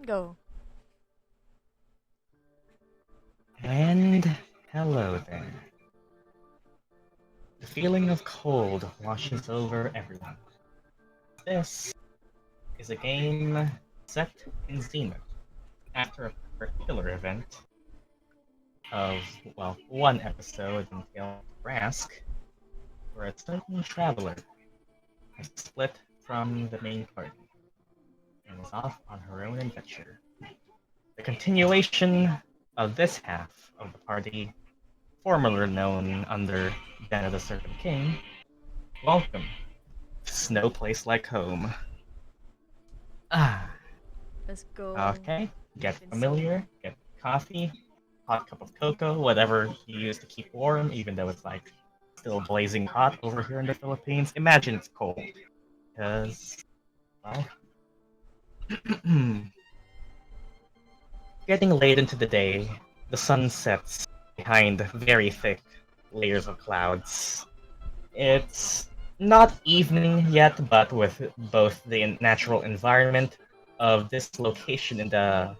go. And hello there. The feeling of cold washes over everyone. This is a game set in Zenith after a particular event of, well, one episode in Tales of Rask, where a certain traveler has split from the main party and is off on her own adventure. The continuation of this half of the party, formerly known under Den of the Serpent King, welcome to No Place Like Home. Ah, Let's go. okay. Get It's been so familiar, long. get coffee, hot cup of cocoa, whatever you use to keep warm, even though it's like still blazing hot over here in the Philippines. Imagine it's cold. Because, well, getting late into the day, the sun sets behind very thick layers of clouds. It's not evening yet, but with both the natural environment of this location in the,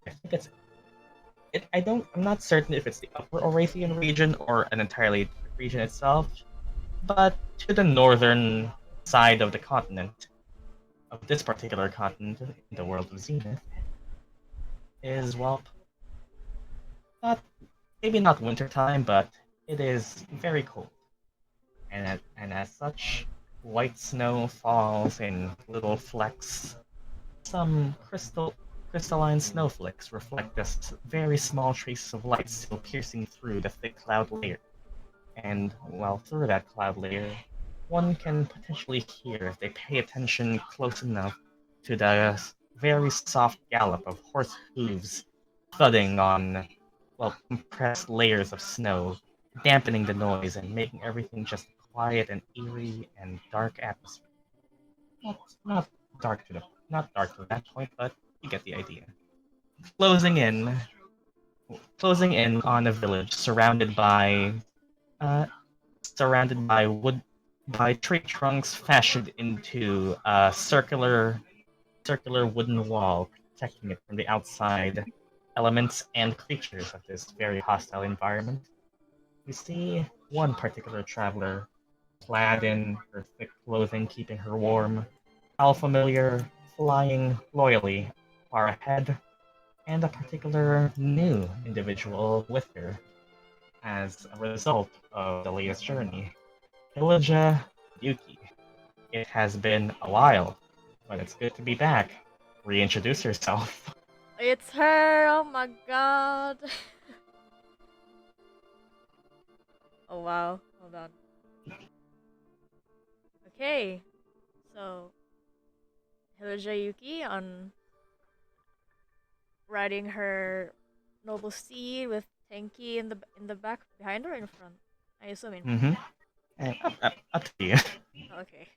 I think it's I'm not certain if it's the Upper Orathian region or an entirely different region itself, but to the northern side of the continent, of this particular continent in the world of Zenith, is, well, not maybe not wintertime, but it is very cold. And as such, white snow falls in little flecks. Some crystalline snowflakes reflect just very small traces of light still piercing through the thick cloud layer. And while through that cloud layer, one can potentially hear, if they pay attention close enough, to the very soft gallop of horse hooves thudding on, well, compressed layers of snow, dampening the noise and making everything just quiet and eerie and dark atmosphere. Not dark to the not dark to that point, but you get the idea. Closing in, closing in on a village uh, surrounded by by tree trunks fashioned into a circular wooden wall, protecting it from the outside elements and creatures of this very hostile environment. We see one particular traveler, clad in her thick clothing, keeping her warm, all familiar, flying loyally far ahead, and a particular new individual with her as a result of the latest journey. Hilijah Yuki. It has been a while, but it's good to be back. Reintroduce yourself. It's her! Oh my god! Oh wow. Hold on. Okay. So, Hilijah Yuki on riding her noble steed with Tenki in the back, behind or in front? I assume in front. Mm-hmm. And up to you. Okay.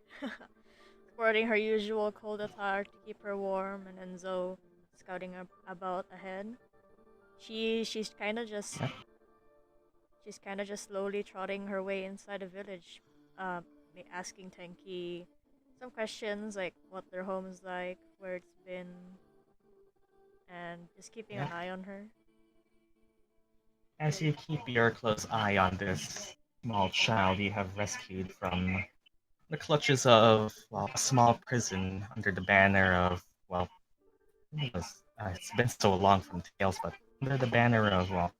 Sporting her usual cold attire to keep her warm, and Enzo scouting about ahead. She's kind of just Yep. she's kind of just slowly trotting her way inside the village, asking Tenki some questions like what their home is like, where it's been, and just keeping Yep. an eye on her. As you keep your close eye on this small child you have rescued from the clutches of, well, a small prison under the banner of, well, it's been so long from Tales, but under the banner of, well,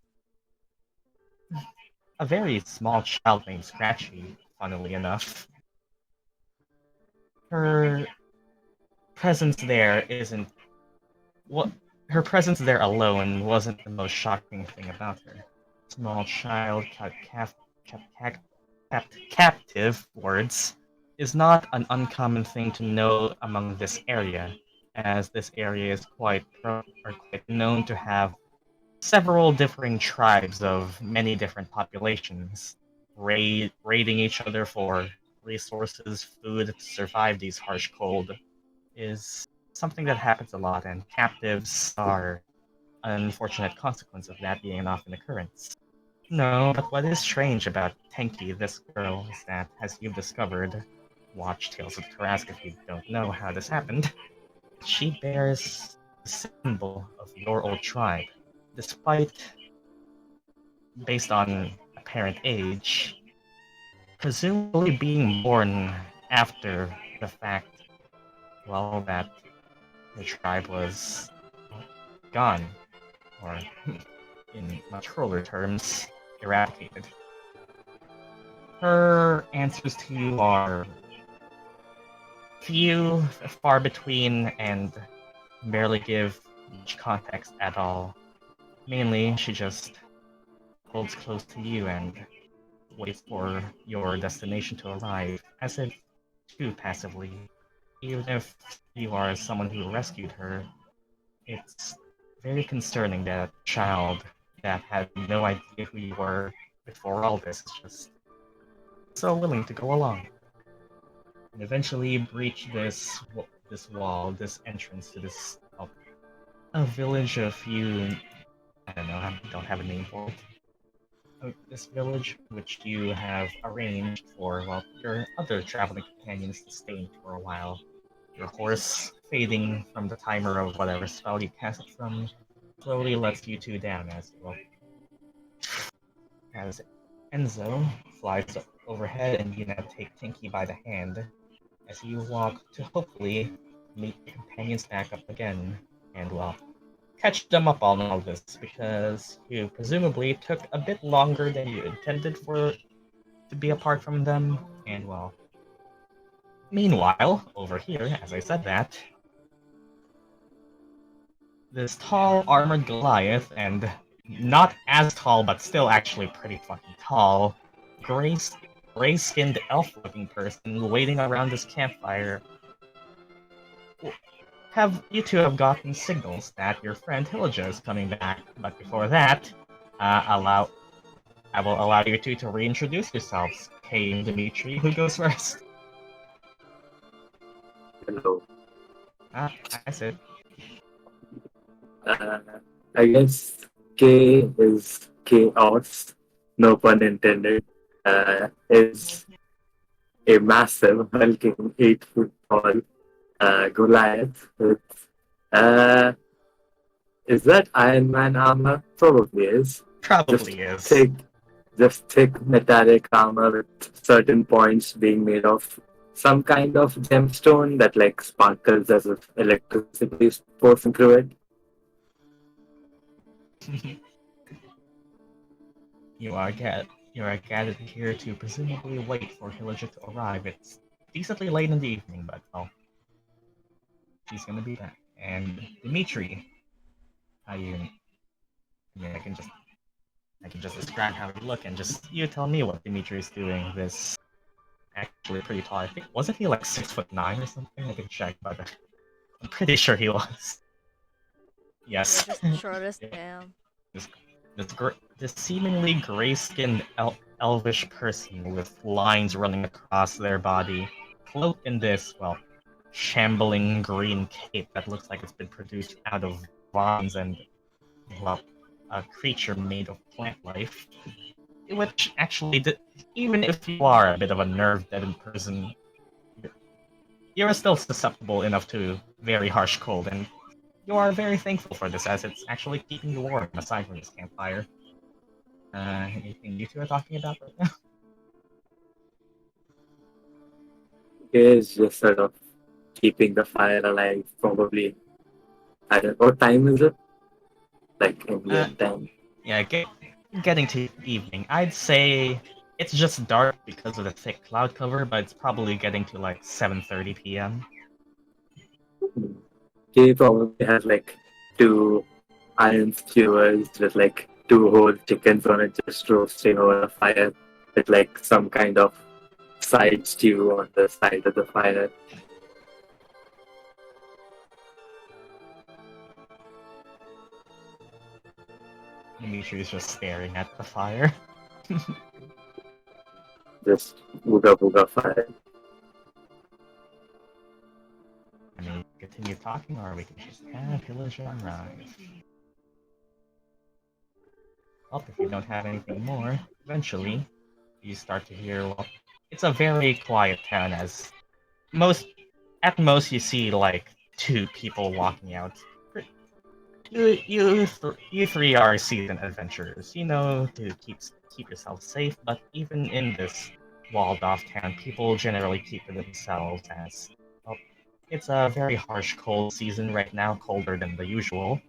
a very small child named Scratchy, funnily enough. Her presence there isn't what her presence there alone wasn't the most shocking thing about her. Small child kept captive words is not an uncommon thing to know among this area, as this area is quite known to have several differing tribes of many different populations, raiding each other for resources, food to survive these harsh cold is something that happens a lot, and captives are an unfortunate consequence of that being an often occurrence. No, but what is strange about Tenki, this girl, is that, as you've discovered, watch Tales of Karask if you don't know how this happened, she bears the symbol of your old tribe, despite, based on apparent age, presumably being born after the fact, well, that the tribe was gone, or in much crueler terms, eradicated. Her answers to you are few, far between, and barely give much context at all. Mainly, she just holds close to you and waits for your destination to arrive, as if too passively. Even if you are someone who rescued her, it's very concerning that a child that had no idea who you were before all this is just so willing to go along. And eventually breach this wall, this entrance to this a village of few. I don't know. I don't have a name for it. This village, which you have arranged for, well, your other traveling companions to stay in for a while. Your horse, fading from the timer of whatever spell you cast it from, slowly lets you two down as well. As Enzo flies overhead and you now take Tenki by the hand as you walk to hopefully meet your companions back up again, and well, catch them up on all this because you presumably took a bit longer than you intended for to be apart from them, and well. Meanwhile, over here, as I said that, this tall armored Goliath and not as tall but still actually pretty fucking tall, gray-skinned elf-looking person waiting around this campfire. You two have gotten signals that your friend Hilijah is coming back, but before that, I will allow you two to reintroduce yourselves. Kay and Dmitri, who goes first? Hello. I said. Uh, I guess K is Kay Aus, no pun intended, is a massive, hulking, 8 foot tall Goliath with, uh, is that Iron Man armor? Probably is. Probably is. Thick metallic armor with certain points being made of some kind of gemstone that like sparkles as if electricity is coursing through it. You are gathered here to presumably wait for Hilijah to arrive. It's decently late in the evening, but well, she's gonna be back. And Dmitri, how you? I mean, I can just describe how you look, and just you tell me what Dmitri is doing. This actually pretty tall. I think wasn't he like 6'9" or something? I can check, but I'm pretty sure he was. Yes. Yeah, just the shortest damn. This seemingly gray-skinned elvish person with lines running across their body, cloaked in this, well, shambling green cape that looks like it's been produced out of vines and, well, a creature made of plant life. Which actually, even if you are a bit of a nerve-deadened person, you're still susceptible enough to very harsh cold, and you are very thankful for this, as it's actually keeping you warm, aside from this campfire. Anything you two are talking about right now? Is just sort of keeping the fire alive, probably. I don't know. What time is it? Like Indian time. Yeah, getting to evening. I'd say it's just dark because of the thick cloud cover, but it's probably getting to like 7:30 p.m. He probably has like 2 iron skewers with like 2 whole chickens on it just roasting over a fire with like some kind of side stew on the side of the fire. Dimitri's just staring at the fire. Just booga booga fire. I mean, continue talking, or we can just have Hilijah arrive. Well, if you don't have anything more, eventually, you start to hear, well, it's a very quiet town, at most you see, like, 2 people walking out. You three are seasoned adventurers. You know to keep yourself safe, but even in this walled-off town, people generally keep to themselves as well. It's a very harsh cold season right now, colder than the usual,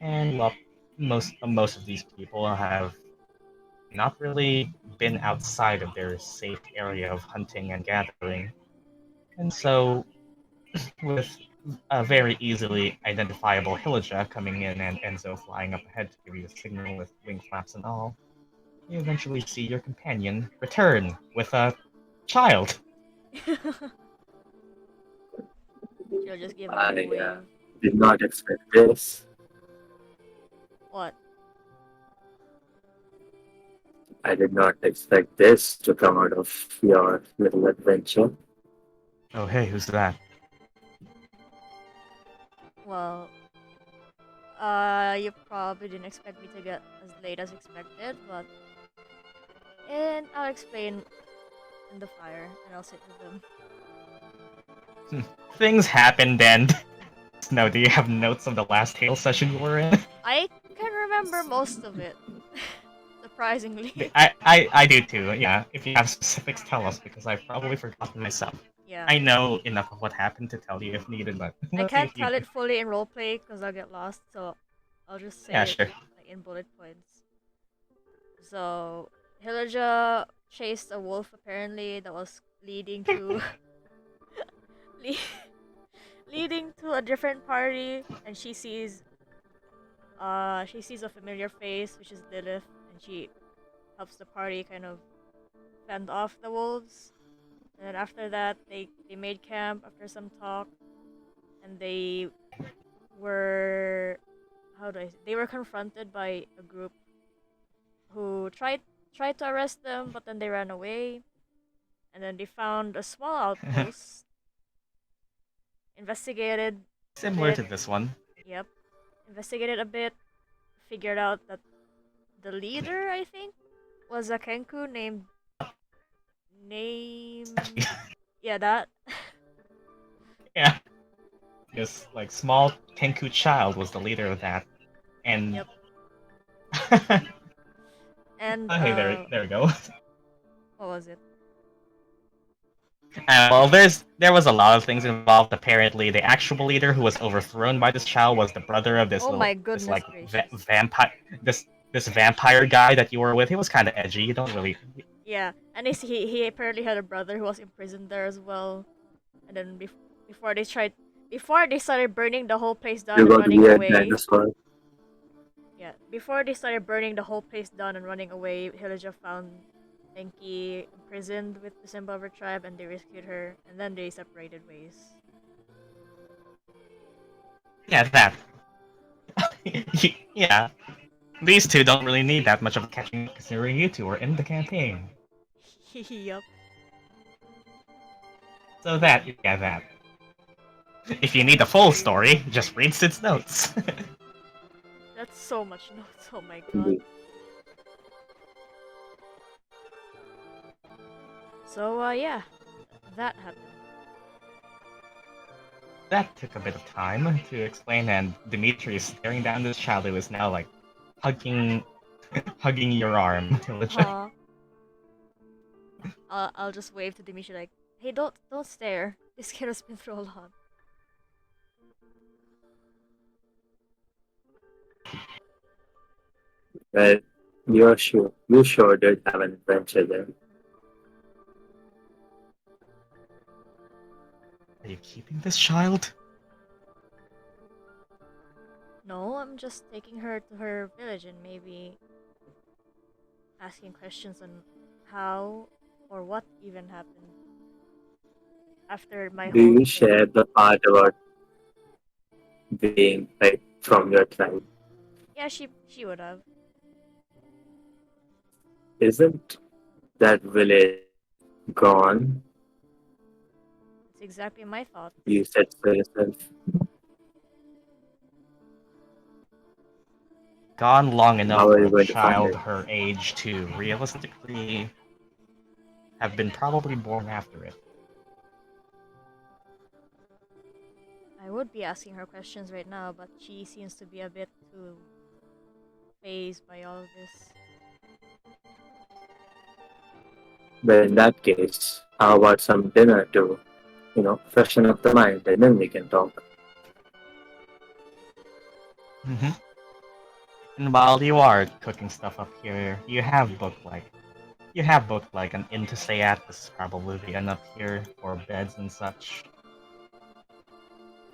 and well, most of these people have not really been outside of their safe area of hunting and gathering, and so with a very easily identifiable Hilijah coming in and Enzo flying up ahead to give you a signal with wing flaps and all, you eventually see your companion return with a child. She'll just give a I big wave. did not expect this. What? I did not expect this to come out of your little adventure. Oh hey, who's that? Well, you probably didn't expect me to get as late as expected, but and I'll explain in the fire, and I'll sit with them. Things happened and no, do you have notes of the last Hail session you were in? I can remember most of it, surprisingly. I do too, yeah. If you have specifics, tell us, because I've probably forgotten myself. Yeah. I know enough of what happened to tell you if needed, but I can't tell it fully in roleplay because I'll get lost, so I'll just say Yeah, it sure. like, in bullet points. So, Hilijah chased a wolf apparently that was leading to leading to a different party, and she sees a familiar face, which is Lilith, and she helps the party kind of fend off the wolves. And then after that, they made camp after some talk, and they were they were confronted by a group who tried to arrest them, but then they ran away, and then they found a small outpost, investigated Similar bit. to this one. Yep, investigated a bit, figured out that the leader, I think, was a Kenku yeah, that. Yeah. This like small Kenku child was the leader of that, and Yep. And hey, there we go. what was it? Well, there was a lot of things involved. Apparently, the actual leader who was overthrown by this child was the brother of this Oh little my this goodness like gracious. vampire this vampire guy that you were with. He was kind of edgy. You don't really. Yeah, and he apparently had a brother who was imprisoned there as well. And then before they started burning the whole place down You and got to running be a away. dinosaur. Yeah, before they started burning the whole place down and running away, Hilijah found Tenki imprisoned with the symbol of her tribe, and they rescued her, and then they separated ways. Yeah, that. Yeah, these two don't really need that much of a catching up considering you two were in the campaign. Yup. So that, yeah, that. If you need the full story, just read Sid's notes. That's so much notes. Oh my god. Indeed. So yeah, that happened. That took a bit of time to explain, and Dmitri is staring down this child who is now like hugging hugging your arm. Aw. I'll just wave to Dimitri like, hey, don't stare. This kid has been through a lot. Well, you sure did have an adventure there. Are you keeping this child? No, I'm just taking her to her village and maybe asking questions on how or what even happened after my Do whole you thing. share the part about being like from your tribe? Yeah, she would have. Isn't that village gone? It's exactly my thought. You said so yourself. Gone long enough How are for you a going to find child it? her age to realistically have been probably born after it. I would be asking her questions right now, but she seems to be a bit too phased by all of this. But in that case, how about some dinner to, freshen up the mind, and then we can talk. Mm-hmm. And while you are cooking stuff up here, you have booked like an inn to stay at. This is probably the inn up here for beds and such.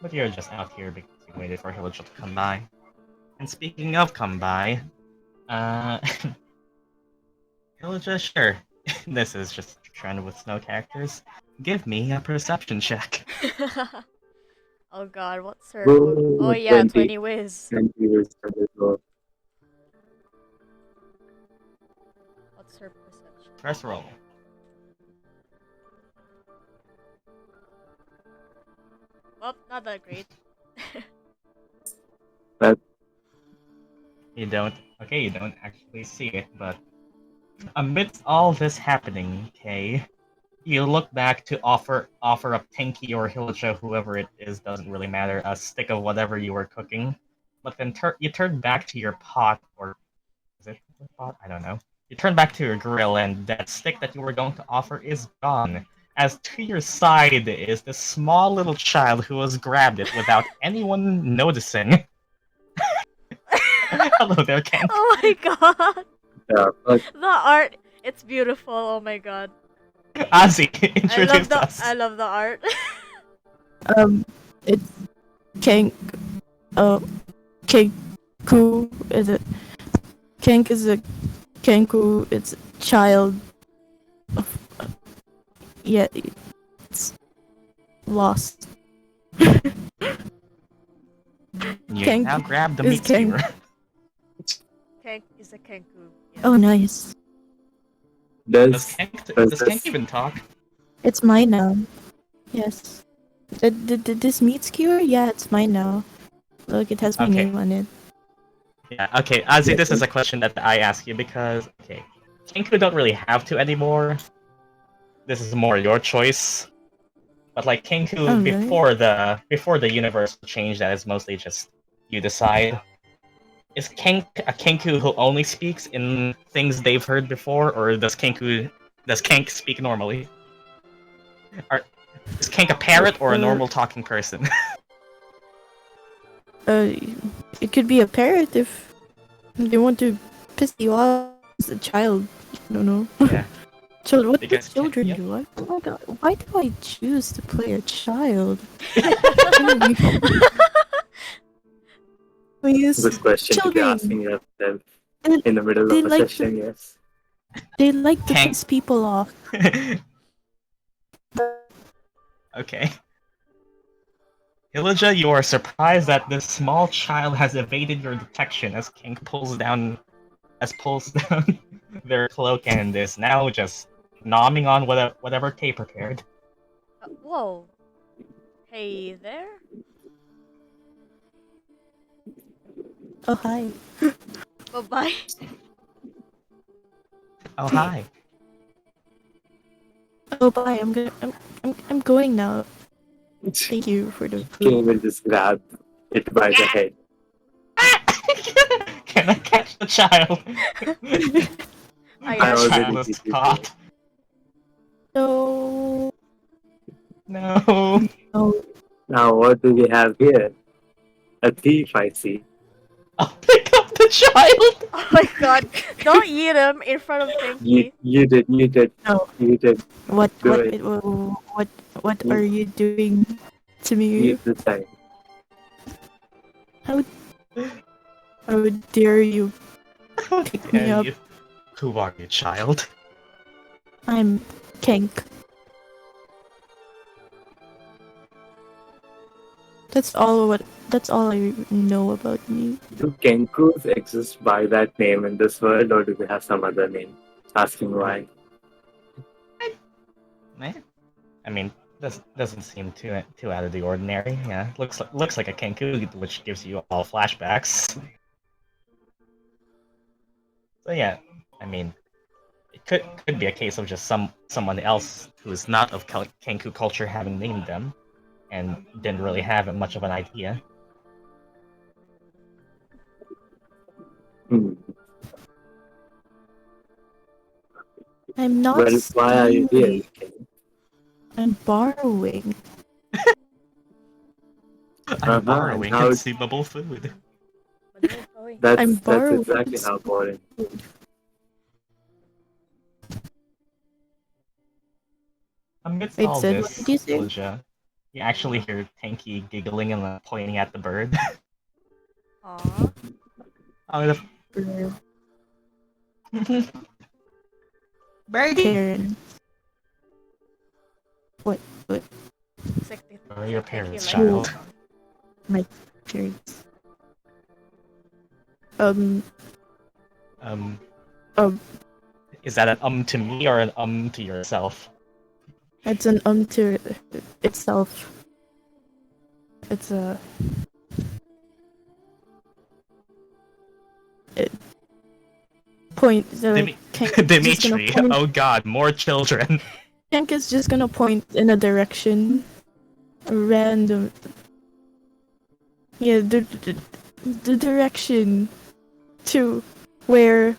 But you're just out here because you waited for Hilijah to come by. And speaking of come by, Hilijah, sure. This is just a trend with snow characters. Give me a perception check. Oh god, what's her? Ooh, Oh yeah, 20. 20 whiz. 20 wisdom as well. What's her perception? First roll. Well, not that great. You don't actually see it, but amidst all this happening, Kay, you look back to offer up Tenki or Hilijah, whoever it is, doesn't really matter, a stick of whatever you were cooking. But then you turn back to your pot, or is it a pot? I don't know. You turn back to your grill, and that stick that you were going to offer is gone. As to your side is this small little child who has grabbed it without anyone noticing. Hello there, Kenk. Oh my god! Yeah, but The art! It's beautiful, oh my god. Ozzy, introduce us. I love the art. It's Kenk. Kenku is it? Kenk is a Kenku. It's a child. Yeah, it's lost. You Kenk now grab the is meat skewer. Kenk is a Kenku. Yeah. Oh, nice. Does Kenk even talk? It's mine now. Yes. This meat skewer? Yeah, it's mine now. Look, it has my Okay. name on it. Yeah, okay, Ozzy, this is a question that I ask you because, okay, Kenku don't really have to anymore. This is more your choice. But like Kenku, Oh, really? before the universe changed, that is mostly just you decide. Is Kenk a Kenku who only speaks in things they've heard before, or does Kenk speak normally? Is Kenk a parrot or a normal talking person? It could be a parrot if they want to piss you off as a child. I don't know. Yeah. Children, what do Because- children yeah. do? Oh my god, why do I choose to play a child? Please, good question to be children. asking yourself They, in the middle they of a like session, yes. they like to Kenk. piss people off. Okay. Hilijah, you are surprised that this small child has evaded your detection as Kenk pulls down their cloak and is now just nomming on whatever Kay prepared. Whoa. Hey there? Oh hi. Bye-bye. Oh hi. Oh bye. I'm going now. Thank you for the Kay food. will just grab it by the head. Can I catch the child? I The already child is did it. caught. No. No. Oh. Now, what do we have here? A thief, I see. I'll pick up the child. Oh my god. Don't eat him in front of Tenki. You did. No. You did. What Do what it. what are you doing to me? Eat the child. How dare you pick me Dare up? you. Who are you, child? I'm Kenk. That's all I know about me. Do Kenkus exist by that name in this world, or do they have some other name? Asking why. Eh? I mean, this doesn't seem too out of the ordinary. Yeah, looks like a Kenku, which gives you all flashbacks. So yeah, I mean, it could be a case of just someone else who is not of Kenku culture having named them. and didn't really have much of an idea. Hmm. I'm not Well, why are you stealing. here? I'm borrowing. I'm And borrowing how consumable food. Manoy. I'm that's borrowing. exactly how boring. Amidst Wait, all Sid, what this, did you say? Hilijah, you actually hear Tenki giggling and pointing at the bird. Aw. Oh, Birdie! Karen. What? Looks like Where are your Tenki parents, likes child? this one. My parents. Um, Um, is that an to me or an to yourself? it's an to itself. It's a point. So like, Kenk is just gonna Dimitri, point. oh god, more children. Kenk is just gonna point in a direction, a random. Yeah, the direction to where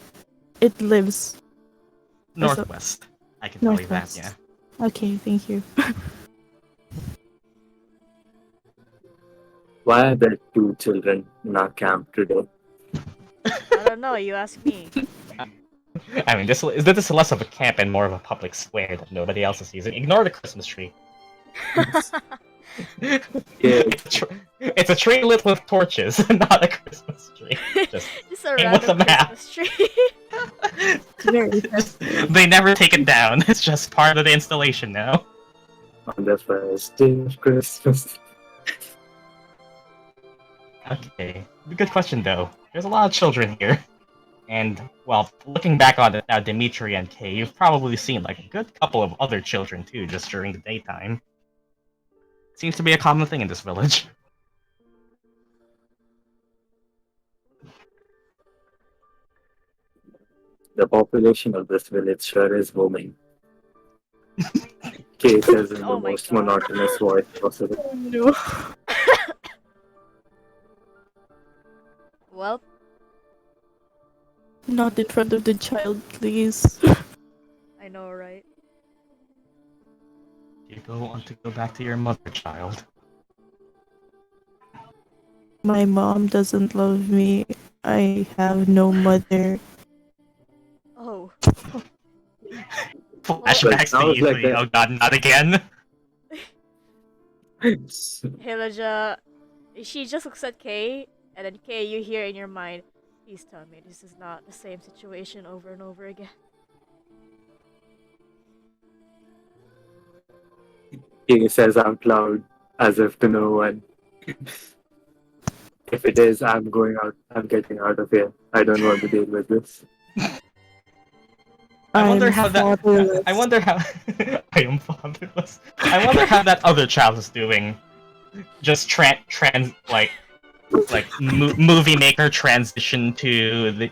it lives. Northwest. I can tell you that, Northwest. yeah. Okay, thank you. Why are there 2 children in our camp today? I don't know, you ask me. I mean, this is less of a camp and more of a public square that nobody else is using. Ignore the Christmas tree. Yeah. It's a tree lit with torches, not a Christmas tree. Just a came with the random map. Christmas tree. Very They never take it down. It's just part of the installation now. On the first day of Christmas. Okay, good question though. There's a lot of children here. And, well, looking back on it now, Dmitri and Kay, you've probably seen like a good couple of other children too, just during the daytime. Seems to be a common thing in this village. The population of this village sure is booming. Kay says in the Oh my most God. monotonous voice possible. Oh no. Well, Not in front of the child, please. I know, right? You don't want to go back to your mother, child. My mom doesn't love me. I have no mother. Oh. Flashbacks to Sounds you like three. Oh god, not again. Hilijah, she just looks at Kay, and then Kay, you hear in your mind, please tell me this is not the same situation over and over again. Kay says out loud, as if to no one. If it is, I'm going out. I'm getting out of here. I don't want to deal with this. I wonder how fatherless. I wonder how. I am fatherless. I wonder how that other child is doing. Just movie maker transition to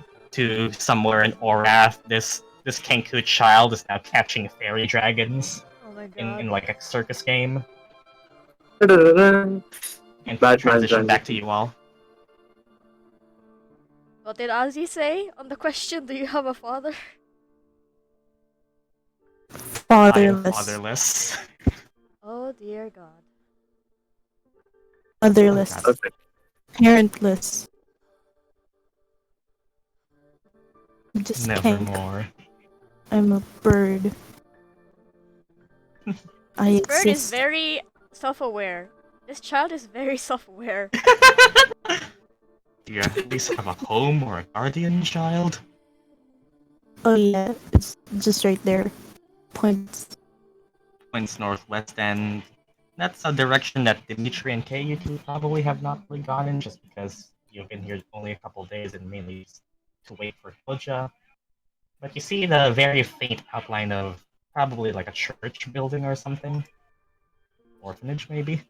somewhere in Orath. This Kenku child is now catching fairy dragons Oh my God. in like a circus game. Batman And transition back to transition. you all. What did Ozzy say on the question, do you have a father? I am Fatherless. fatherless. Oh dear God. Motherless. Oh, God. Perfect. Parentless. I'm just Kenk. Nevermore. I'm a bird. I This bird is exist. very self-aware. This child is very self-aware. Do you at least have a home or a guardian, child? Oh yeah, it's just right there. Points. Points northwest, and that's a direction that Dimitri and Kay, you two probably have not really gone in, just because you've been here only a couple days and mainly just to wait for Hilijah. But you see the very faint outline of probably like a church building or something. Orphanage, maybe?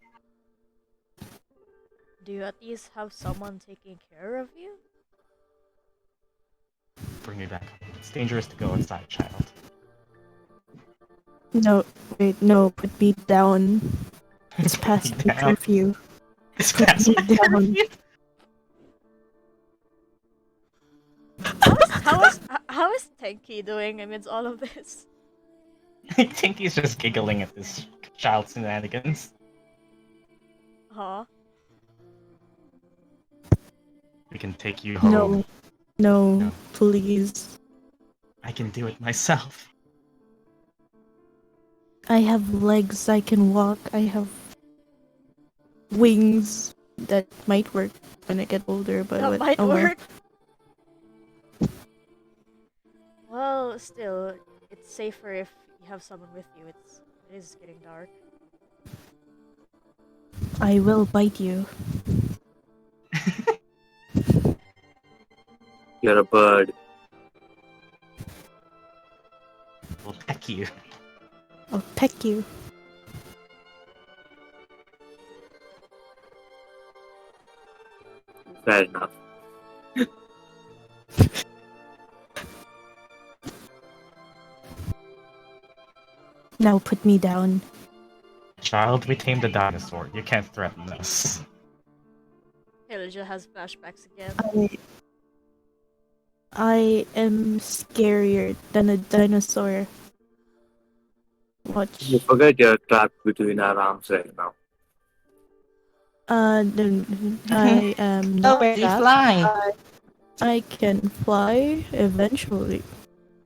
Do you at least have someone taking care of you? Bring me back. It's dangerous to go inside, child. No, wait, no, put me down. It's past the Down. curfew. It's Put past me my down. curfew. How is Tenki doing amidst all of this? I think he's just giggling at this child's shenanigans. Huh? We can take you home. No, No. please. I can do it myself. I have legs, I can walk, I have wings that might work when I get older, but That what? might Oh well. work. Well, still, it's safer if you have someone with you. It is getting dark. I will bite you. You're a bird. We'll peck you. I'll peck you. Fair enough. Now put me down. Child, we tamed a dinosaur. You can't threaten us. Hilijah has flashbacks again. I am scarier than a dinosaur. Watch. You forget you're trapped between our arms right now. I am not where you trapped. fly? I can fly eventually.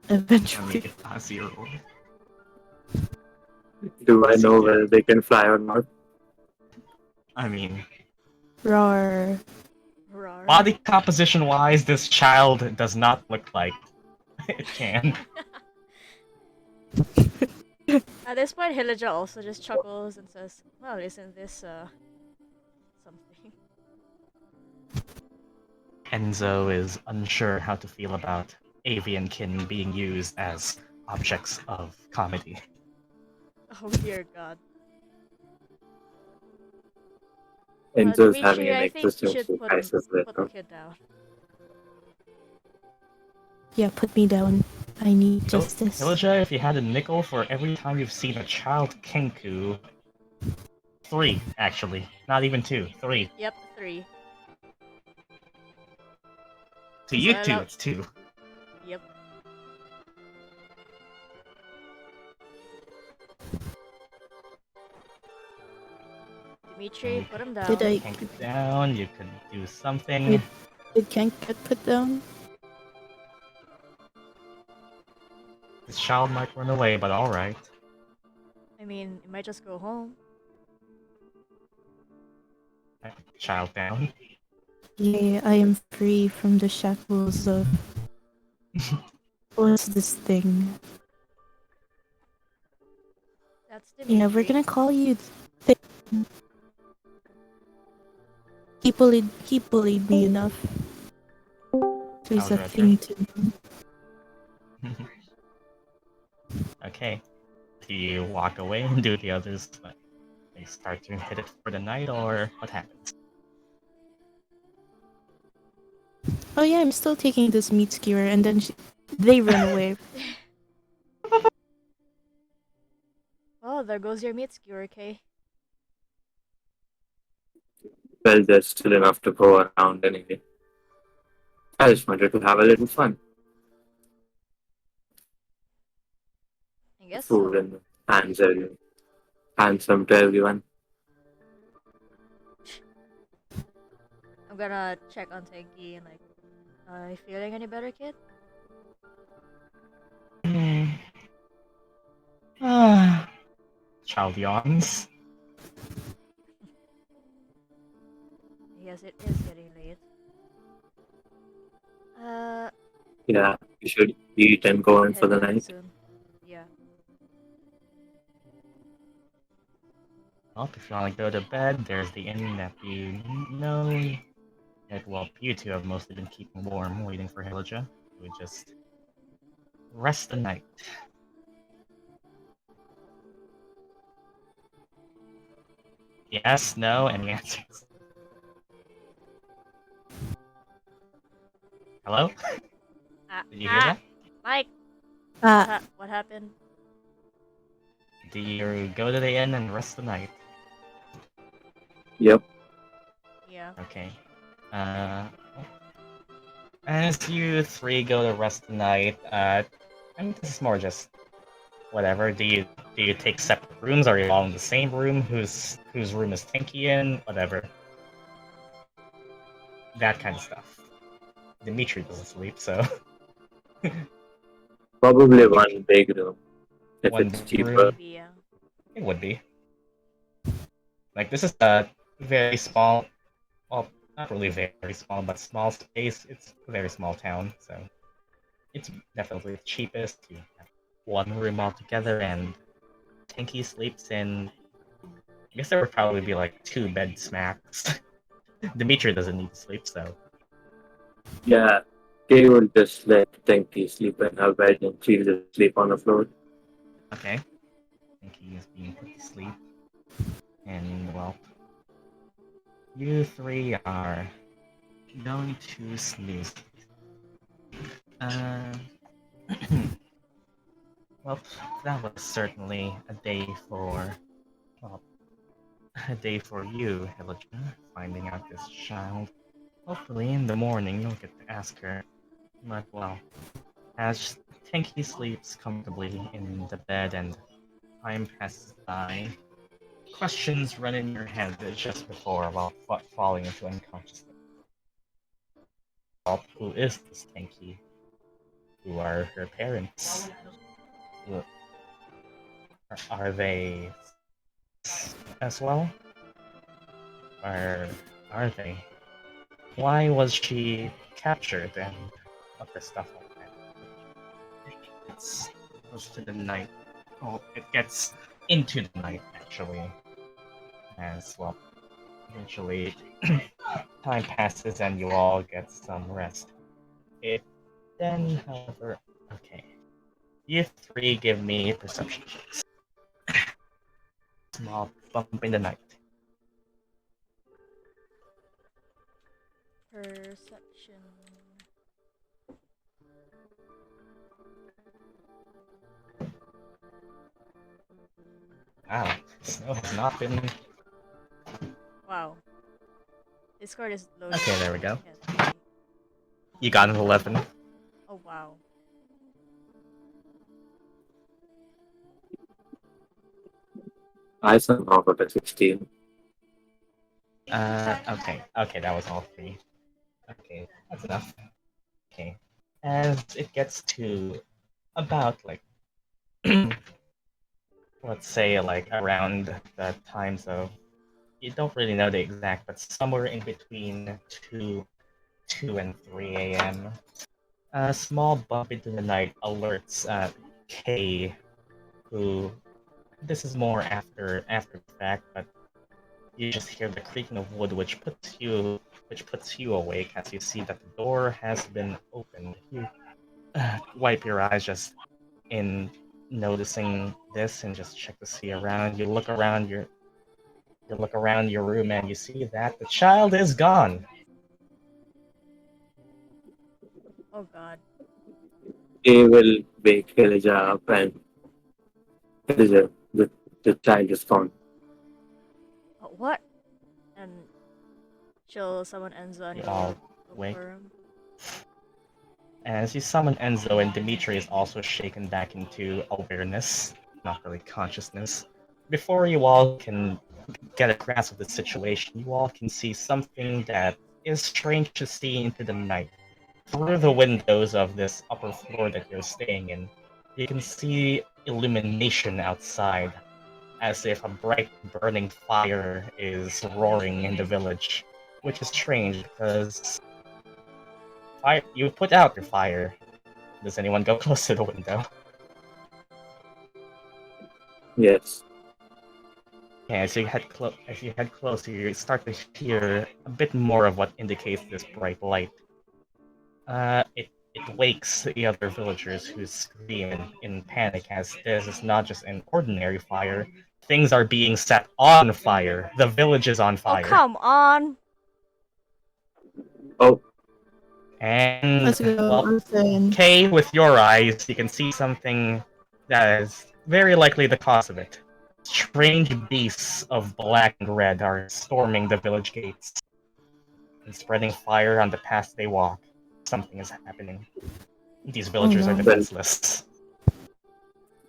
Let Eventually. me get a 0. Do I Yes, you know can. whether they can fly or not? I mean, Roar. Rawr. body composition wise, this child does not look like it can. At this point, Hilijah also just chuckles and says, "Well, isn't this something?" Enzo is unsure how to feel about avian kin being used as objects of comedy. Oh dear God. Enzo's having Dmitri, an I think you should existential put crisis right the now. kid down. Yeah, put me down. I need justice. Hilijah, if you had a nickel for every time you've seen a child Kenku, 3 actually, not even 2, 3. Yep, 3. To you So I 2, love- it's 2. Yep. Dmitri, put him down. Did I- Can't get down, you could do something. Wait. Did Kenk get put down? This child might run away, but alright. I mean, it might just go home. Child down. Yeah, I am free from the shackles of... What's this thing? That's Dmitri. Yeah, we're gonna call you... He bullied me enough. There's a How's thing to do. Okay. Do you walk away and do the others? Like, they start to hit it for the night, or what happens? Oh yeah, I'm still taking this meat skewer, and then they run away. Oh, there goes your meat skewer, Kay. Well, there's still enough to go around anyway. I just wanted to have a little fun. I guess Food so. and handsome to everyone. I'm gonna check on Tenki and like, you feeling any better, kid? Child yawns. Yes, it is getting late. Yeah, you should eat and go in for the Head down night. soon. Yeah. Well, if you want to go to bed, there's the inn that you know. Well, you two have mostly been keeping warm, waiting for Hilijah. You would just rest the night. Yes, no, any answers? Hello? Did you hear that? Mike! What happened? Do you go to the inn and rest the night? Yep. Yeah. Okay. As you three go to rest tonight, I mean, this is more just whatever. Do you take separate rooms? Are you all in the same room? Whose room is Tenki in? Whatever. That kind of stuff. Dmitri doesn't sleep, so Probably one big room if one it's big cheaper. room. Maybe, yeah. It would be. Like this is a very small, well, not really very small, but small space. It's a very small town, so it's definitely the cheapest. You have one room altogether, and Tenki sleeps in. I guess there would probably be like 2 beds max. Dimitri doesn't need to sleep, so Yeah. Kay will just let Tenki sleep in her bed and she'll just sleep on the floor. okay. Tenki is being put to sleep, and well, you three are going to snooze. Uh, well, that was certainly a day for, well, a day for you, Hilijah, finding out this child. Hopefully in the morning you'll get to ask her. But well, as Tenki sleeps comfortably in the bed and time passes by, questions run in your head just before while falling into unconsciousness. Well, who is this Tenki? Who are her parents? Who- Are they as well? Or are they? Why was she captured and other stuff like that? It's close to the night. Oh, it gets into the night actually. As well, eventually time passes and you all get some rest. It then, however, okay. You three give me perception checks. Small bump in the night. Perception. Wow, snow has not been. Wow. Discord is loading. Okay, there we go. Yes. You got an 11. Oh, wow. I somehow got a 16. Okay, that was all 3. Okay, that's enough. Okay. As it gets to about like let's say like around the times of you don't really know the exact, but somewhere in between 2 and 3 a.m. A small bump into the night alerts Kay, who this is more after the fact, but you just hear the creaking of wood, which puts you awake as you see that the door has been opened. You wipe your eyes just in noticing this and just check to see around. You look around your room and you see that the child is gone. Oh, God. Kay will wake Hilijah up and Hilijah, the child is gone. Oh, what? And she'll summon Enzo and You go all look wake. for him. As you summon Enzo, and Dimitri is also shaken back into awareness, not really consciousness. Before you all can get a grasp of the situation, you all can see something that is strange to see into the night. Through the windows of this upper floor that you're staying in, you can see illumination outside, as if a bright burning fire is roaring in the village, which is strange because you put out your fire. Does anyone go close to the window? Yes. Yeah, as you head closer, you start to hear a bit more of what indicates this bright light. It wakes the other villagers who scream in panic as this is not just an ordinary fire. Things are being set on fire. The village is on Oh, fire. come on! Oh, And Let's go. well, Listen. Kay, with your eyes, you can see something that is very likely the cause of it. Strange beasts of black and red are storming the village gates and spreading fire on the path they walk. Something is happening. These villagers are no. defenseless.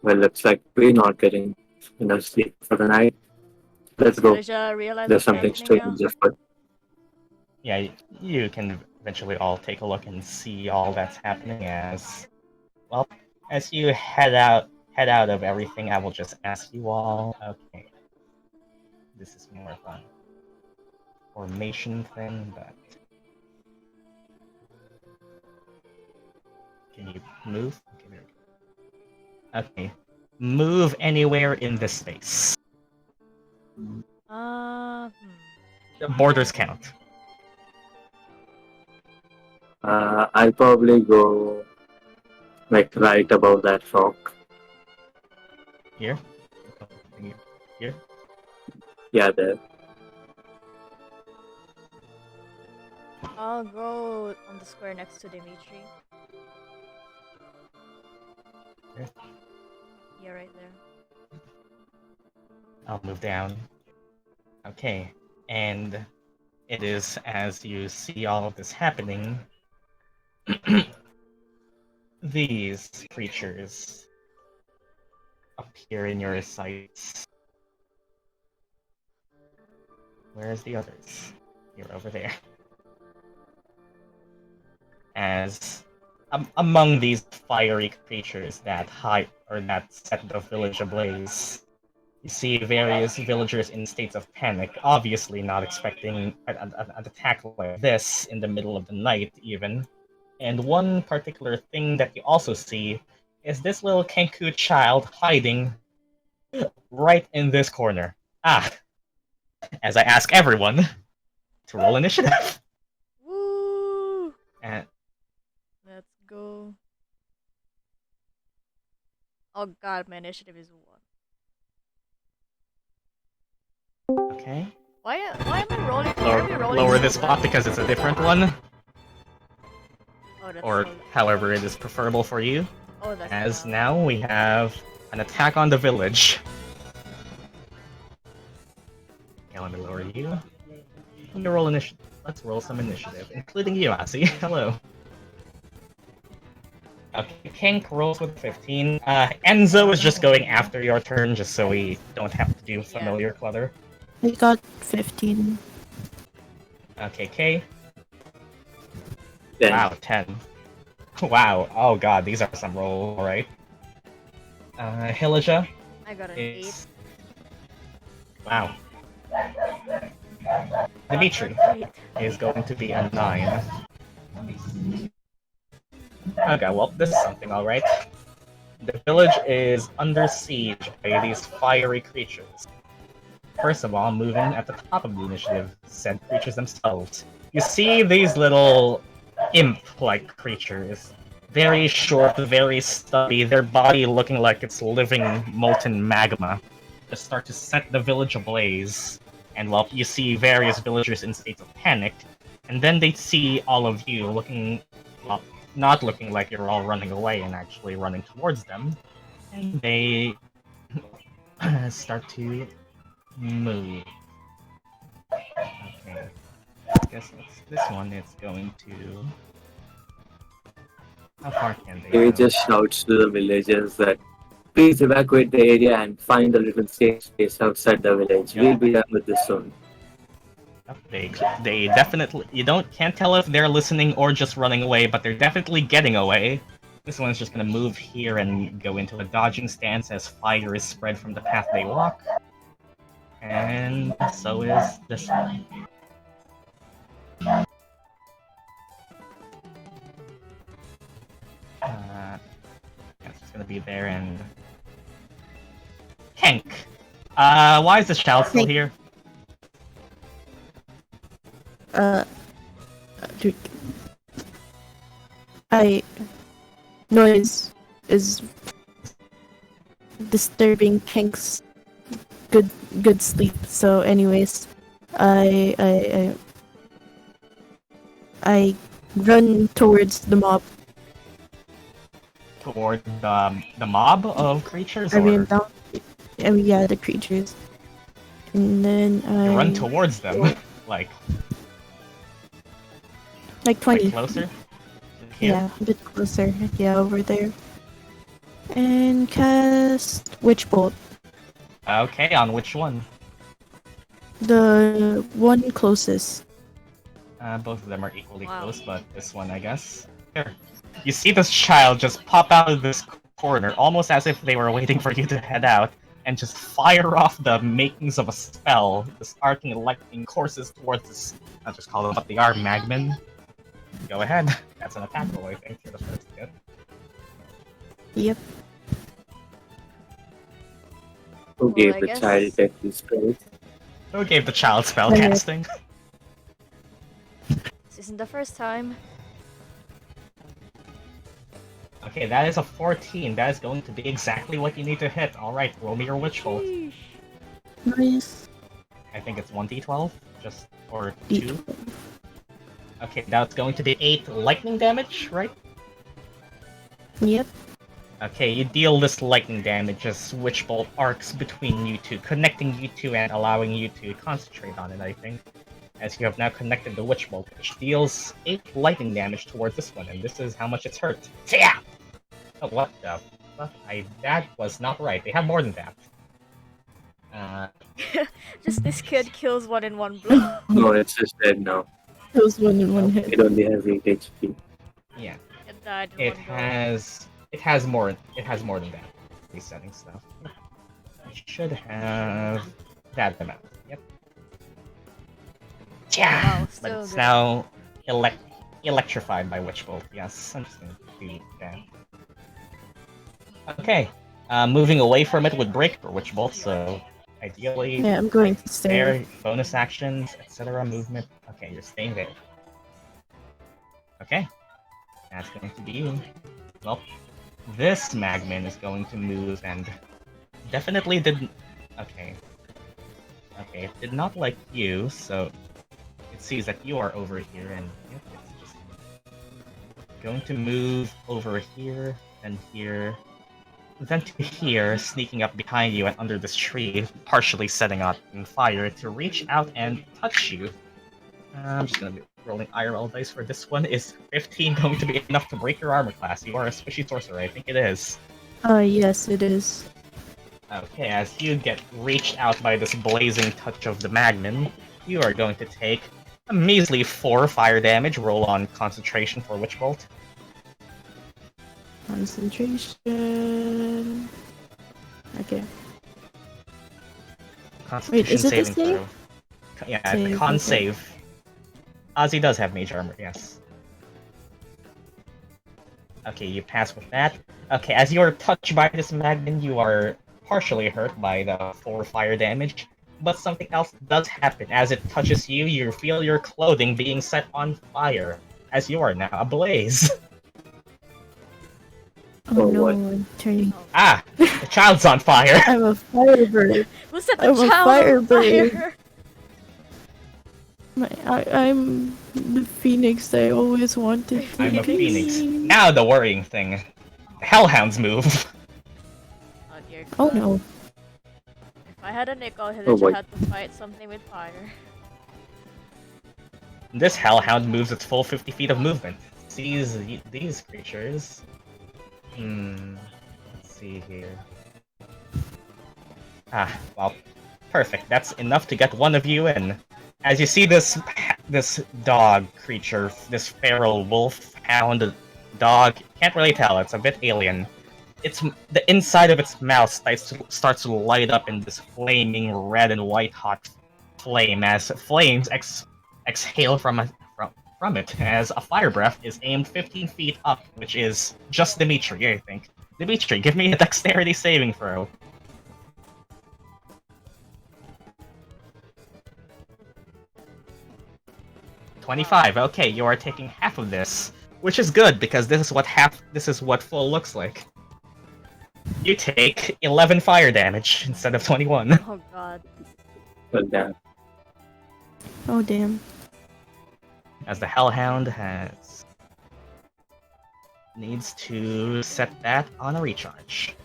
Well, looks like we're not getting enough sleep for the night. Let's Does go. Hilijah realize There's what's something happening now? strange afoot. Yeah, you can eventually all take a look and see all that's happening as well. As you head out of everything, I will just ask you all. Okay, this is more of a formation thing, but can you move? Okay, there we go. Okay, move anywhere in this space. The borders count. I'll probably go like right above that rock. Here? Here? Yeah, there. I'll go on the square next to Dmitri. Here? Yeah, right there. I'll move down. Okay, and it is as you see all of this happening, these creatures appear in your sights. Where's the others? You're over there. As among these fiery creatures that set the village ablaze, you see various villagers in states of panic, obviously not expecting an attack like this in the middle of the night, even. And one particular thing that you also see is this little Kenku child hiding right in this corner. As I ask everyone to roll initiative. Woo! And Let's go. Oh god, my initiative is 1. okay, Why am I rolling? Why are we rolling lower so this spot low? because it's a different one, Oh, that's or so... however it is preferable for you. Oh, that's As loud. now we have an attack on the village. Okay, let me lower you. Let me roll initiative. Let's roll some initiative, including you, Asi. Hello. Okay, Kenk rolls with 15. Enzo is just going after your turn, just so we don't have to do familiar clutter. I got 15. Okay, Kay. Then Wow, 10. Wow, oh god, these are some rolls, alright. Hilijah I got an is... Wow. Dmitri 8. is going to be a 9. Okay, well, this is something, alright. The village is under siege by these fiery creatures. First of all, moving at the top of the initiative, said creatures themselves. You see these little imp-like creatures. Very short, very stubby, their body looking like it's living molten magma. Just start to set the village ablaze. And well, you see various villagers in states of panic. And then they see all of you looking, well, not looking like you're all running away and actually running towards them. And they start to move. Okay. I guess this one is going to... How far can they he go? just shouts to the villagers that please evacuate the area and find a little safe space outside the village. Yep. We'll be done with this soon. They definitely... You can't tell if they're listening or just running away, but they're definitely getting away. This one's just gonna move here and go into a dodging stance as fire is spread from the path they walk. And so is this one. It's gonna be there and... Kenk! Why is this child still here? Dude. Noise is disturbing Kenk's good sleep. So, anyways, I run towards the mob. Toward the mob of creatures? I mean, Or... down. Oh yeah, the creatures. And then I You run towards them, like 20. closer. Here? Yeah, a bit closer. Yeah, over there. And cast Witch Bolt. Okay, on which one? The one closest. Both of them are equally Wow. close, but this one, I guess. Here. You see this child just pop out of this corner, almost as if they were waiting for you to head out, and just fire off the makings of a spell. This arcing lightning courses towards this, I'll just call them what they are, Magman. Go ahead. That's an attack roll, I think, for the first hit. Yep. Who Well, gave I the guess- child deadly spell? Who gave the child spellcasting? This isn't the first time. Okay, that is a 14. That is going to be exactly what you need to hit. Alright, roll me your Witch Bolt. Sheesh. Nice. I think it's 1d12, just, or 2. D12. Okay, that's going to be 8 lightning damage, right? Yep. Okay, you deal this lightning damage as Witch Bolt arcs between you two, connecting you two and allowing you to concentrate on it, I think. As you have now connected the Witch Bolt, which deals 8 lightning damage towards this one, and this is how much it's hurt. Yeah! Oh, what the fuck? That was not right. They have more than that. Just this kid kills one in one blow. No, it's just dead now. That was one in one hit. It only has 8 HP. Yeah. It died in It one go. has more than that. Resetting stuff. It should have that amount. Yep. Yeah, Wow, but still it's good. now electrified by Witch Bolt. Yes, I'm just gonna do that. Okay, moving away from it would break for Witch Bolt. So ideally, Yeah, I'm going to stay. there, bonus actions, etc. Movement. Okay, you're staying there. Okay, that's going to be you. Well, this Magman is going to move and definitely didn't. Okay. Okay, it did not like you, so it sees that you are over here, and yep, it's just going to move over here and here, then to here, sneaking up behind you and under this tree, partially setting up in fire to reach out and touch you. I'm just gonna be rolling IRL dice for this one. Is 15 going to be enough to break your armor class? You are a squishy sorcerer, I think it is. Yes, it is. Okay, as you get reached out by this blazing touch of the Magman, you are going to take a measly 4 fire damage. Roll on concentration for Witch Bolt. Concentration. Okay. Constitution is it the saving save? throw. Yeah, Save, con okay. save. Ozzy does have mage armor, yes. Okay, you pass with that. Okay, as you are touched by this Magman, you are partially hurt by the 4 fire damage, but something else does happen. As it touches you, you feel your clothing being set on fire, as you are now ablaze. Oh Oh, no, what? I'm turning. Ah! The child's on fire! I'm a firebird. Who set the I'm a child on firebird. fire? I'm the phoenix I always wanted to I'm a be. phoenix. Now the worrying thing. The Hellhounds move. Oh dear Oh God. no. If I had a nickel, Oh, Hilijah boy. had to fight something with fire. This Hellhound moves its full 50 feet of movement. Sees these creatures. Let's see here. Ah, well, perfect. That's enough to get one of you in. As you see this dog creature, this feral wolf, hound, dog, can't really tell, it's a bit alien. It's the inside of its mouth starts to light up in this flaming red and white hot flame as flames exhale from it as a fire breath is aimed 15 feet up, which is just Dmitri, I think. Dmitri, give me a dexterity saving throw. $25. Okay, you are taking half of this, which is good because this is what full looks like. You take 11 fire damage instead of 21. Oh God. Well, damn. Oh damn. As the Hellhound needs to set that on a recharge.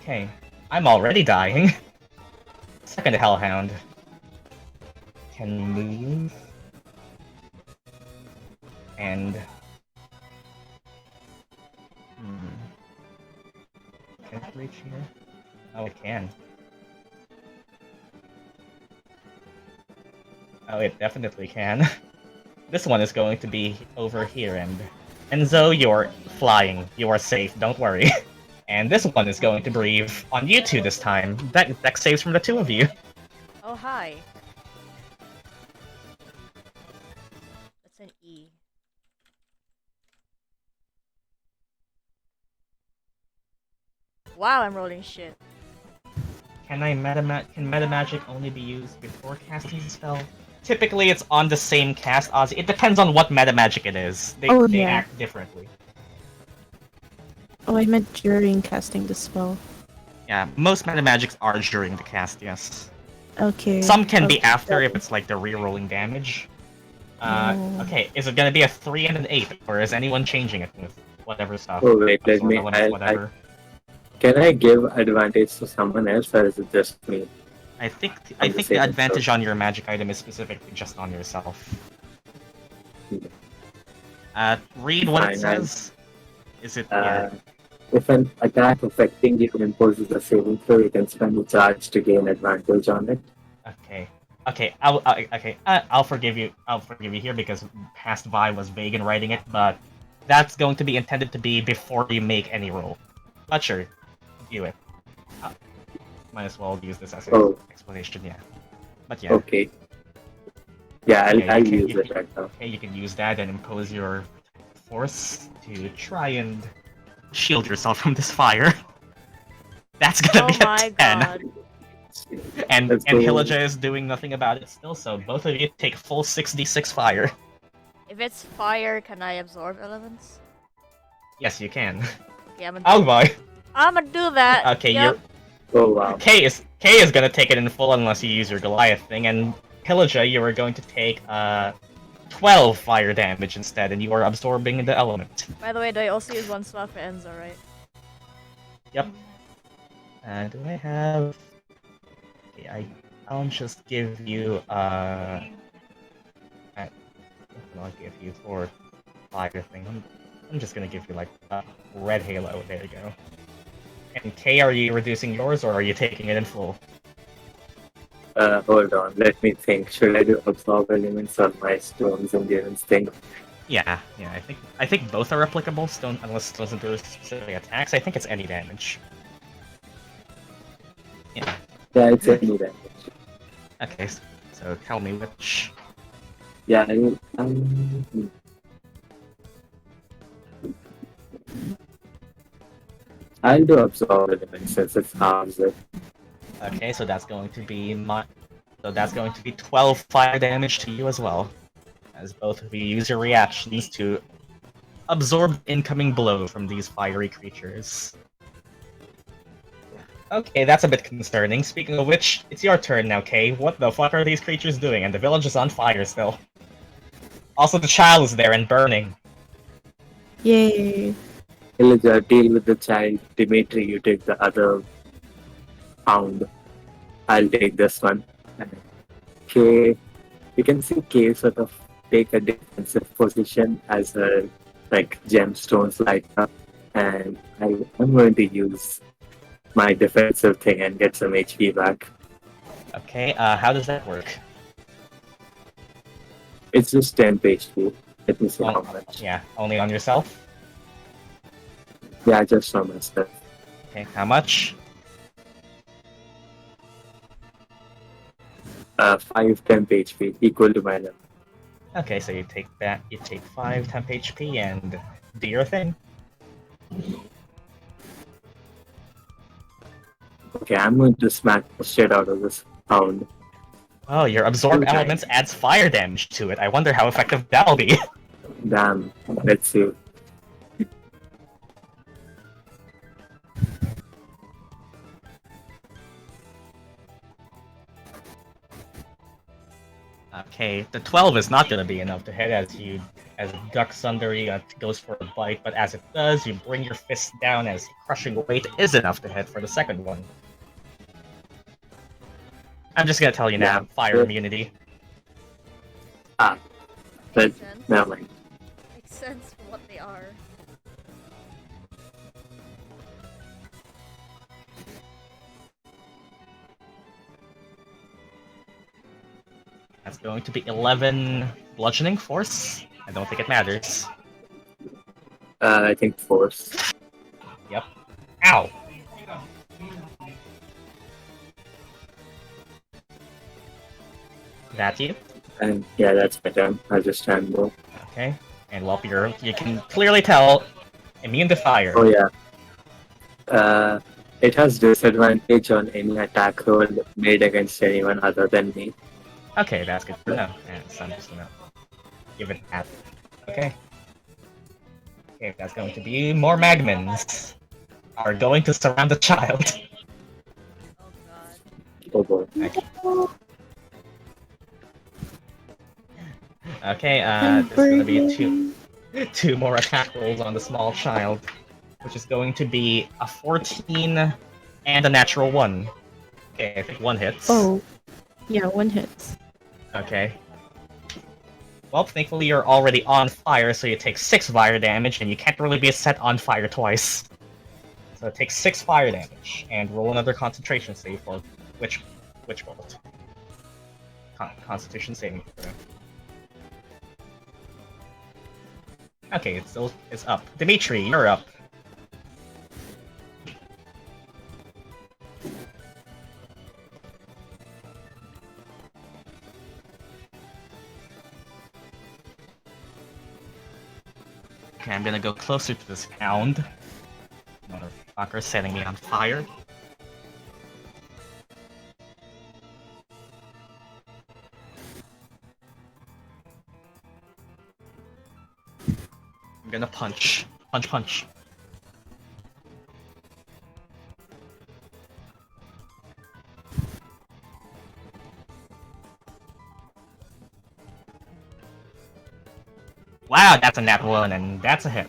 Okay, I'm already dying. Second Hellhound. Can move. And... Can it reach here? Oh, it can. Oh, it definitely can. This one is going to be over here, and... Enzo, you're flying. You are safe, don't worry. And this one is going to breathe on you two this time. That saves from the two of you. Oh, hi. That's an E. Wow, I'm rolling shit. Can meta magic only be used before casting the spell? Typically, it's on the same cast, Ozzy. It depends on what meta magic it is. They act differently. Oh, I meant during casting the spell. Yeah, most meta magics are during the cast, yes. Okay. Some can be after if it's like the re-rolling damage. Oh. Okay, is it gonna be a 3 and an 8, or is anyone changing it with whatever stuff? Oh wait, let Absorb me. elements, whatever. Can I give advantage to someone else, or is it just me? I think I'm the saying advantage so. on your magic item is specifically just on yourself. Read what it Fine, says. Is it yeah? If an attack affecting you imposes a saving throw, you can spend a charge to gain advantage on it. Okay. I'll forgive you. I'll forgive you here because past Vi was vague in writing it, but that's going to be intended to be before you make any roll. But sure, do it. Might as well use this as an explanation, yeah. But yeah. Okay. Yeah, I'll use you it right now. Okay, you can use that and impose your force to try and shield yourself from this fire. That's gonna be a 10. God. And Hilijah is doing nothing about it still, so both of you take full 6d6 fire. If it's fire, can I absorb elements? Yes, you can. Okay, I'm gonna do that. Okay, yep. Oh wow. Kay is gonna take it in full unless you use your Goliath thing, and Hilijah, you are going to take 12 fire damage instead, and you are absorbing the element. By the way, do I also use one slot for Enzo, right? Yep. Do I have... Okay, I'll just give you what can I give you for fire thing? I'm just gonna give you like a red halo. There you go. And Kay, are you reducing yours or are you taking it in full? Hold on, let me think. Should I do absorb elements on my stones endurance thing? Yeah, I think both are applicable. Unless stones endure specific attacks. I think it's any damage. Yeah. Yeah, it's any damage. Okay, so tell me which. Yeah, I'll do absorb elements since it harms it. Okay, so that's going to be 12 fire damage to you as well, as both of you use your reactions to absorb incoming blow from these fiery creatures. Okay, that's a bit concerning. Speaking of which, it's your turn now, Kay. What the fuck are these creatures doing? And the village is on fire still. Also, the child is there and burning. Yay. Hilijah, deal with the child. Dmitri, you take the other pound. I'll take this one. Okay. You can see Kay sort of take a defensive position as her gemstones light up, and I'm going to use my defensive thing and get some HP back. Okay, how does that work? It's just 10 HP. Let me see how much. Yeah, only on yourself? Yeah, just on myself. Okay, how much? 5 temp HP, equal to my level. Okay, so you take that, you take 5 temp HP and do your thing. Okay, I'm going to smack the shit out of this hound. Oh, your absorb elements adds fire damage to it. I wonder how effective that'll be. Damn, let's see. Okay, the 12 is not gonna be enough to hit as it ducks under you and goes for a bite, but as it does, you bring your fist down as crushing weight is enough to hit for the second one. I'm just gonna tell you now, Yeah. fire immunity. But Makes sense. never mind. Makes sense for what they are. That's going to be 11 bludgeoning force. I don't think it matters. I think force. Yep. Ow! That you? And yeah, that's my turn. I'll just try and go. Okay. And well, you can clearly tell, immune to fire. Oh yeah. It has disadvantage on any attack roll made against anyone other than me. Okay, that's good to know. And so I'm just gonna give it that. Okay. Okay, that's going to be more magmins are going to surround the child. Oh god. Oh boy. Okay, there's gonna be two more attack rolls on the small child, which is going to be a 14 and a natural 1. Okay, I think one hits. Oh, yeah, one hits. Okay. Well, thankfully you're already on fire, so you take 6 fire damage, and you can't really be set on fire twice. So it takes 6 fire damage, and roll another concentration save for which bolt? Constitution saving throw. Okay, it's up. Dmitri, you're up. Okay, I'm gonna go closer to this hound. Motherfucker setting me on fire. I'm gonna punch. Punch, punch. Wow, that's a nat 1, and that's a hit.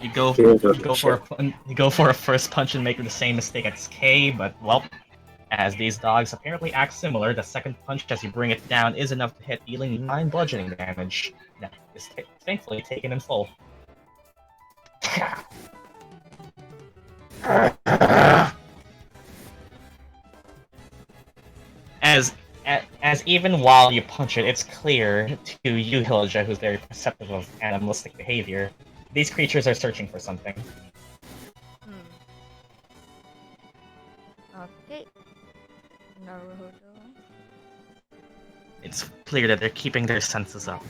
You go for a first punch and make the same mistake as Kay, but well, as these dogs apparently act similar, the second punch as you bring it down is enough to hit, dealing 9 bludgeoning damage. That is thankfully taken in full. As even while you punch it, it's clear to you, Hilijah, who's very perceptive of animalistic behavior, these creatures are searching for something. Okay. Naruhodo. It's clear that they're keeping their senses up.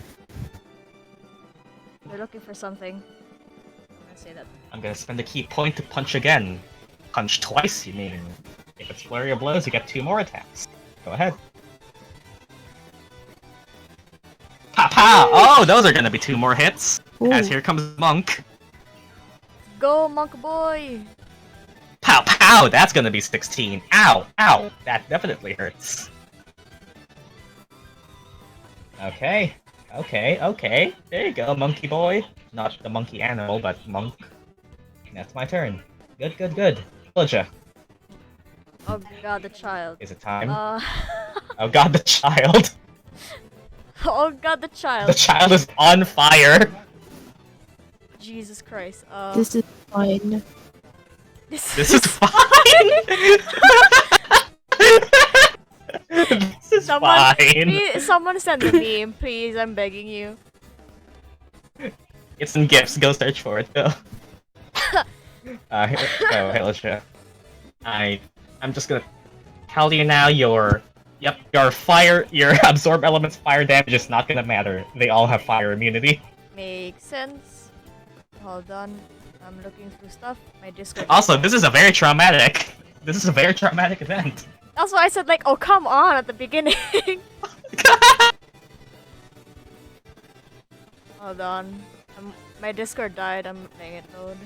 They're looking for something. I'm gonna say that. I'm gonna spend a key point to punch again. Punch twice, you mean? If it's flurry of blows, you get 2 more attacks. Go ahead. Pow pow! Oh, those are gonna be 2 more hits. Ooh. As here comes Monk. Go, monk boy! Pow pow! That's gonna be 16. Ow! Ow! That definitely hurts. Okay. Okay. There you go, monkey boy. Not the monkey animal, but monk. That's my turn. Good. Hilijah, Oh god, the child. is it time? Oh Oh god, the child. god, the The child. child is on fire. Jesus Christ. This is fine. This is fine. This is Someone, fine. please, someone send a meme, please. I'm begging you. It's in gifts. Go search for it, though. Hilijah. I'm just gonna tell you now. Your absorb elements fire damage is not gonna matter. They all have fire immunity. Makes sense. Hold on. I'm looking through stuff. My Discord. Also, this is a very traumatic. This is a very traumatic event. That's why I said like, oh come on at the beginning. Hold on. My Discord died. I'm letting it load.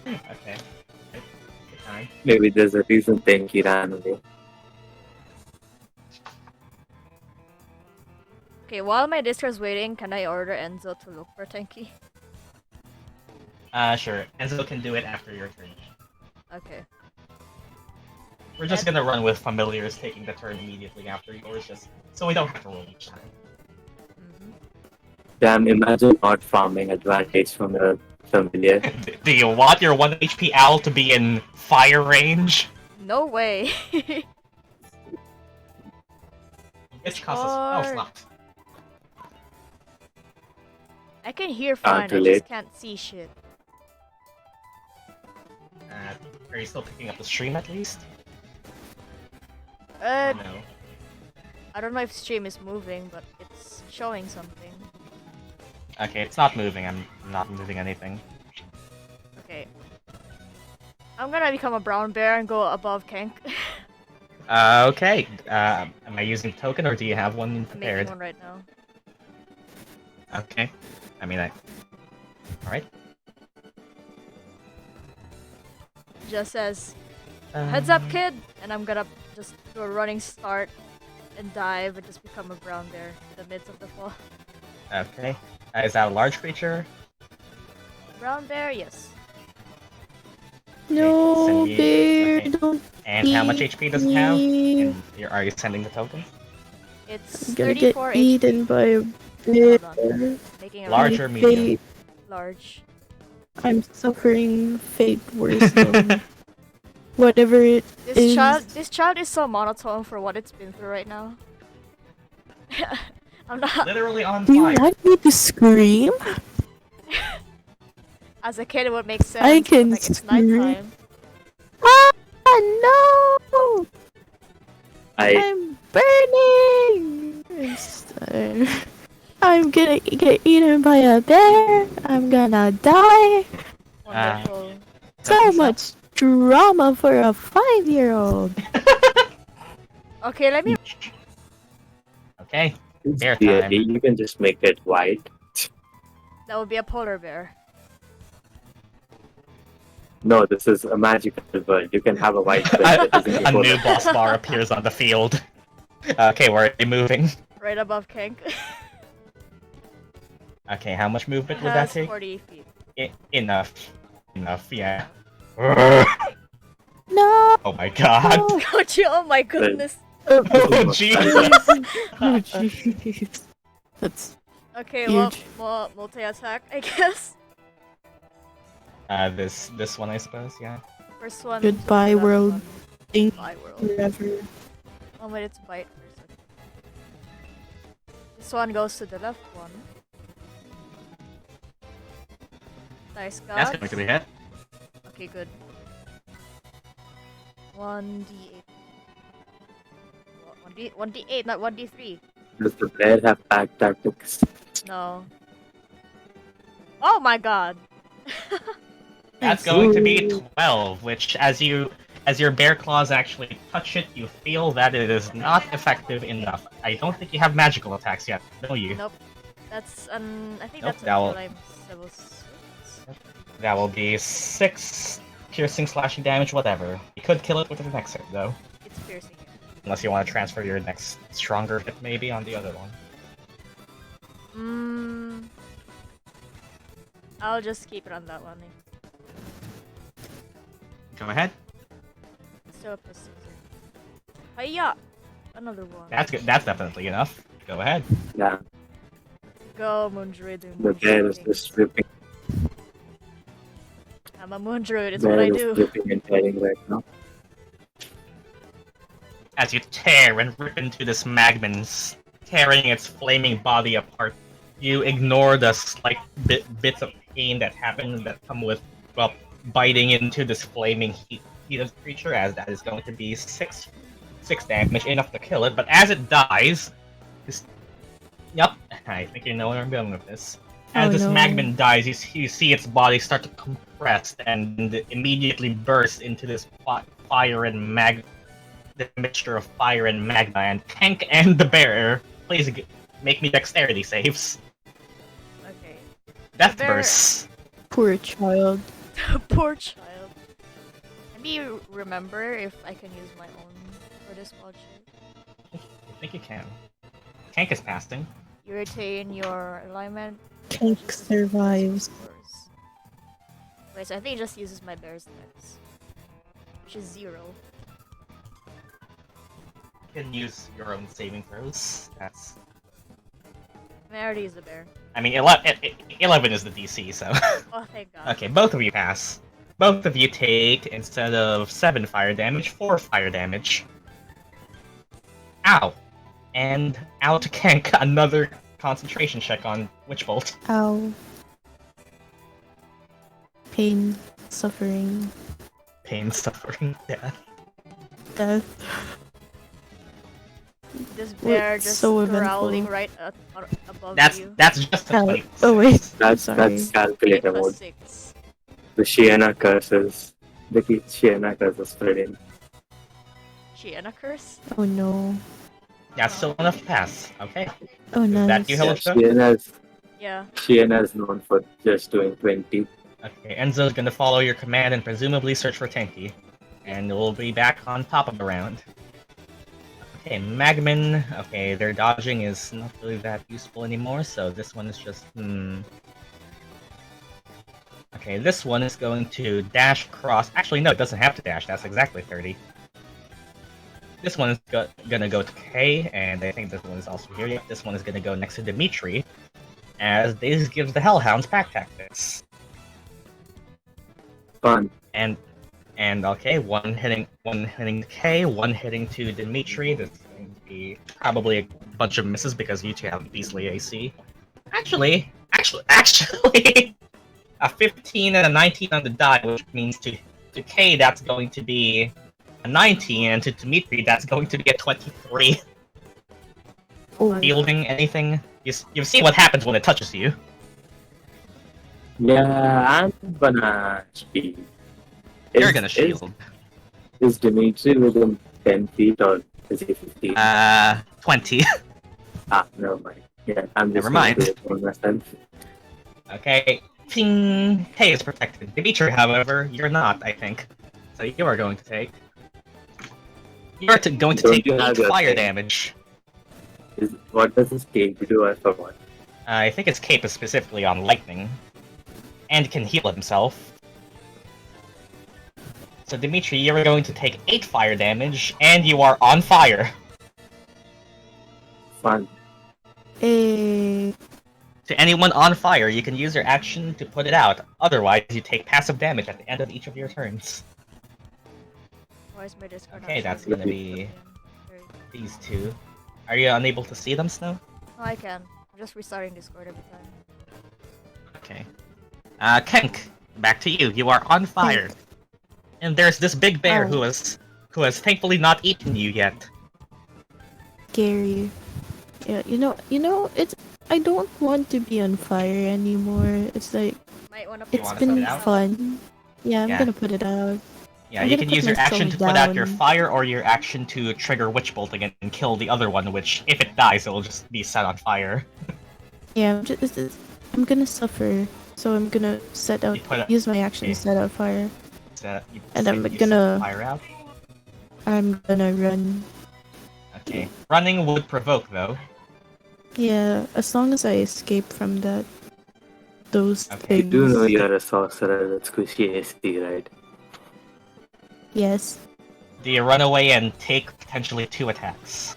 Okay. Good time. Maybe there's a reason Tenki ran away. Okay, while my Discord's waiting, can I order Enzo to look for Tenki? Sure. Enzo can do it after your turn. Okay. We're just gonna run with familiars taking the turn immediately after yours, just so we don't have to roll each time. Damn, imagine not farming advantage from a familiar. Do you want your 1 HP owl to be in fire range? No way. Which costs us. Oh, it's not. I can hear fine, too I late. just can't see shit. Are you still picking up the stream at least? Uh, Or no. I don't know if stream is moving, but it's showing something. Okay, it's not moving. I'm not moving anything. Okay. I'm gonna become a brown bear and go above Kenk. Okay. Am I using token or do you have one I'm prepared? making one right now. Okay. I mean, Alright. Just says, heads up, kid! And I'm gonna just do a running start and dive and just become a brown bear in the midst of the fall. Okay. Is that a large creature? Brown bear, yes. No, send me- bear, okay. don't And how much eat HP does it have? me. And are you sending the token? It's I'm gonna get 34 eaten HP. by a bear. Hold on. Making a Large My or medium? fate- large. I'm suffering fate worse than whatever it This is. child is so monotone for what it's been through right now. I'm not. Literally on Do you fire. want me to scream? As a kid, it would make sense. I but, can like, it's scream. nighttime. Ah, no! I I'm burning! I'm gonna get eaten by a bear. I'm gonna die. Wonderful. So much drama for a 5-year-old. Okay, let me. Okay. Bear yeah, time. you can just make it white. That would be a polar bear. No, this is a magical world. You can have a white bear that isn't A equal. new boss bar appears on the field. Okay, where are you moving? Right above Kenk. Okay, how much movement would Has that take? 40 feet. Enough. Enough, yeah. No! Oh my god. Don't you? Oh my goodness. Oh Jesus. Oh jeez. That's Okay, huge. well, multi-attack, I guess. This one I suppose, yeah. First one. Goodbye, to the left world. one. Think Goodbye, world. forever. Oh wait, it's bite first. Okay. This one goes to the left one. Nice god. That's going to be hit. Okay, good. 1d8. 1d8, not 1d3. Does the bear have pack tactics? No. Oh my god. That's going to be 12, which as your bear claws actually touch it, you feel that it is not effective enough. I don't think you have magical attacks yet, do you? Nope. That's I think Nope, that's that will- until I'm level 6. That will be 6 piercing, slashing damage, whatever. You could kill it with the next hit, though. It's piercing. Unless you want to transfer your next stronger hit, maybe, on the other one. I'll just keep it on that one. Go ahead. Still up to 6. Hiya! Another one. That's good. That's definitely enough. Go ahead. Yeah, Go, Moon Druid. the bear is just ripping. I'm a Moon Druid, it's Bear what I is do. ripping and tearing right now. As you tear and rip into this magma, tearing its flaming body apart, you ignore the slight bits of pain that happen that come with, well, biting into this flaming heated creature, as that is going to be 6 damage, enough to kill it. But as it dies, yep, I think you know where I'm going with this. As Oh, this no. magma dies, you see its body start to compress and immediately burst into this fire and the mixture of fire and magma. And Kenk and the bear, please make me dexterity saves. Okay. Death bear- bursts. Poor child. Poor child. Let me remember if I can use my own for this watch. I think you can. Kenk is casting. You retain your alignment. Kenk survives. Scores. Wait, so I think it just uses my bear's dex, which is 0. You can use your own saving throws. That's. I mean, I already used the bear. I mean, 11 is the DC, so. Oh, thank God. Okay, both of you pass. Both of you take, instead of 7 fire damage, 4 fire damage. Ow! And out Kenk, another concentration check on Witch Bolt. Ow. Pain, suffering, Pain, suffering, death. death. This bear It's just so growling eventful. right above That's you. just a Ow. 20. Oh wait, That's sorry. that's 8 calculator plus mode. 6. The Shiana curses. The Shiana curses spreading. Shiana curse? Oh no. That's still enough to pass. Okay. Oh Is nice. that you, Yeah, Hilijah? Yeah. Shiana is known for just doing 20. Okay, Enzo's gonna follow your command and presumably search for Tenki. And we'll be back on top of the round. Okay, Magman. Okay, their dodging is not really that useful anymore, so this one is just, Okay, this one is going to dash across. Actually, no, it doesn't have to dash. That's exactly 30. This one is gonna go to Kay, and I think this one is also here. Yep, this one is gonna go next to Dmitri, as this gives the Hellhounds pack tactics. Fun. And okay, one hitting Kay, one hitting to Dmitri. This is going to be probably a bunch of misses because you two have beastly AC. Actually, a 15 and a 19 on the die, which means to Kay that's going to be a 19, and to Dmitri that's going to be a 23. Oh, Fielding anything? You've seen what happens when it touches you. Yeah, I'm gonna shield. You're gonna shield. Is Dimitri within 10 feet or is he 15? 20. Never mind. Yeah, I'm just Never mind. gonna do it for myself. Okay, Ting Kay is protected. Dimitri, however, you're not, I think. So you are going to take. You're going to Don't take you 8 have your fire thing? damage. What does this cape do? I forgot. I think its cape is specifically on lightning. And can heal himself. So Dimitri, you are going to take 8 fire damage, and you are on fire. Fun. eh. To anyone on fire, you can use your action to put it out. Otherwise, you take passive damage at the end of each of your turns. Why is my Discord Okay, not that's showing gonna me? be There you go. these two. Are you unable to see them, Snow? No, I can. I'm just restarting Discord every time. Okay. Kenk, back to you. You are on fire. And there's this big bear Oh. who has thankfully not eaten you yet. Scary. Yeah, it's. I don't want to be on fire anymore. It's like Might wanna You it's wanna been put it out? fun. Yeah, I'm Yeah. gonna put it out. Yeah, I'm you gonna can put use your action to myself put out your down. fire or your action to trigger Witch Bolt again and kill the other one, which, if it dies, it will just be set on fire. Yeah, I'm gonna suffer. So I'm gonna You put it- use my action okay. to set out fire. You And set- I'm you set gonna- fire out. I'm gonna run. Okay. Running would provoke, though. Yeah, as long as I escape from those Okay. You things. do know you're a sorcerer that's squishy AC, right? Yes. Do you run away and take potentially 2 attacks?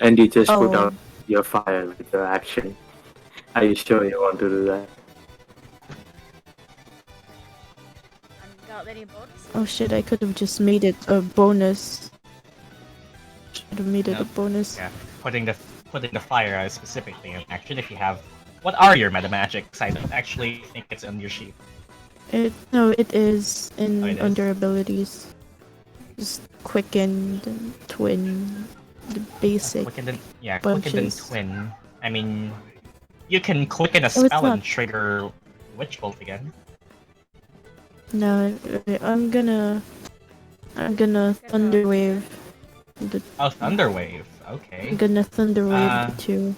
And you just put Oh. out your fire with your action. Are you sure you want to do that? And got any bonuses? Oh shit! I could have just made it a bonus. Should have made it a No. bonus. Yeah. Putting the fire out specifically an action if you have. What are your meta magics? I don't actually think it's on your sheet. No, it is in Oh, it is? under abilities. Just quicken and twin, the basic. Quicken and bunches. twin. I mean, you can quicken a Oh, it's spell and not- trigger Witch Bolt again. No, I'm gonna thunderwave. Oh, Thunderwave. Okay. I'm gonna thunderwave the Uh, two.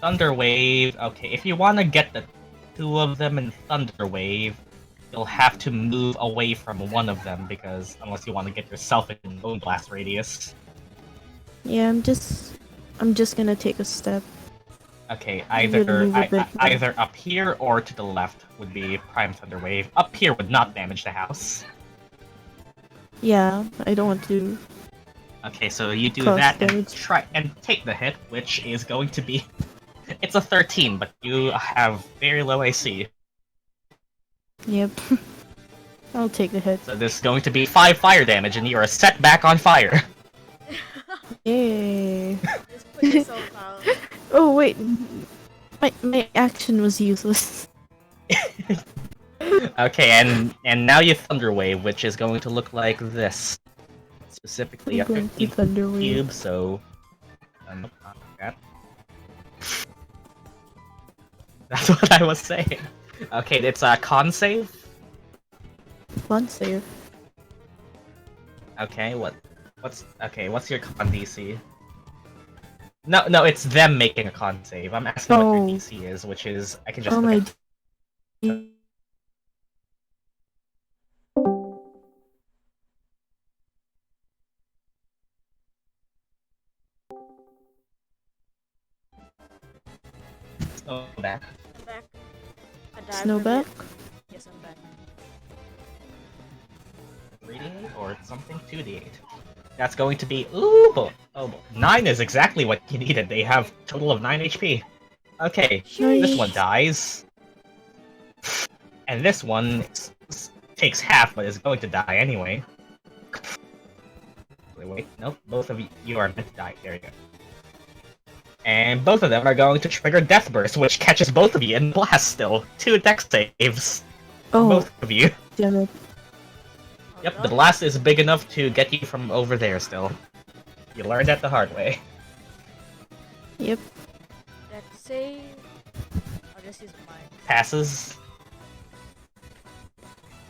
Thunderwave. Okay, if you want to get the 2 of them in Thunderwave, you'll have to move away from one of them because unless you want to get yourself in Bone Blast radius. Yeah, I'm just gonna take a step. Okay, I'm gonna move a bit. either up here or to the left would be Prime Thunder Wave. Up here would not damage the house. Yeah, I don't want to. Okay, so you do Cause that and damage. try and take the hit, which is going to be. It's a 13, but you have very low AC. Yep. I'll take the hit. So this is going to be 5 fire damage, and you are set back on fire. Yay. Just put yourself out. Oh wait, my action was useless. Okay, and now you Thunder Wave, which is going to look like this. Specifically, a I'm going to 15 Thunder Wave. cube, so. Nope, not like that. That's what I was saying. Okay, it's a con save. One save. Okay, what's your con DC? No, it's them making a con save. I'm asking what your Oh. DC is, which is I can just Oh look my. at- Oh, back. I'm back. I died for a Snowback? bit. Yes, I'm back. 3d8 or something? 2d8. That's going to be ooh boy. Oh boy. 9 is exactly what you needed. They have a total of 9 HP. Okay, this one dies. And this one takes half, but is going to die anyway. Wait, nope, both of you are meant to die. There you go. And both of them are going to trigger Death Burst, which catches both of you in blast still. 2 dex saves. Oh, Both of you. damn it. Oh, Yep, no. the blast is big enough to get you from over there still. You learned that the hard way. Yep. Let's say. I'll just use mine. Passes.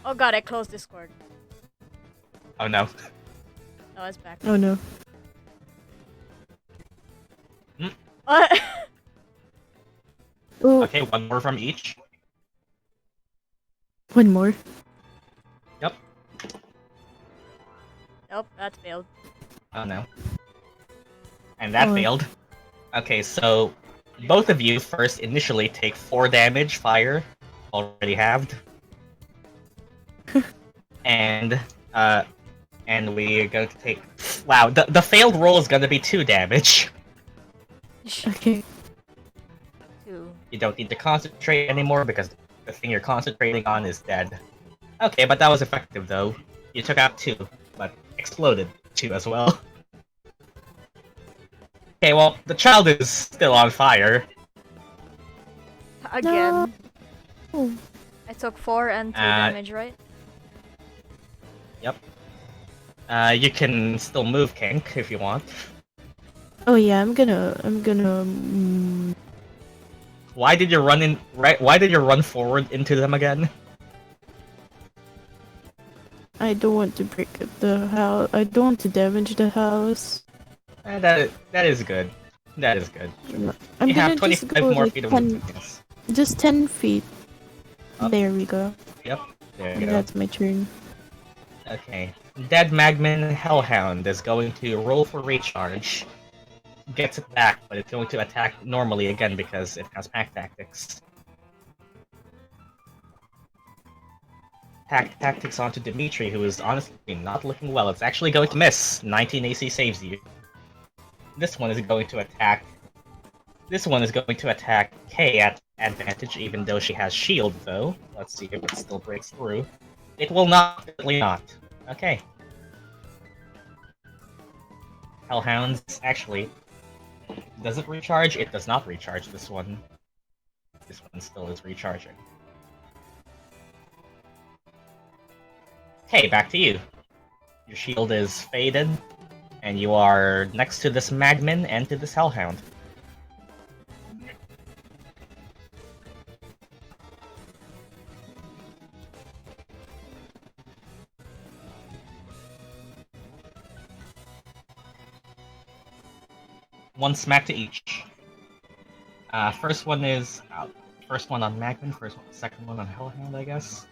Oh god, I closed Discord. Oh no. Oh, it's back. Oh no. What? Oh, Okay, one more from each. one more. Yep. Nope, that failed. Oh no. And that Oh. failed. Okay, so both of you first initially take 4 damage fire, already halved. and we're going to take wow, the failed roll is gonna be 2 damage. Okay. 2. You don't need to concentrate anymore because the thing you're concentrating on is dead. Okay, but that was effective though. You took out 2, but exploded 2 as well. Okay, well, the child is still on fire. Again. Oh. I took 4 and 2 Uh, damage, right? Yep. You can still move, Kenk, if you want. Oh yeah, I'm gonna. Why did you run in? Why did you run forward into them again? I don't want to break up the house. I don't want to damage the house. That is good. That is good. I'm You gonna have 25 just go more like feet of 10, movement. Yes. just 10 feet. Up. There we go. Yep. There you go. That's my turn. Okay. Dead Magman Hellhound is going to roll for recharge. Gets it back, but it's going to attack normally again because it has pack tactics. Pack tactics onto Dmitri, who is honestly not looking well. It's actually going to miss. 19 AC saves you. This one is going to attack. This one is going to attack Kay at advantage, even though she has shield, though. Let's see if it still breaks through. It will not. Definitely not. Okay. Hellhounds, actually. Does it recharge? It does not recharge this one. This one still is recharging. Hey, back to you. Your shield is faded, and you are next to this Magman and to this Hellhound. One smack to each. First one on Magman, second one on Hellhound, I guess.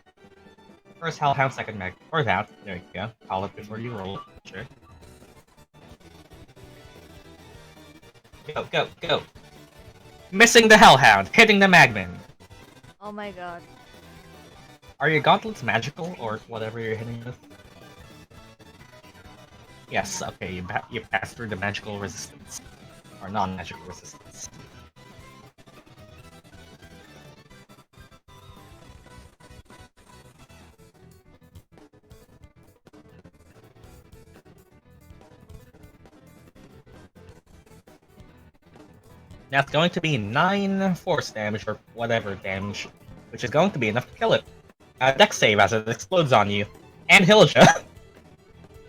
First Hellhound, second Mag. Or that. There you go. Call it before you roll it. Sure. Go, go, go. Missing the Hellhound, hitting the Magman. Oh my god. Are your gauntlets magical, or whatever you're hitting with? Yes, okay, you pass through the magical resistance. Or non-magical resistance. That's going to be 9 force damage, or whatever damage, which is going to be enough to kill it. Dex save as it explodes on you. And Hilijah.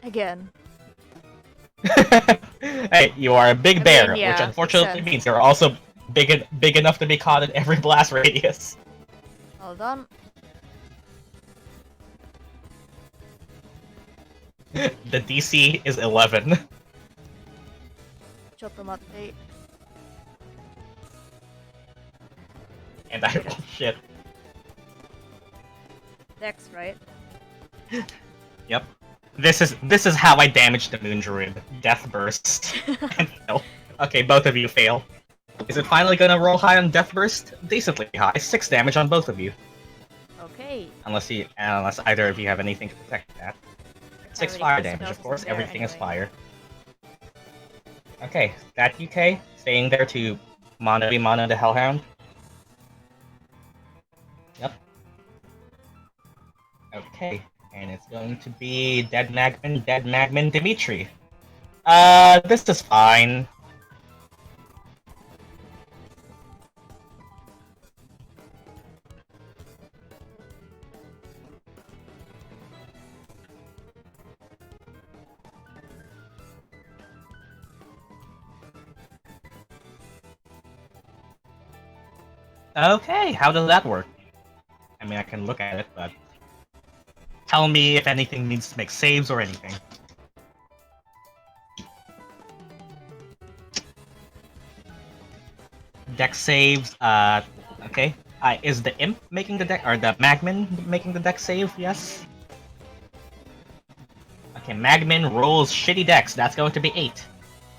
Again. Hey, you are a big bear, mean, yeah, which makes unfortunately sense. means you're also big enough to be caught in every blast radius. Hold on. The DC is 11. Chotomate. And I roll shit. Dex, right? Yep. This is how I damage the Moon Druid. Death Burst. And fail. Okay, both of you fail. Is it finally gonna roll high on Death Burst? Decently high. 6 damage on both of you. Okay. Unless either of you have anything to protect that. 6 really fire close damage, spells of course. isn't there Everything is anyway. fire. Okay, that UK staying there to mono the Hellhound. Yep. Okay, and it's going to be Dead Magman, Dmitri. This is fine. Okay, how does that work? I mean, I can look at it, but tell me if anything needs to make saves or anything. Dex saves, okay. Is the Imp making the deck, or the Magman making the deck save? Yes. Okay, Magman rolls shitty dex. That's going to be 8.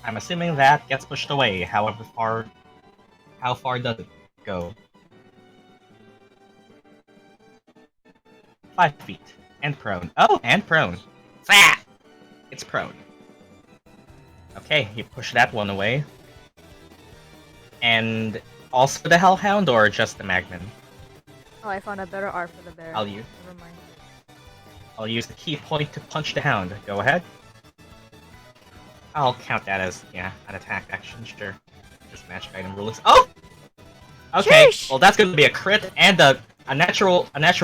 I'm assuming that gets pushed away. However far, how far does it go? 5 feet. And prone. Oh, and prone. Fat! It's prone. Okay, you push that one away. And also the Hellhound, or just the Magman? Oh, I found a better art for the bear. I'll use. Never mind. I'll use the key point to punch the Hound. Go ahead. I'll count that as, yeah, an attack action, sure. Just magic item rules. Oh! Okay, Sheesh! well that's gonna be a crit and a natural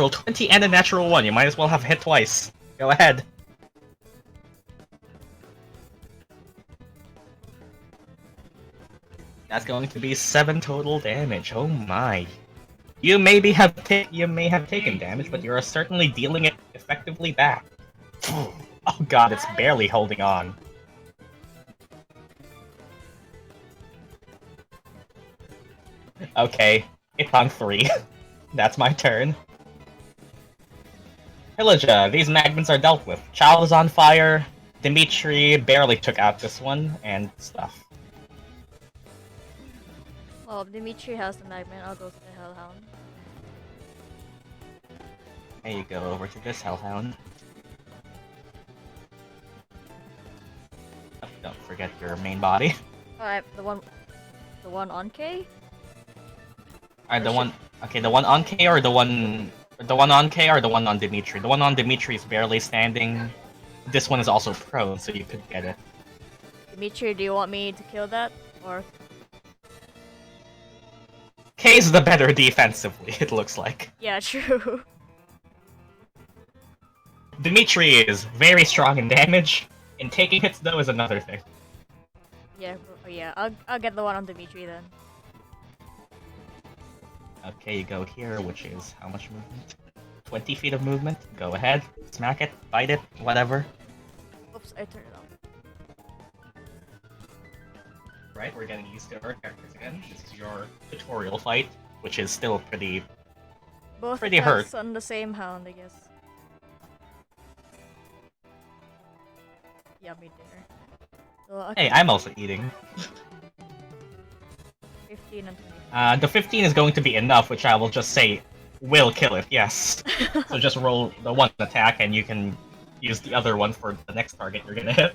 20 and a natural 1. You might as well have hit twice. Go ahead. That's going to be 7 total damage. Oh my. You may have taken damage, but you're certainly dealing it effectively back. Oh god, it's barely holding on. Okay, it's on 3. That's my turn. Hilijah, these Magmans are dealt with. Child is on fire. Dmitri barely took out this one, and stuff. Well, if Dimitri has the Magman, I'll go to the Hellhound. There you go, over to this Hellhound. Oh, don't forget your main body. Alright, the one on K? Alright, the one on K or the one on K or the one on Dmitri? The one on Dmitri is barely standing. This one is also prone, so you could get it. Dimitri, do you want me to kill that? Or... K's the better defensively, it looks like. Yeah, true. Dmitri is very strong in damage, and taking hits though is another thing. Yeah, I'll get the one on Dimitri then. Okay, you go here, which is how much movement? 20 feet of movement. Go ahead, smack it, bite it, whatever. Oops, I turned it off. Right, we're getting used to our characters again. This is your tutorial fight, which is still pretty Both pretty attacks hurt. on the same hound, I guess. Yummy dinner. So, okay. Hey, I'm also eating. 15 and 25. The 15 is going to be enough, which I will just say will kill it, yes. So just roll the one attack and you can use the other one for the next target you're gonna hit.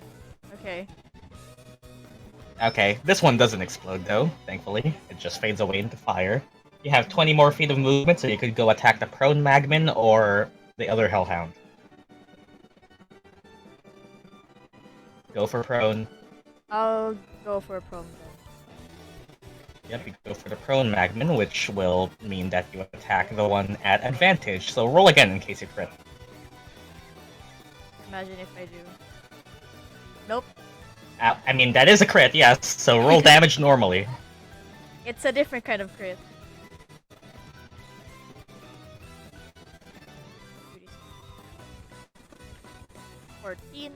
Okay. Okay, this one doesn't explode though, thankfully. It just fades away into fire. You have 20 more feet of movement, so you could go attack the prone Magman or the other Hellhound. Go for prone. I'll go for a prone then. Yep, you go for the prone Magman, which will mean that you attack the one at advantage. So roll again in case you crit. Imagine if I do. Nope. I mean, that is a crit, yes, so roll damage normally. It's a different kind of crit. 14.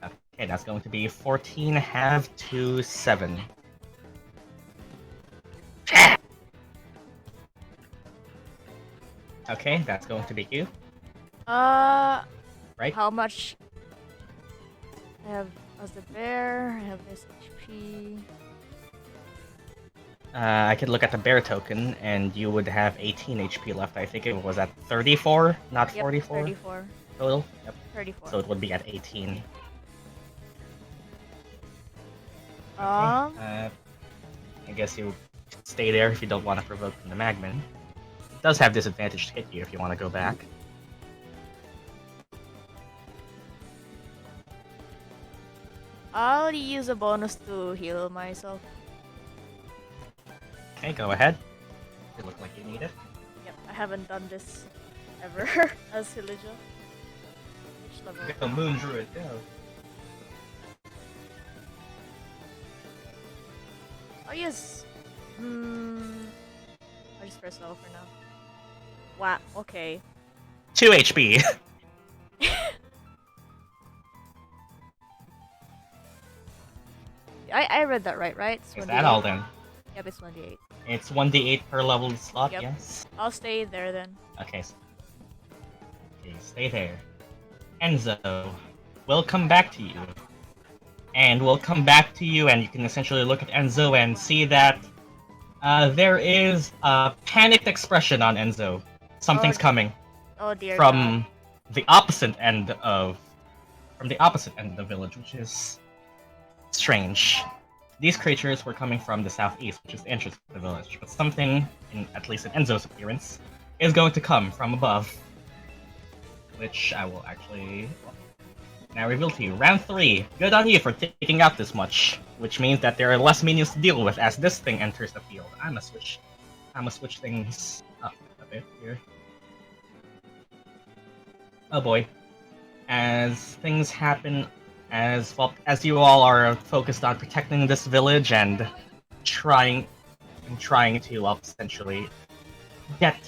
Okay, that's going to be 14 half to 7. Okay, that's going to be you. Right? How much? I have as the bear. I have this HP. I could look at the bear token, and you would have 18 HP left. I think it was at 34, not Yep, 44 34. total. Yep. 34. So it would be at 18. I guess you stay there if you don't want to provoke from the Magman. It does have disadvantage to hit you if you want to go back. I'll use a bonus to heal myself. Okay, go ahead. You look like you need it. Yep, I haven't done this ever as Hilijah. Which level? Go Moon Druid, go. Oh yes. I'll just press level for now. Wow. Okay. 2 HP. I read that right? It's Is 1d8. that all then? Yep, it's 1d8. It's 1d8 per level slot, Yep. yes? I'll stay there then. Okay. Okay, stay there. Enzo, we'll come back to you. And we'll come back to you, and you can essentially look at Enzo and see that there is a panicked expression on Enzo. Something's coming Oh dear. from the opposite end of the village, which is strange. These creatures were coming from the southeast, which is the entrance to the village, but something, at least in Enzo's appearance, is going to come from above. Which I will actually now reveal to you. Round 3. Good on you for taking out this much, which means that there are less minions to deal with as this thing enters the field. I'ma switch things up a bit here. Oh boy. As things happen, as you all are focused on protecting this village and trying to essentially get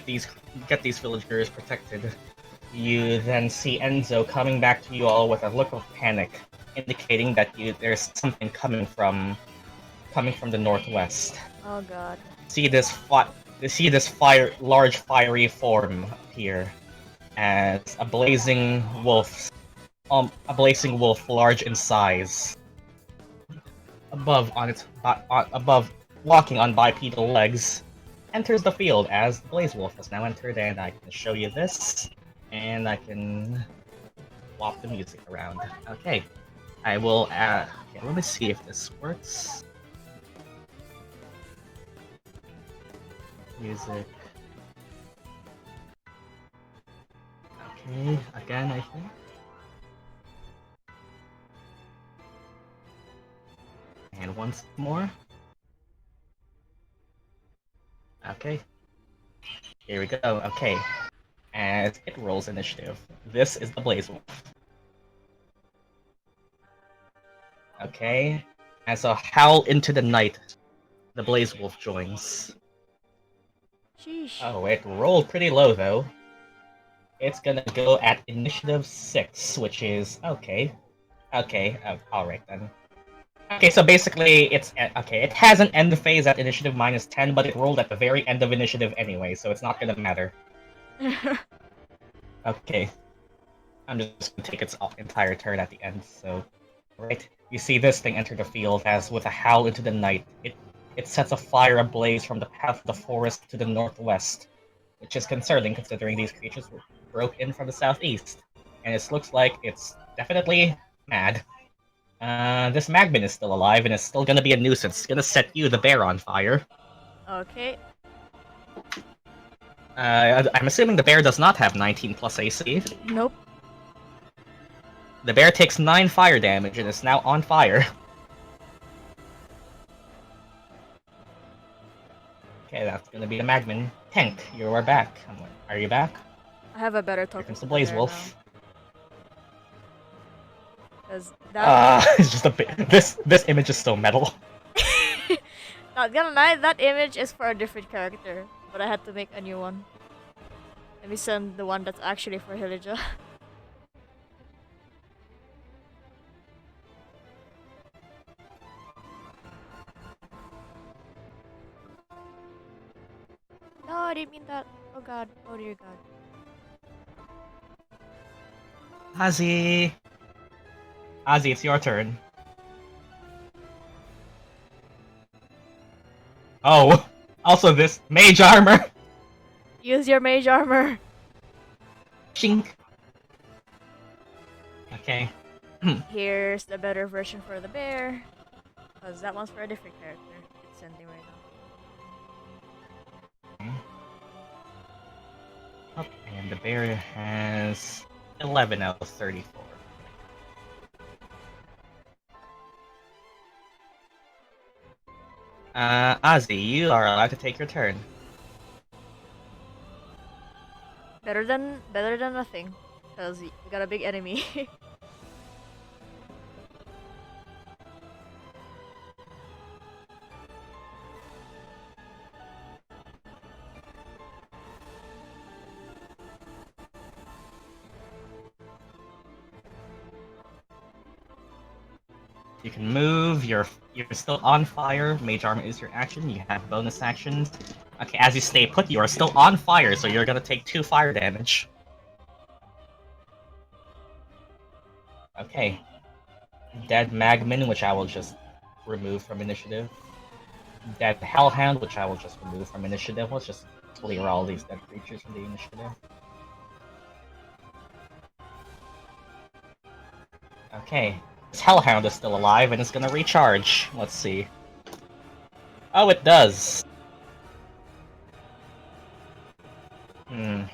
these villagers protected, you then see Enzo coming back to you all with a look of panic, indicating that there's something coming from the northwest. Oh god. See this large fiery form appear as a blazing wolf large in size, above walking on bipedal legs, enters the field as the Blaze Wolf has now entered, and I can show you this, and I can swap the music around. Okay, I will okay, let me see if this works. Music. Okay, again, I think. And once more. Okay. Here we go. Okay. As it rolls initiative, this is the Blaze Wolf. Okay. As a howl into the night, the Blaze Wolf joins. Sheesh. Oh, it rolled pretty low though. It's gonna go at initiative 6, which is okay. Okay, alright then. Okay, so basically, it has an end phase at initiative -10, but it rolled at the very end of initiative anyway, so it's not gonna matter. Okay. I'm just gonna take its entire turn at the end, so... Right? You see this thing enter the field as, with a howl into the night, it it sets a fire ablaze from the path of the forest to the northwest, which is concerning considering these creatures broke in from the southeast. And it looks like it's definitely mad. This Magman is still alive and is still gonna be a nuisance. It's gonna set you, the bear, on fire. Okay. I'm assuming the bear does not have 19 plus AC. Nope. The bear takes 9 fire damage and is now on fire. Okay, that's gonna be the Magman. Kenk, you are back. Are you back? I have a better Here token comes the for Blaze bear Wolf. Because that... It's just a this image is so metal. Not gonna lie, that image is for a different character, but I had to make a new one. Let me send the one that's actually for Hilijah. No, I didn't mean that. Oh god. Oh dear god. Ozzy, it's your turn. Oh, also this mage armor. Use your mage armor. Chink. Okay. Here's the better version for the bear. Because that one's for a different character. It's sending right now. Oh, and the bear has 11 out of 34. Ozzy, you are allowed to take your turn. Better than nothing. Because you got a big enemy. You can move, you're still on fire, mage armor is your action, you have bonus actions. Okay, as you stay put, you are still on fire, so you're gonna take 2 fire damage. Okay. Dead Magman, which I will just remove from initiative. Dead Hellhound, which I will just remove from initiative. Let's just clear all these dead creatures from the initiative. Okay. This Hellhound is still alive and it's gonna recharge. Let's see. Oh, it does! Yeah,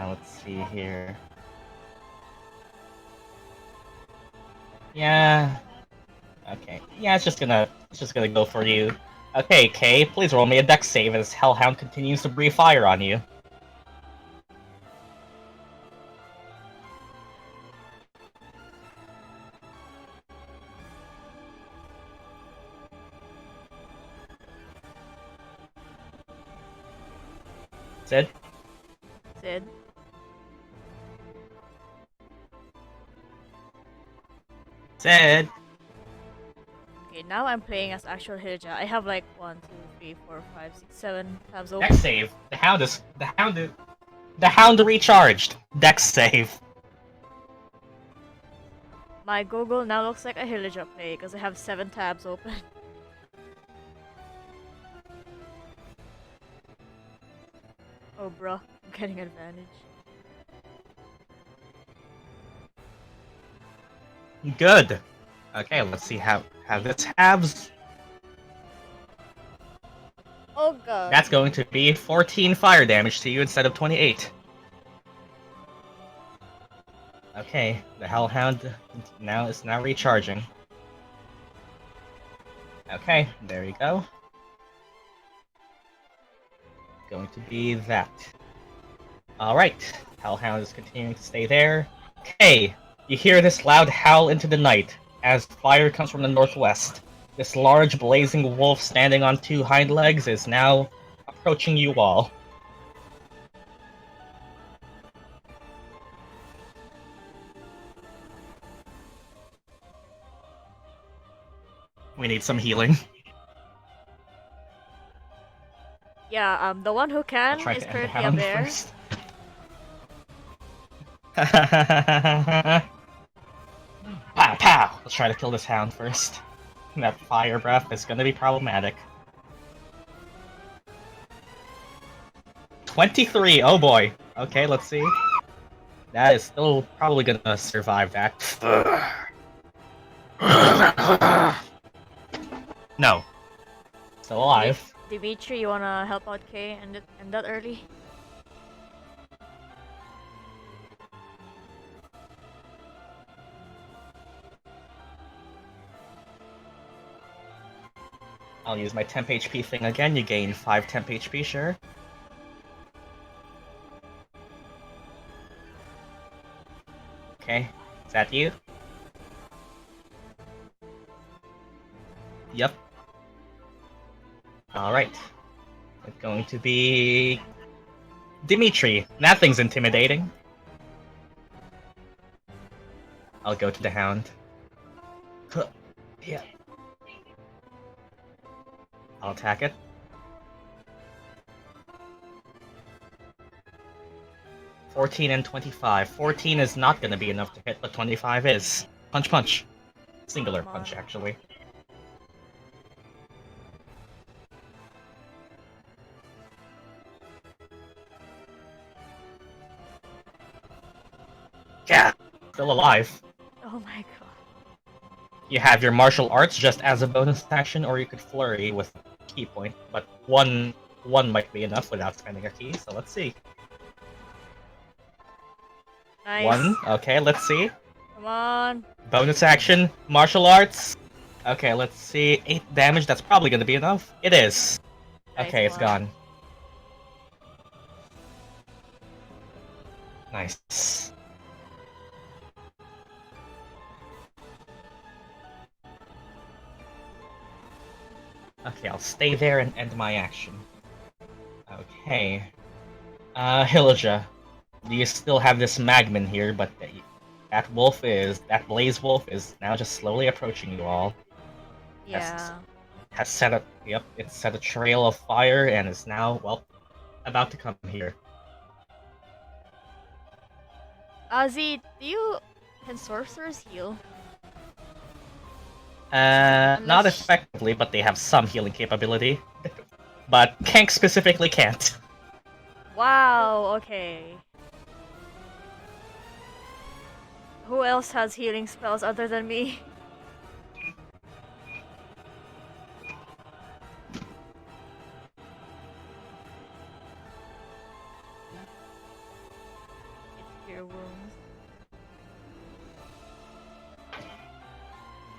let's see here. Yeah. Okay. Yeah, it's just gonna go for you. Okay, Kay, please roll me a dex save as Hellhound continues to breathe fire on you. Sid? Sid. Sid! Okay, now I'm playing as actual Hilijah. I have like 1, 2, 3, 4, 5, 6, 7 tabs open. Dex save. The hound recharged. Dex save. My Google now looks like a Hilijah play because I have 7 tabs open. Oh bruh, I'm getting advantage. Good. Okay, let's see how this halves. Oh god. That's going to be 14 fire damage to you instead of 28. Okay, the Hellhound is now recharging. Okay, there you go. Going to be that. Alright, Hellhound is continuing to stay there. Okay, you hear this loud howl into the night as fire comes from the northwest. This large blazing wolf standing on 2 hind legs is now approaching you all. We need some healing. Yeah, the one who can I'll try is to end the currently a hound bear. first. Pow pow! Let's try to kill this hound first. That fire breath is gonna be problematic. 23, oh boy. Okay, let's see. That is still probably gonna survive that. No. Still alive. Dmitri, you wanna help out Kay and end that early? I'll use my temp HP thing again. You gain 5 temp HP, sure. Okay, is that you? Yep. Alright. It's going to be... Dmitri. That thing's intimidating. I'll go to the Hound. Yeah. I'll attack it. $14 and 25. 14 is not gonna be enough to hit, but 25 is. Punch, punch. Singular punch, actually. Yeah! Still alive. Oh my god. You have your martial arts just as a bonus action, or you could flurry with key point, but one might be enough without spending a key, so let's see. Nice. 1, okay, let's see. Come on. Bonus action, martial arts. Okay, let's see. 8 damage, that's probably gonna be enough. It is. Nice Okay, it's one. gone. Nice. Okay, I'll stay there and end my action. Okay. Hilijah. You still have this Magman here, but that Blaze Wolf is now just slowly approaching you all. Yeah. Has set up, yep, it's set a trail of fire and is now, well, about to come here. Ozzy, can sorcerers heal? Not Unless- effectively, but they have some healing capability. But Kenk specifically can't. Wow, okay. Who else has healing spells other than me? It's cure wounds.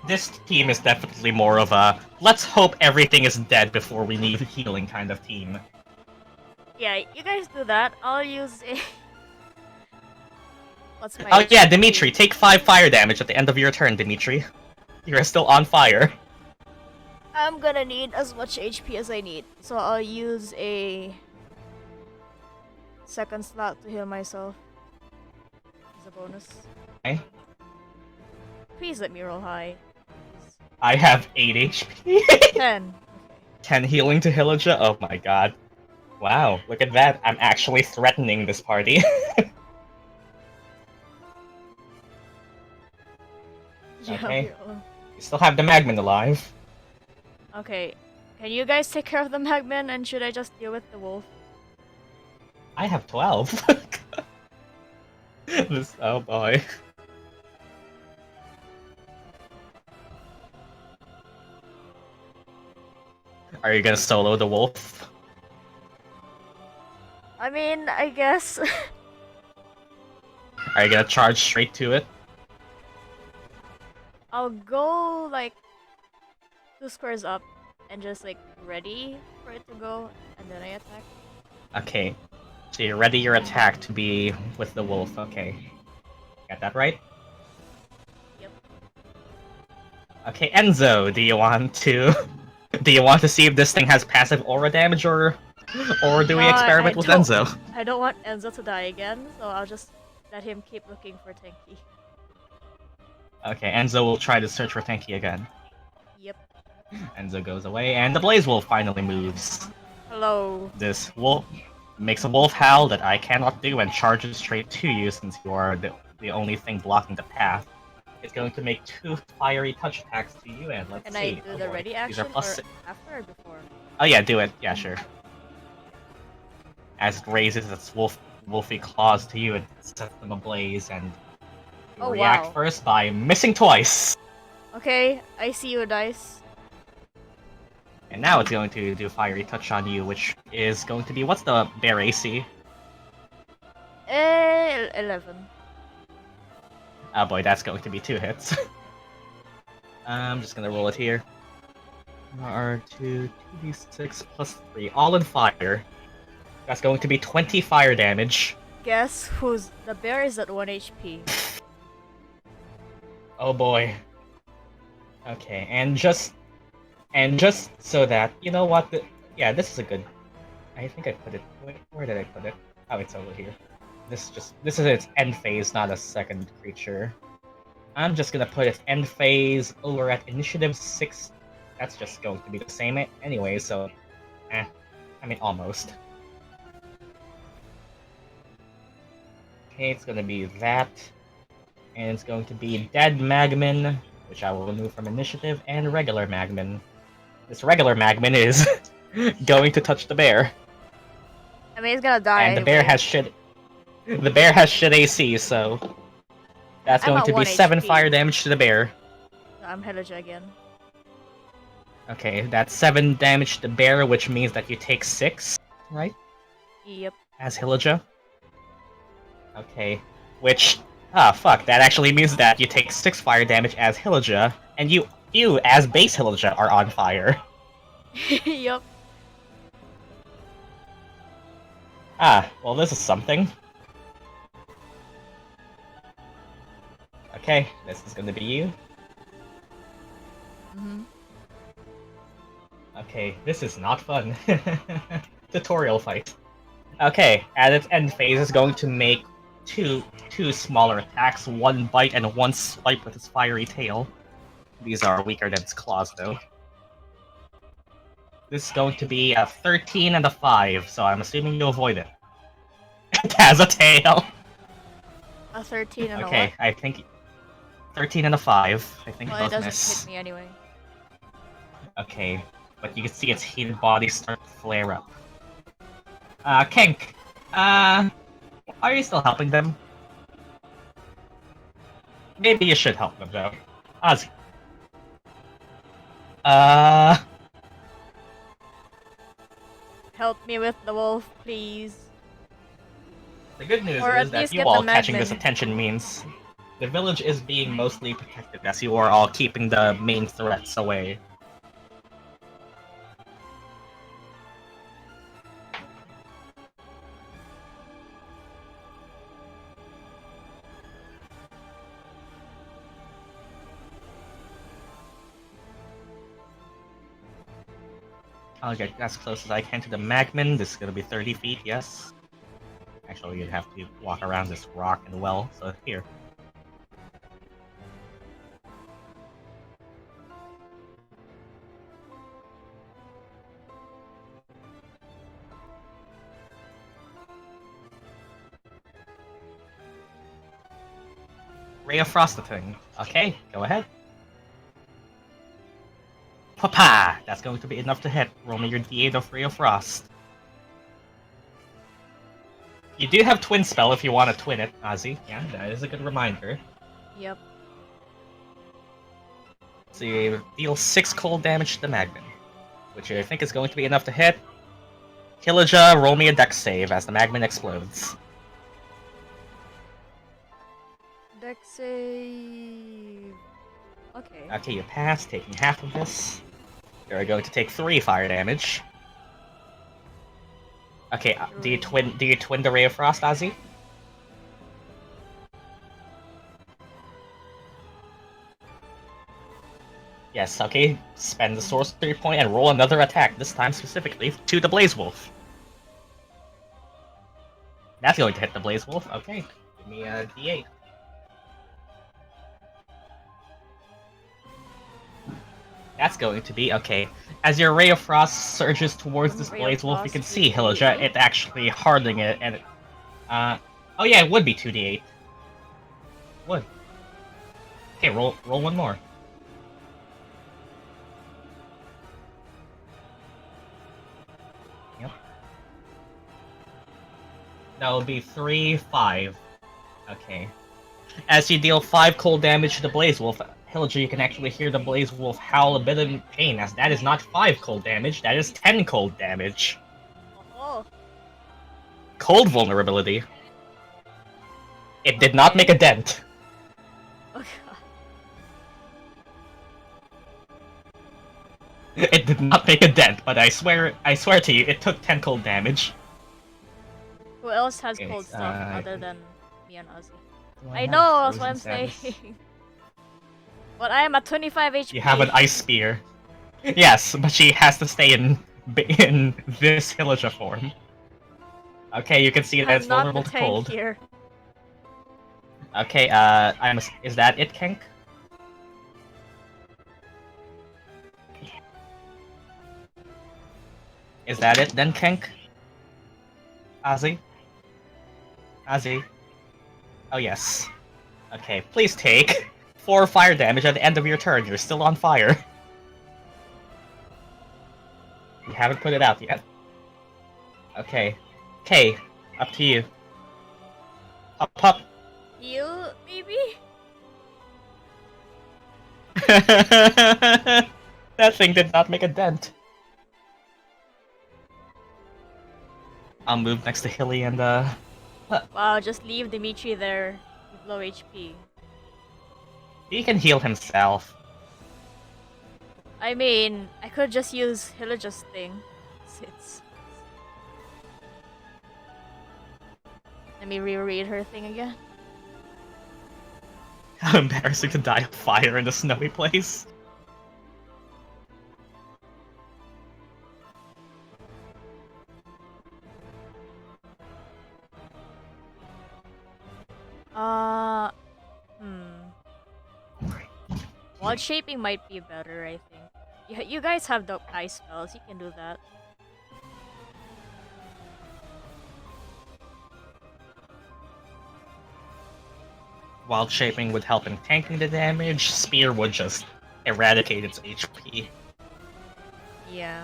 This team is definitely more of a let's hope everything is dead before we need healing kind of team. Yeah, you guys do that. I'll use a... What's my Oh yeah, HP? Dmitri, take 5 fire damage at the end of your turn, Dmitri. You're still on fire. I'm gonna need as much HP as I need, so I'll use a second slot to heal myself as a bonus. Okay. Please let me roll high. Please. I have 8 HP. 10. 10 healing to Hilijah? Oh my god. Wow, look at that. I'm actually threatening this party. Okay. You still have the Magman alive. Okay. Can you guys take care of the Magman, and should I just deal with the wolf? I have 12. Oh boy. Are you gonna solo the wolf? I mean, I guess. Are you gonna charge straight to it? I'll go like 2 squares up and just like ready for it to go, and then I attack. Okay. So you ready your attack to be with the wolf, okay. Got that right? Yep. Okay, Enzo, do you want to see if this thing has passive aura damage or do we No, experiment I with don't- Enzo? I don't want Enzo to die again, so I'll just let him keep looking for Tenki. Okay, Enzo will try to search for Tenki again. Yep. Enzo goes away, and the Blaze Wolf finally moves. Hello. This wolf makes a wolf howl that I cannot do and charges straight to you since you are the only thing blocking the path. It's going to make 2 fiery touch attacks to you, and let's Can see. I do Oh the boy. ready These are action plus or after or before? Oh yeah, do it. Yeah, sure. As it raises its wolfy claws to you, it sets them ablaze, and you Oh, react wow. first by missing twice. Okay, I see you, dice. And now it's going to do fiery touch on you, which is going to be what's the bear AC? 11. Oh boy, that's going to be 2 hits. I'm just gonna roll it here. R2, 2d6 plus 3, all in fire. That's going to be 20 fire damage. Guess who's the bear is at 1 HP. Oh boy. Okay, and just so that you know what, yeah, this is a good. I think I put it. Where did I put it? Oh, it's over here. This is its end phase, not a second creature. I'm just gonna put its end phase over at initiative 6. That's just going to be the same anyway, so, I mean almost. Okay, it's gonna be that, and it's going to be Dead Magman, which I will remove from initiative, and regular Magman. This regular Magman is going to touch the bear. I mean, he's gonna die And the anyway. bear has shit. The bear has shit AC, so that's I'm going at to be 1 7 HP. fire damage to the bear. I'm Hilijah again. Okay, that's 7 damage to the bear, which means that you take 6, right? Yep. As Hilijah. Okay, which fuck, that actually means that you take 6 fire damage as Hilijah, and you as base Hilijah are on fire. Yep. Well, this is something. Okay, this is gonna be you. Mm-hmm. Okay, this is not fun. Tutorial fight. Okay, at its end phase is going to make two smaller attacks, 1 bite and 1 swipe with its fiery tail. These are weaker than its claws, though. This is going to be a 13 and a 5, so I'm assuming you avoid it. It has a tail! A 13 and a Okay, what? I think 13 and a 5. I think Well, it both doesn't miss. hit me anyway. Okay, but you can see its heated body start to flare up. Kenk, are you still helping them? Maybe you should help them, though. Ozzy. Help me with the wolf, please. The good news Or is at that least you get all the catching this Magman. attention means the village is being mostly protected as you are all keeping the main threats away. I'll get as close as I can to the Magman. This is gonna be 30 feet, yes. Actually, you'd have to walk around this rock and well, so here. Ray of Frosting. Okay, go ahead. Papa! That's going to be enough to hit. Roll me your D8 of Ray of Frost. You do have Twin Spell if you want to twin it, Ozzy. Yeah, that is a good reminder. Yep. So you deal 6 cold damage to the Magman, which I think is going to be enough to hit. Hilijah, roll me a dex save as the Magman explodes. Dex save. Okay. Okay, you pass, taking half of this. You're going to take 3 fire damage. Okay, do you twin the Ray of Frost, Ozzy? Yes, okay. Spend the sorcery point and roll another attack, this time specifically to the Blaze Wolf. That's going to hit the Blaze Wolf. Okay, give me a D8. That's going to be okay. As your Ray of Frost surges towards this Ray of Blaze Wolf, you Frost can is see 2d8. Hilijah, it actually hardening it, and oh yeah, it would be 2d8. Would. Okay, roll one more. Yep. That will be 3, 5. Okay. As you deal 5 cold damage to the Blaze Wolf, Hilijah, you can actually hear the Blaze Wolf howl a bit in pain, as that is not 5 cold damage, that is 10 cold damage. Oh. Cold vulnerability. It did not make a dent. Oh god. It did not make a dent, but I swear to you, it took 10 cold damage. Who else has Okay, cold stuff other than me and Ozzy? Do I have know, that's what frozen I'm status? saying. But I am at 25 HP. You have an ice spear. Yes, but she has to stay in this Hilijah form. Okay, you can see that I'm it's not vulnerable the to tank cold. here. Okay, is that it, Kenk? Is that it then, Kenk? Ozzy? Ozzy? Oh yes. Okay, please take 4 fire damage at the end of your turn. You're still on fire. You haven't put it out yet. Okay. Kay, up to you. Up. Heal, maybe? That thing did not make a dent. I'll move next to Hilly and Wow, just leave Dmitri there with low HP. he can heal himself. I mean, I could just use Hilijah's thing. It's... Let me reread her thing again. How embarrassing to die of fire in a snowy place. Wall shaping might be better, I think. You guys have the ice spells, you can do that. Wild shaping would help in tanking the damage, spear would just eradicate its HP. Yeah.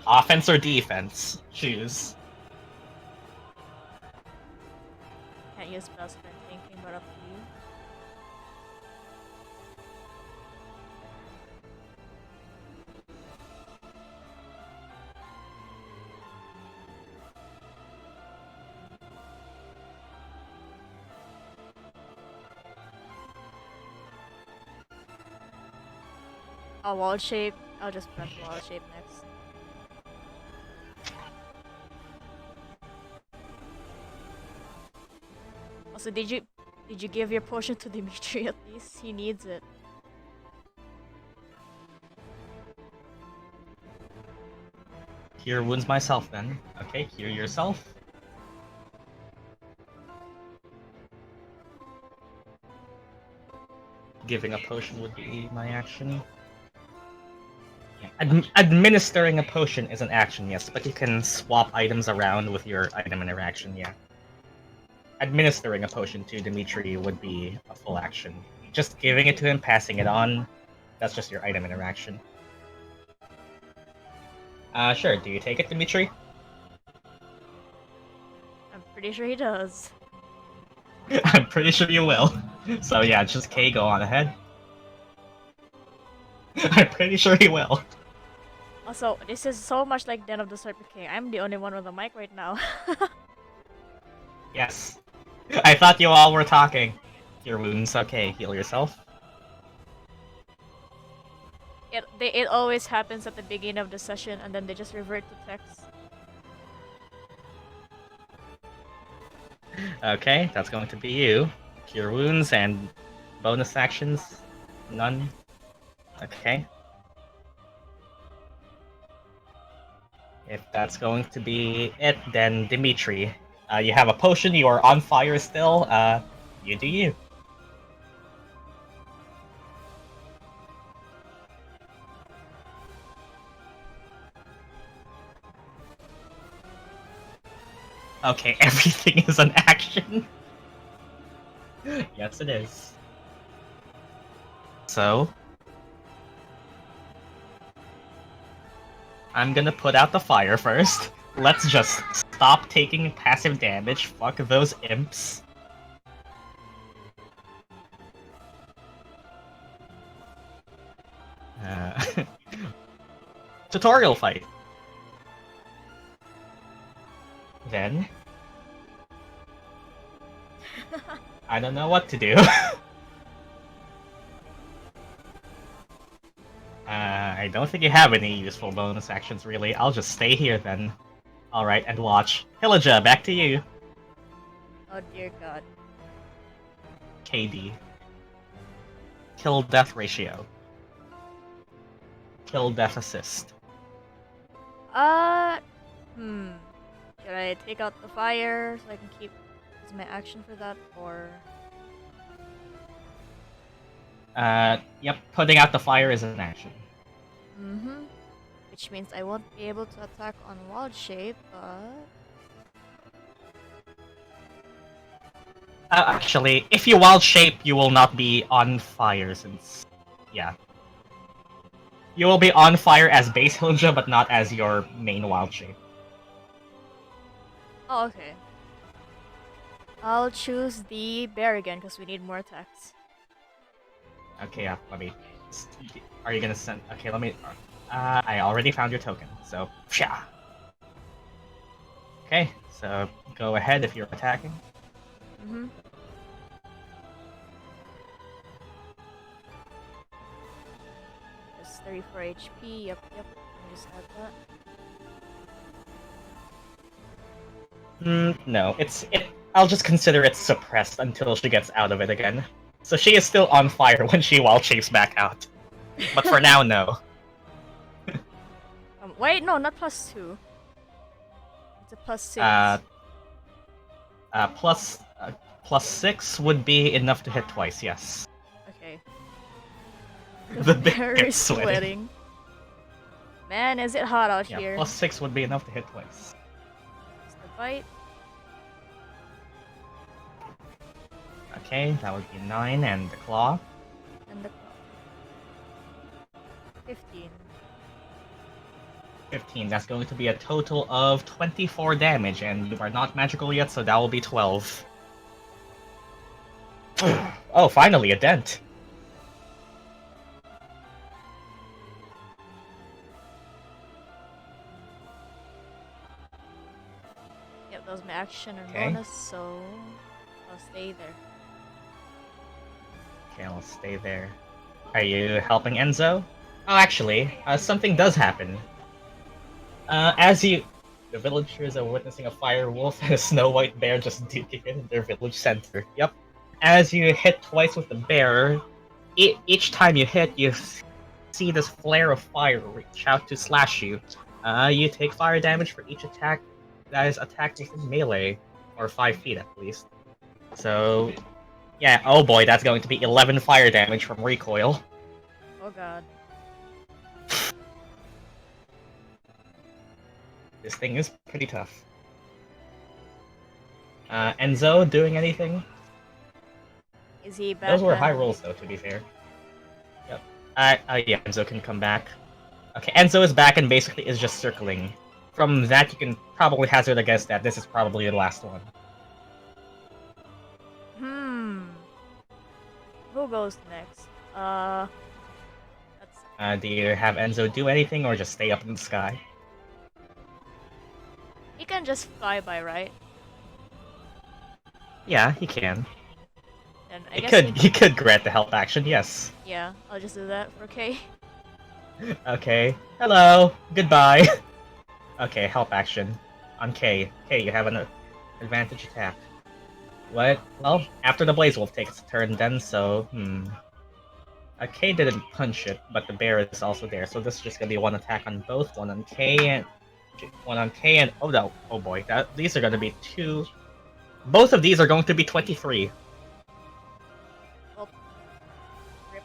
Offense or defense? Choose. Can't use spells for thinking, but up to you. Oh, wall shape. I'll just press wall shape next. Also, did you give your potion to Dmitri at least? He needs it. Cure wounds myself then. Okay, cure yourself. Giving a potion would be my action. Yeah. Administering a potion is an action, yes, but you can swap items around with your item interaction, yeah. Administering a potion to Dmitri would be a full action. Just giving it to him, passing it on, that's just your item interaction. Sure, do you take it, Dmitri? I'm pretty sure he does. I'm pretty sure you will. So yeah, just Kay, go on ahead. I'm pretty sure he will. Also, this is so much like Den of the Serpent King. I'm the only one with a mic right now. Yes. I thought you all were talking. Your wounds, okay, heal yourself. It always happens at the beginning of the session and then they just revert to text. Okay, that's going to be you. Cure wounds and bonus actions. None. Okay. If that's going to be it, then Dmitri. You have a potion, you are on fire still. You do you. Okay, everything is an action. Yes, it is. So, I'm gonna put out the fire first. Let's just stop taking passive damage. Fuck those imps. Tutorial fight. Then, I don't know what to do. I don't think you have any useful bonus actions, really. I'll just stay here then. Alright, and watch. Hilijah, back to you. Oh dear god. KD. Kill death ratio. Kill death assist. Should I take out the fire so I can keep as my action for that, or Yep, putting out the fire is an action. which means I won't be able to attack on wild shape, but Actually, if you wild shape, you will not be on fire since... Yeah. You will be on fire as base Hilijah, but not as your main wild shape. oh okay. I'll choose the bear again because we need more attacks. Okay, yeah, let me... Are you gonna send... Okay, let me... I already found your token, so... Psha! Okay, so go ahead if you're attacking. Just 34 HP, yep. Let me just add that. No, I'll just consider it suppressed until she gets out of it again. So she is still on fire when she wild shapes back out. But for now, no. Wait, no, not +2. It's a +6. Plus 6 would be enough to hit twice, yes. Okay. The bear bear is is sweating. sweating. Man, is it hot out Yeah, here. plus 6 would be enough to hit twice. It's the bite. Okay, that would be 9, and the claw. And the claw. 15. 15, that's going to be a total of 24 damage, and you are not magical yet, so that will be 12. Oh, finally, a dent! Yep, that was my action and Okay. bonus, so I'll stay there. Okay, I'll stay there. Are you helping Enzo? Oh, actually, something does happen. The villagers are witnessing a fire wolf and a snow white bear just duking in their village center. Yep. As you hit twice with the bear, each time you hit, you see this flare of fire reach out to slash you. You take fire damage for each attack that is attacked within melee, or 5 feet at least. So, yeah, oh boy, that's going to be 11 fire damage from recoil. Oh god. This thing is pretty tough. Enzo doing anything? Is he back? Those were then? high rolls, though, to be fair. Yep. Yeah, Enzo can come back. Okay, Enzo is back and basically is just circling. From that, you can probably hazard a guess that this is probably the last one. Who goes next? Do you have Enzo do anything or just stay up in the sky? He can just fly by, right? Yeah, he can. And I He guess could, he could grant the help action, yes. Yeah, I'll just do that for Kay. Okay. Hello. Goodbye. Okay, help action. On Kay. Kay, you have an advantage attack. What? Well, after the Blaze Wolf takes its turn then, so, Kay didn't punch it, but the bear is also there, so this is just gonna be one attack on both, one on Kay and... oh no, oh boy, these are gonna be two... Both of these are going to be 23. Oh. Rip.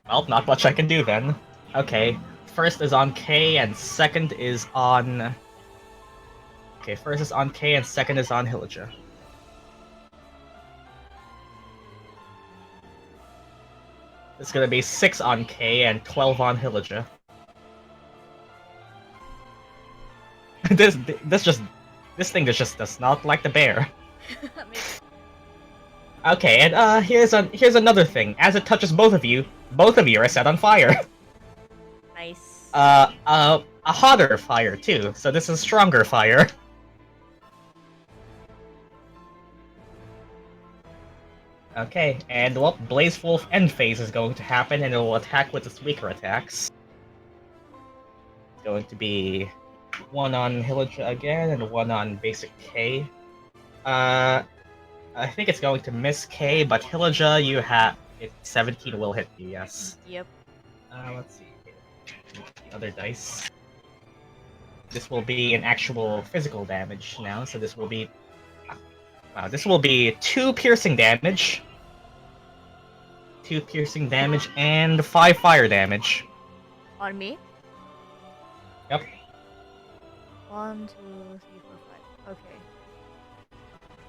Well, not much I can do then. Okay, first is on Kay and second is on... Okay, first is on Kay and second is on Hilijah. It's gonna be 6 on Kay and 12 on Hilijah. this thing just does not like the bear. Okay, and here's another thing. As it touches both of you are set on fire. Nice. A hotter fire too. So this is stronger fire. Okay, and well, Blaze Wolf end phase is going to happen, and it will attack with its weaker attacks. It's going to be 1 on Hilijah again, and 1 on basic K. I think it's going to miss K, but Hilijah, you have... 17 will hit you, yes. Yep. Let's see. The other dice. This will be an actual physical damage now, so this will be... Wow, this will be 2 piercing damage. 2 piercing damage and 5 fire damage. On me? Yep. 1, 2, 3, 4, 5. Okay.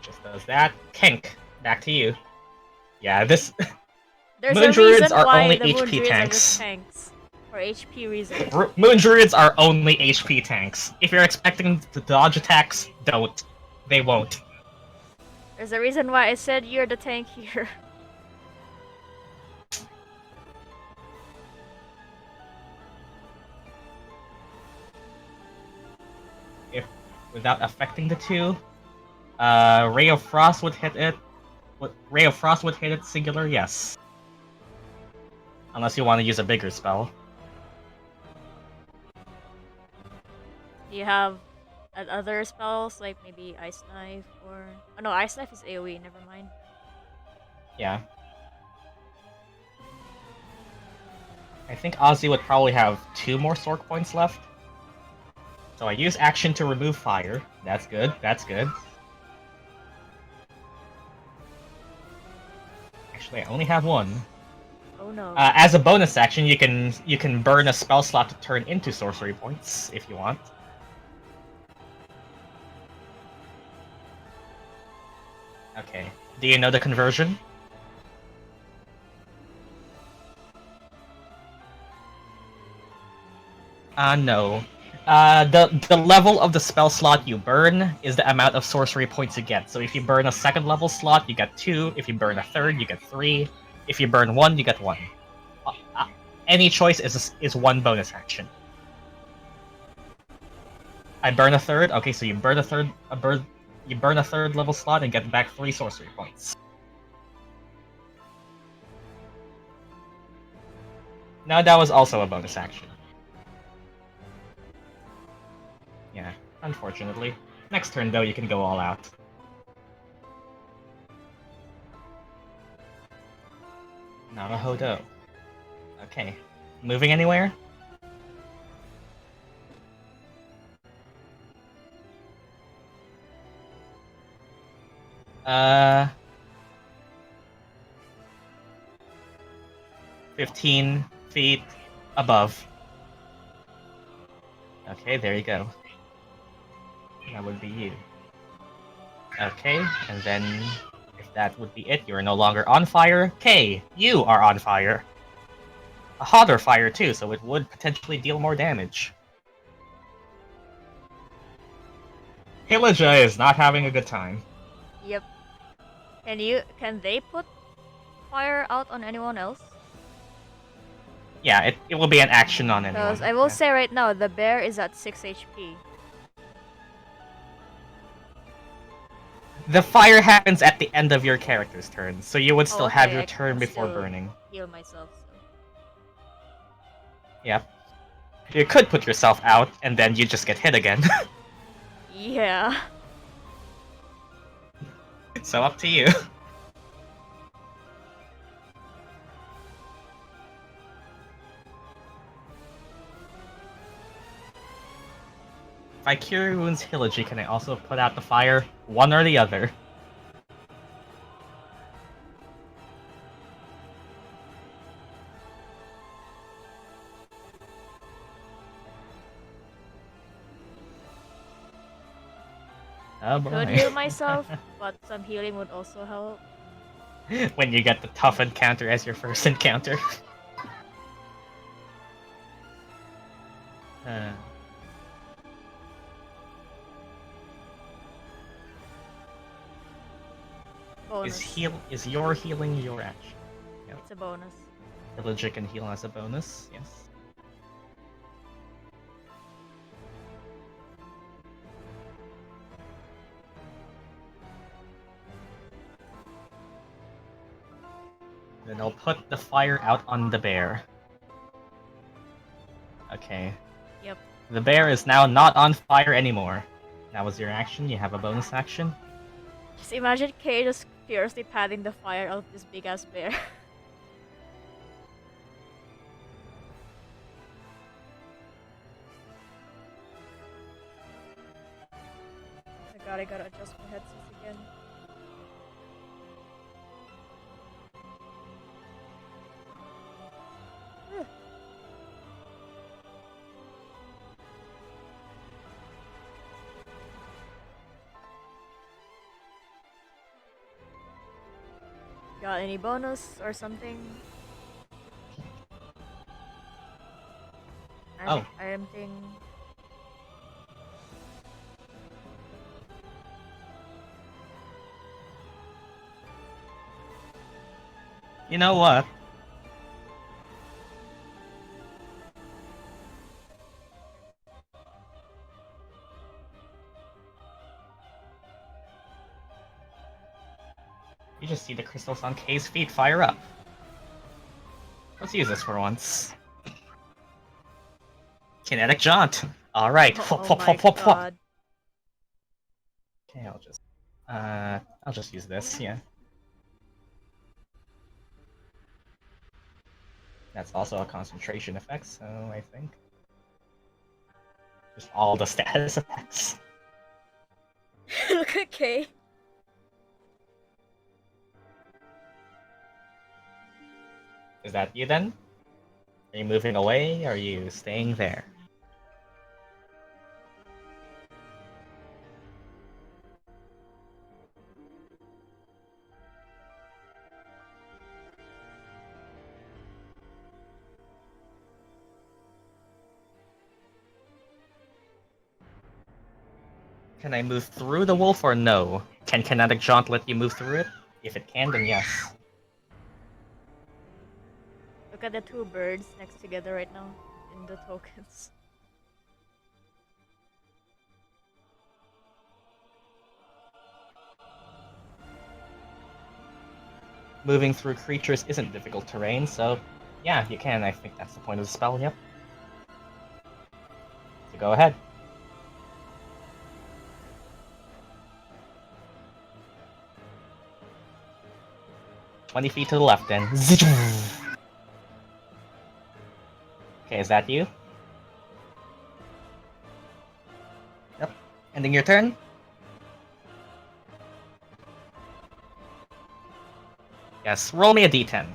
Just does that. Kenk, back to you. Yeah, this... There's Moon a Druids reason are why only the HP Moon Druids tanks. are just tanks. For HP reasons. Moon Druids are only HP tanks. If you're expecting to dodge attacks, don't. They won't. There's a reason why I said you're the tank here. Without affecting the 2, Ray of Frost would hit it. Ray of Frost would hit it singular, yes. Unless you want to use a bigger spell. Do you have other spells, like maybe Ice Knife or... Oh no, Ice Knife is AoE, never mind. Yeah. I think Ozzy would probably have 2 more Sorc points left. So I use action to remove fire. That's good, that's good. Actually, I only have 1. Oh no. As a bonus action, you can burn a spell slot to turn into sorcery points if you want. Okay. Do you know the conversion? No. The level of the spell slot you burn is the amount of sorcery points you get. So if you burn a 2nd level slot, you get 2. If you burn a 3rd, you get 3. If you burn 1, you get 1. Any choice is 1 bonus action. I burn a 3rd. Okay, so you burn a 3rd. You burn a 3rd level slot and get back 3 sorcery points. No, that was also a bonus action. Yeah, unfortunately. Next turn, though, you can go all out. Navajo. Okay. Moving anywhere? Uh... 15 feet above. Okay, there you go. That would be you. Okay, and then if that would be it, you're no longer on fire. Kay, you are on fire. A hotter fire too, so it would potentially deal more damage. Hilijah is not having a good time. Yep. Can they put fire out on anyone else? Yeah, it will be an action on anyone. Because I will say right now, the bear is at 6 HP. The fire happens at the end of your character's turn, so you would still have okay, your I turn can before still burning. Heal myself. So. Yep. You could put yourself out, and then you just get hit again. Yeah. So up to you. If I Cure Wounds Hilijah, can I also put out the fire? One or the other. Oh Could boy. heal myself, but some healing would also help. When you get the tough encounter as your first encounter. Uh, Bonus. is your healing your action? Yep. It's a bonus. Hilijah can heal as a bonus, yes. Then I'll put the fire out on the bear. Okay. Yep. The bear is now not on fire anymore. That was your action, you have a bonus action. Just imagine Kay just fiercely patting the fire out of this big ass bear. Oh god, I gotta adjust my headsets again. Got any bonus or something? Item thing. You know what? You just see the crystals on Kay's feet fire up. Let's use this for once. Kinetic jaunt. All right. Oh my god. Okay, I'll just use this. Yeah. That's also a concentration effect, so I think just all the status effects. Look at Kay. Is that you then? Are you moving away? Or are you staying there? Can I move through the wolf or no? Can Kinetic Jaunt let you move through it? If it can, then yes. Look at the two birds next together right now in the tokens. Moving through creatures isn't difficult terrain, so yeah, you can. I think that's the point of the spell, yep. So go ahead. "20 feet to the left, then." Okay, is that you? Yep. Ending your turn? Yes, roll me a d10.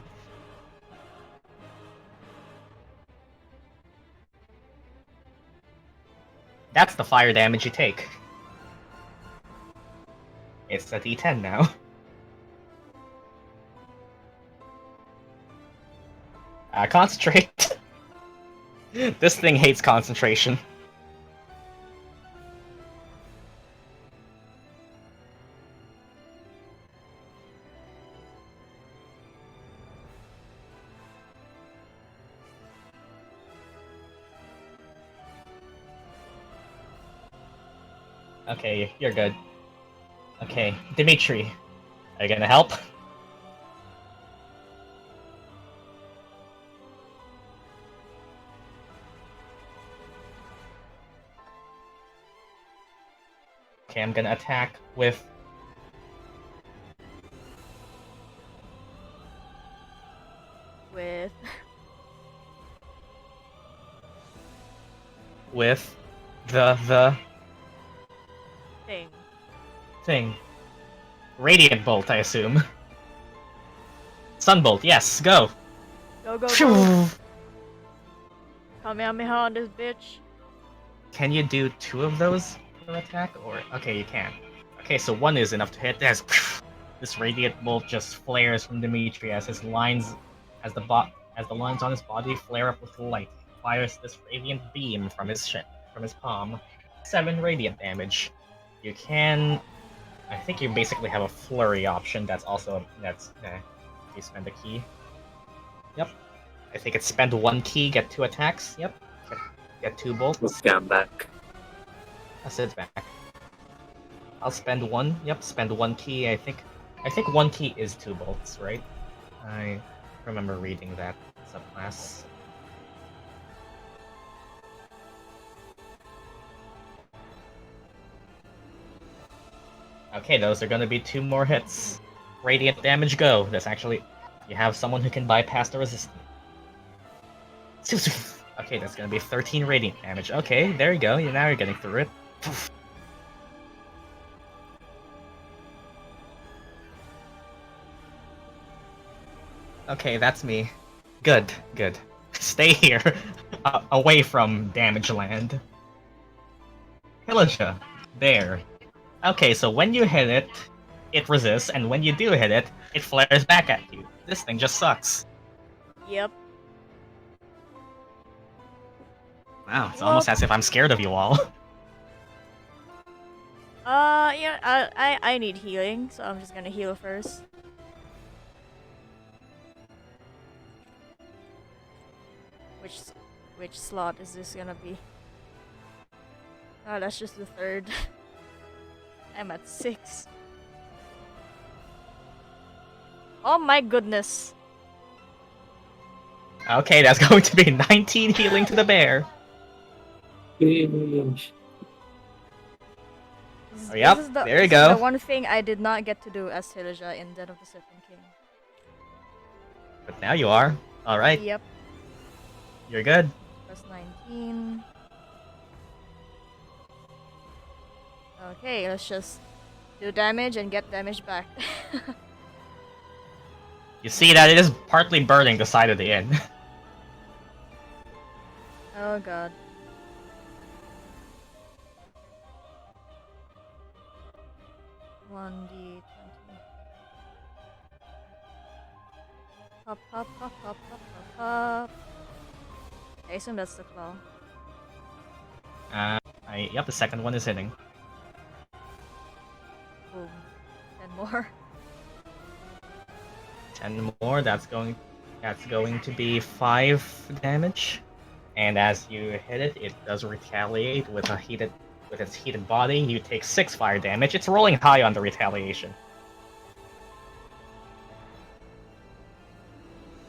That's the fire damage you take. It's a d10 now. Concentrate. This thing hates concentration. Okay, you're good. Okay, Dmitri, are you gonna help? Okay, I'm gonna attack with... With the thing. Radiant Bolt, I assume. Sunbolt, yes, go! Go, go, go! Kamehameha on this bitch. Can you do 2 of those per attack? Or okay, you can. Okay, so 1 is enough to hit. This radiant bolt just flares from Dmitri as his lines, as the lines on his body flare up with light. He fires this radiant beam from his palm. 7 radiant damage. You can, I think you basically have a flurry option. You spend a key. Yep. I think it's spend 1 key, get 2 attacks. Yep. Get 2 bolts. Okay, I'm back. That's it back. I'll spend 1. Yep, spend 1 key. I think 1 key is 2 bolts, right? I remember reading that subclass. Okay, those are gonna be 2 more hits. Radiant damage, go. You have someone who can bypass the resistance. Okay, that's gonna be 13 radiant damage. Okay, there you go. Now you're getting through it. Okay, that's me. Good. Stay here, away from damage land. Hilijah, there. Okay, so when you hit it, it resists, and when you do hit it, it flares back at you. This thing just sucks. Yep. Wow, it's almost as if I'm scared of you all. Yeah, I need healing, so I'm just gonna heal first. Which slot is this gonna be? Oh, that's just the 3rd. I'm at 6. Oh my goodness. Okay, that's going to be 19 healing to the bear. Oh, yep, there you go. This is the one thing I did not get to do as Hilijah in Den of the Serpent King. But now you are. Alright. Yep. You're good. Plus 19. Okay, let's just do damage and get damage back. You see that it is partly burning the side of the inn. Oh god. One D 20. Pop, pop, pop, pop, pop, pop, pop. I assume that's the claw. Yep, the second one is hitting. Boom. 10 more. 10 more, that's going to be 5 damage. And as you hit it, it does retaliate with its heated body. You take 6 fire damage. It's rolling high on the retaliation.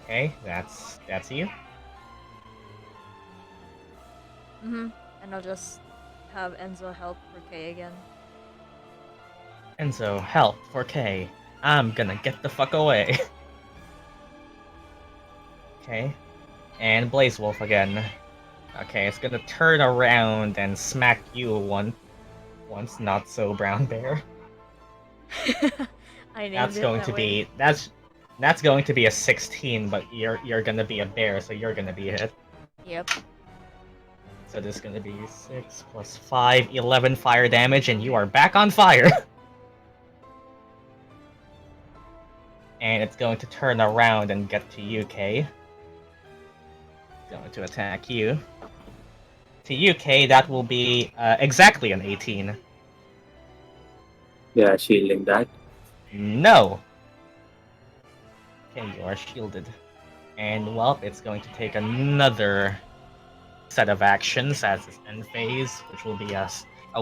Okay, that's you. And I'll just have Enzo help for Kay again. Enzo, help for Kay. I'm gonna get the fuck away. Okay. And Blaze Wolf again. Okay, it's gonna turn around and smack you once, not so brown bear. I named That's it going that to way. be that's going to be a 16, but you're gonna be a bear, so you're gonna be hit. Yep. So this is gonna be 6 plus 5, 11 fire damage, and you are back on fire. And it's going to turn around and get to you, Kay. Going to attack you. To you, Kay, that will be exactly an 18. Yeah, shielding that. No! Okay, you are shielded. And, well, it's going to take another set of actions as its end phase, which will be a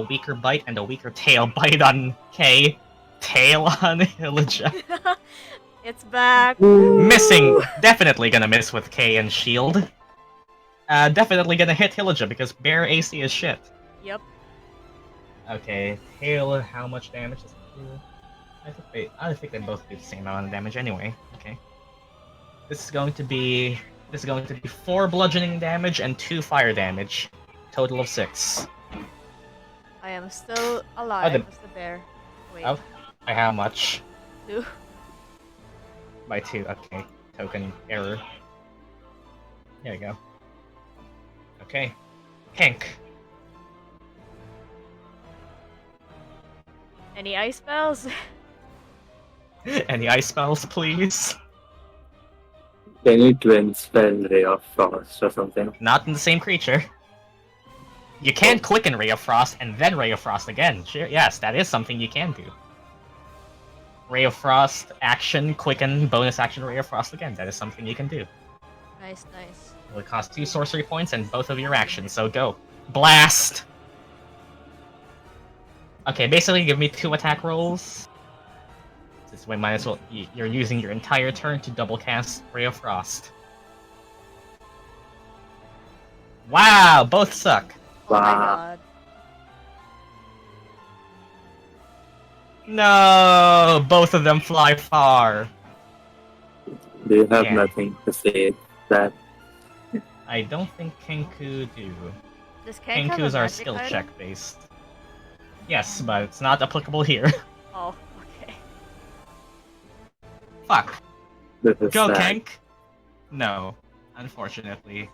weaker bite and a weaker tail bite on Kay. Tail on Hilijah. It's back! Missing! Definitely gonna miss with Kay and shield. Definitely gonna hit Hilijah because bear AC is shit. Yep. Okay, tail, how much damage does it do? I think they both do the same amount of damage anyway. Okay. This is going to be 4 bludgeoning damage and 2 fire damage. Total of 6. I am still alive as the bear. Wait. Oh, by how much? 2. By 2, okay. Token error. There you go. Okay. Kenk. Any ice spells? Any ice spells, please? Can you twin spell Ray of Frost or something? Not in the same creature. You can quicken Ray of Frost and then Ray of Frost again. Sure, yes, that is something you can do. Ray of Frost, action, quicken, bonus action Ray of Frost again. That is something you can do. Nice, nice. It will cost 2 sorcery points and both of your actions, so go. Blast! Okay, basically give me 2 attack rolls. This way might as well, you're using your entire turn to double cast Ray of Frost. Wow, both suck. Oh my Wow. god. No, both of them fly far. Do you have Yeah. nothing to say that? I don't think Kenku do. Does Kenk have a Kenkus are magic skill item? check based. Yes, but it's not applicable here. Oh, okay. Fuck. This is Go, sad. Kenk! No, unfortunately.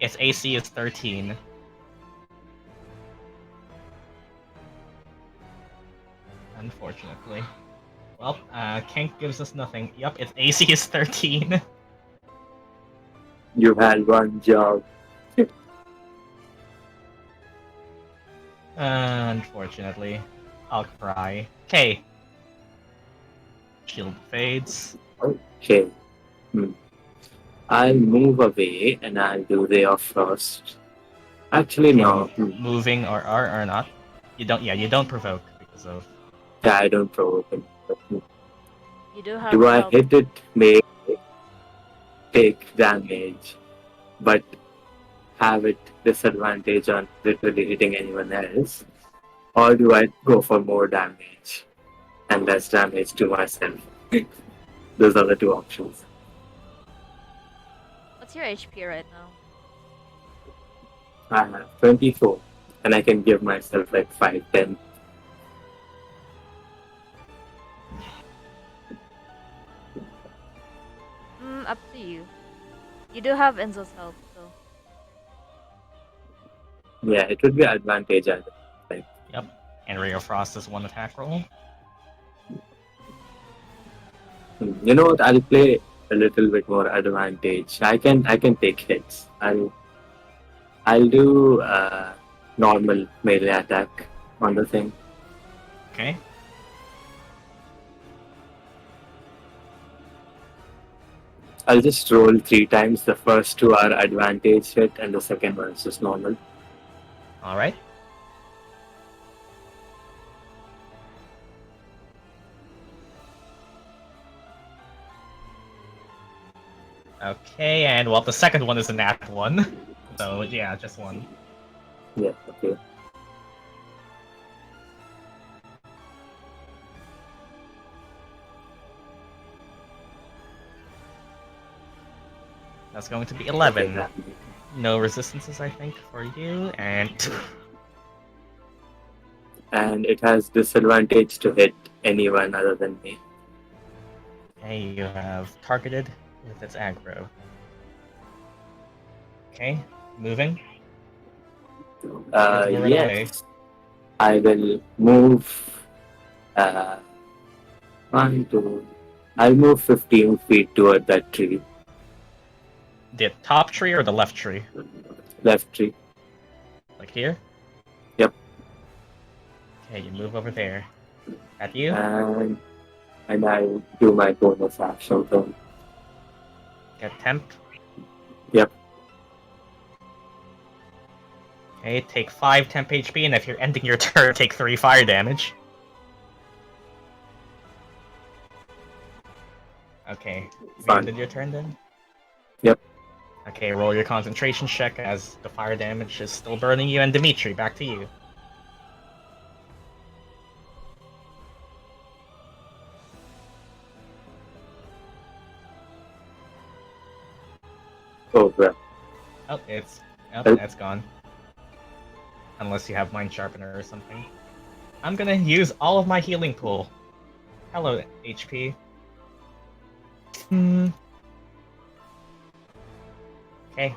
Its AC is 13. Unfortunately. Well, Kenk gives us nothing. Yup, its AC is 13. You had one job. Unfortunately. I'll cry. Okay. Shield fades. Okay. I'll move away and I'll do Ray of Frost. Actually, no. Moving or not. You don't provoke because of... Yeah, I don't provoke him. You do have Do I help. hit it, may take damage, but have it disadvantage on literally hitting anyone else? Or do I go for more damage and less damage to myself? Those are the two options. What's your HP right now? I have 24, and I can give myself like 5, 10. Up to you. You do have Enzo's help, so. Yeah, it would be advantage. I think. Yep. And Ray of Frost is 1 attack roll. You know what? I'll play a little bit more advantage. I can take hits. I'll do normal melee attack on the thing. Okay. I'll just roll 3 times. The first 2 are advantage hit, and the second one is just normal. Alright. Okay, and well, the second one is a nat 1. So, yeah, just 1. Yeah, okay. That's going to be 11. Okay, No resistances, I think, for you, and... and it has disadvantage to hit anyone other than me. Okay, you have targeted with its aggro. Okay, moving. Move it away. Yes. I will move 1, 2. I'll move 15 feet toward that tree. The top tree or the left tree? Left tree. Like here? Yep. Okay, you move over there. At you? And I do my bonus action turn. Get temp. Yep. Okay, take 5 temp HP, and if you're ending your turn, take 3 fire damage. Okay, you Fine. ended your turn then? Yep. Okay, roll your concentration check as the fire damage is still burning you, and Dmitri, back to you. Oh, well. Oh, Oh. that's gone. Unless you have Mind Sharpener or something. I'm gonna use all of my healing pool. Hello, HP. Okay.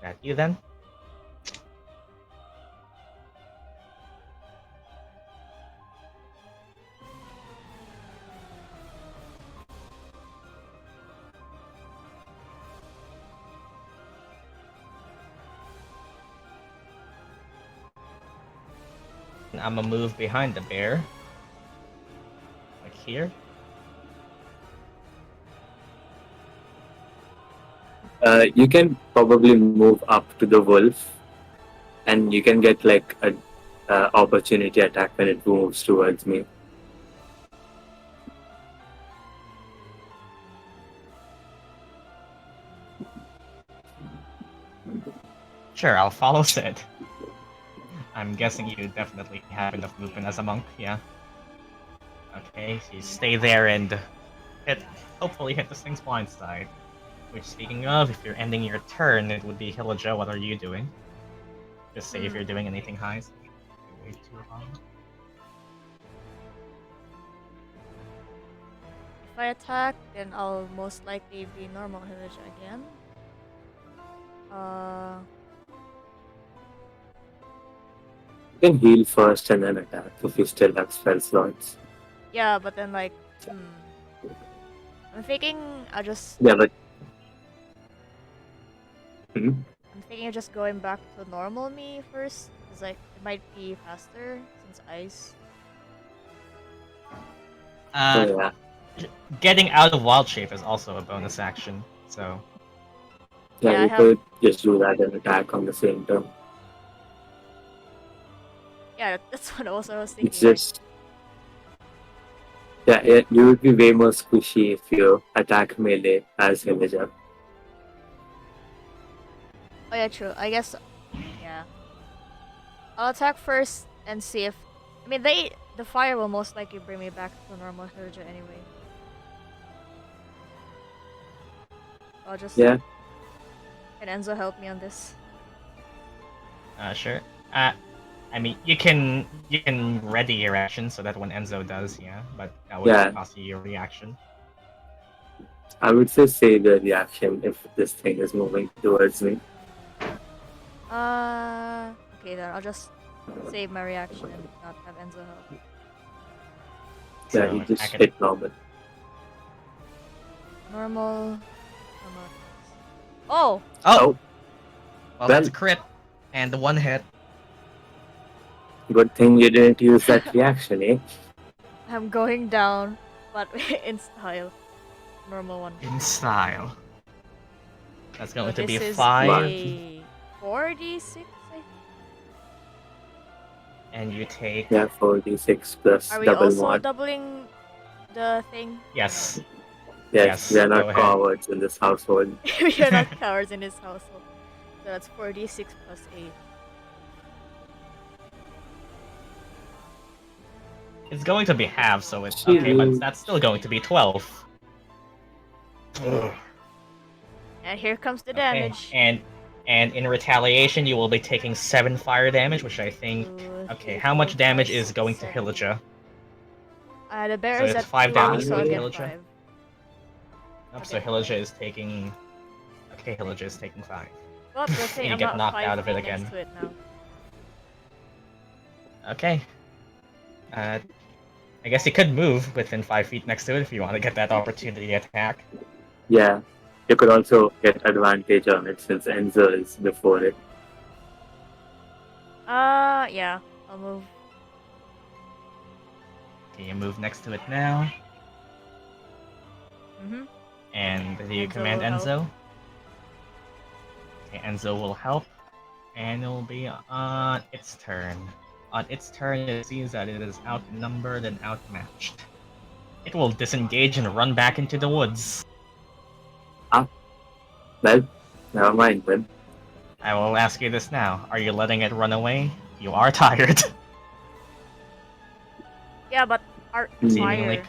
That you then? I'm gonna move behind the bear. Like here. You can probably move up to the wolf, and you can get like a opportunity attack when it moves towards me. Sure, I'll follow Sid. I'm guessing you definitely have enough movement as a monk, yeah. Okay, so you stay there and hopefully hit this thing's blind side. Which, speaking of, if you're ending your turn, it would be Hilijah, what are you doing? Just say if you're doing anything high. So wait too long. If I attack, then I'll most likely be normal Hilijah again. You can heal first and then attack if you still have spell slots. Yeah, but then like, I'm thinking I'll just. Yeah, but I'm thinking of just going back to normal me first, cause like it might be faster since ice. yeah. Getting out of wild shape is also a bonus action, so Yeah, Yeah, I you have- could just do that and attack on the same turn. Yeah, that's what also I was thinking. It's just yeah, you would be way more squishy if you attack melee as Hilijah. Oh yeah, true. I guess. Yeah. I'll attack first and see if. I mean, the fire will most likely bring me back to normal Hilijah anyway. I'll just. Yeah, Can Enzo help me on this? sure. I mean, you can ready your action so that when Enzo does, yeah, but that would Yeah. cost you your reaction. I would say save the reaction if this thing is moving towards me. Okay then. I'll just save my reaction and not have Enzo help. Yeah, So you just attack it. hit normal. Normal. Oh! Oh, well, that's a Well- crit, and the one hit. Good thing you didn't use that reaction, eh? I'm going down, but in style. Normal one. In style. That's going to be this is 5, a 4d6, I think. and you take Yeah, 4d6 plus Are we double also mod. doubling the thing? yes. Yes, yes, we are go not ahead. cowards in this household. We are not cowards in this household. So that's 4d6 plus 8. It's going to be half, so it's She okay, but will- that's still going to be 12. Ugh. And here comes the Okay, damage. and in retaliation, you will be taking 7 fire damage, which I think. 2, Okay, 3, how much 4, damage 5, is 6, going to 7. Hilijah? The bear So is it's at 5 2, damage so I'll to get Hilijah? 5. Nope, so Okay. Hilijah is taking. Okay, Hilijah is taking 5. Well, good thing You I'm get not knocked 5 out of it feet next again. to it now. Okay. I guess you could move within 5 feet next to it if you want to get that opportunity attack. Yeah, you could also get advantage on it since Enzo is before it. Yeah, I'll move. Okay, you move next to it now, Mm-hmm. and do you Enzo command will help. Enzo? Okay, Enzo will help, and it will be on its turn. On its turn, it sees that it is outnumbered and outmatched. It will disengage and run back into the woods. Well, never mind then. I will ask you this now. Are you letting it run away? You are tired. Yeah, but our Seemingly. fire.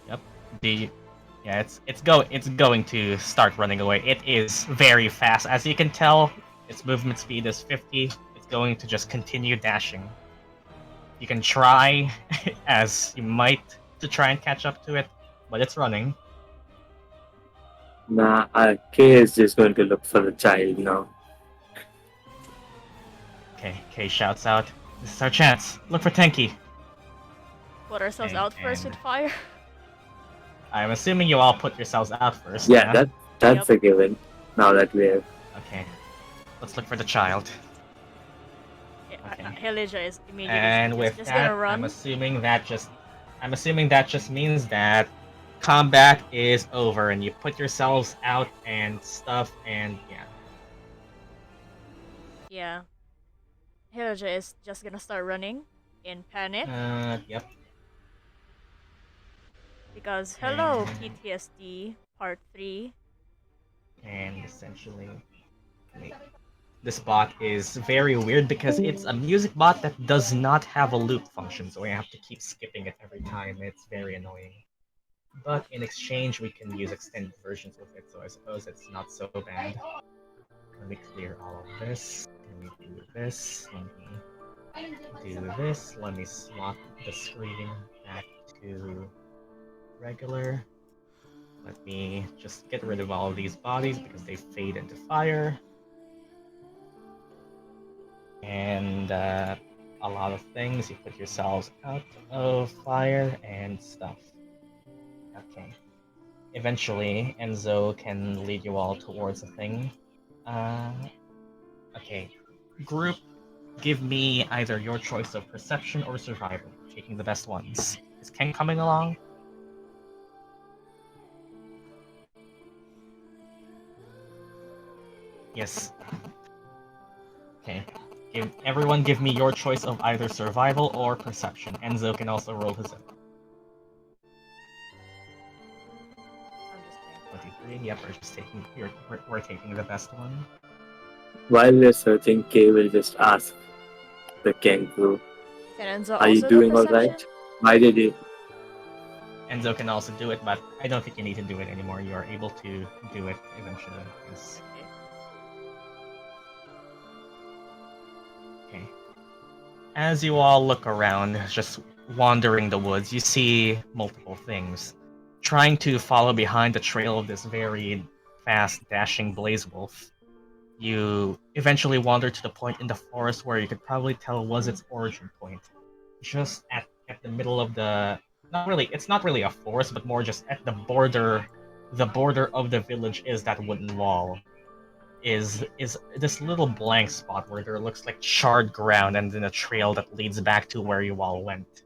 Yep. Yeah, it's going to start running away. It is very fast. As you can tell, its movement speed is 50. It's going to just continue dashing. You can try, as you might, to try and catch up to it, but it's running. Nah, Kay is just going to look for the child now. Okay, Kay shouts out, "This is our chance. Look for Tenki." Put ourselves Okay, out first and with fire. I'm assuming you all put yourselves out first, Yeah, yeah? that's Yep. a given. Now that we have. Okay, let's look for the child. Okay. Hilijah is immediately And with just gonna that, run. I'm assuming that just means that combat is over and you put yourselves out and stuff and yeah. Yeah. Hilijah is just gonna start running in panic Yep. because hello And, PTSD Part 3. and essentially, this bot is very weird because it's a music bot that does not have a loop function, so we have to keep skipping it every time. It's very annoying. But in exchange, we can use extended versions of it, so I suppose it's not so bad. Let me clear all of this. Let me do this. Let me do this. Let me swap the screen back to regular. Let me just get rid of all of these bodies because they fade into fire. And a lot of things. You put yourselves out of fire and stuff. Okay. Eventually, Enzo can lead you all towards a thing. Okay. Group, give me either your choice of perception or survival, taking the best ones. Is Ken coming along? Yes. Okay. Everyone give me your choice of either survival or perception. Enzo can also roll his own. I'm just saying. 23. Yep, we're taking the best one. While we're searching, Kay will just ask the Kenku, Can Enzo "Are you also do doing all perception? right? Why did you?" Enzo can also do it, but I don't think you need to do it anymore. You are able to do it eventually. Yes. Okay. As you all look around, just wandering the woods, you see multiple things. Trying to follow behind the trail of this very fast, dashing blaze wolf, you eventually wander to the point in the forest where you could probably tell was its origin point. Just at the middle of the it's not really a forest, but more just at the border of the village is that wooden wall. Is this little blank spot where there looks like charred ground and then a trail that leads back to where you all went.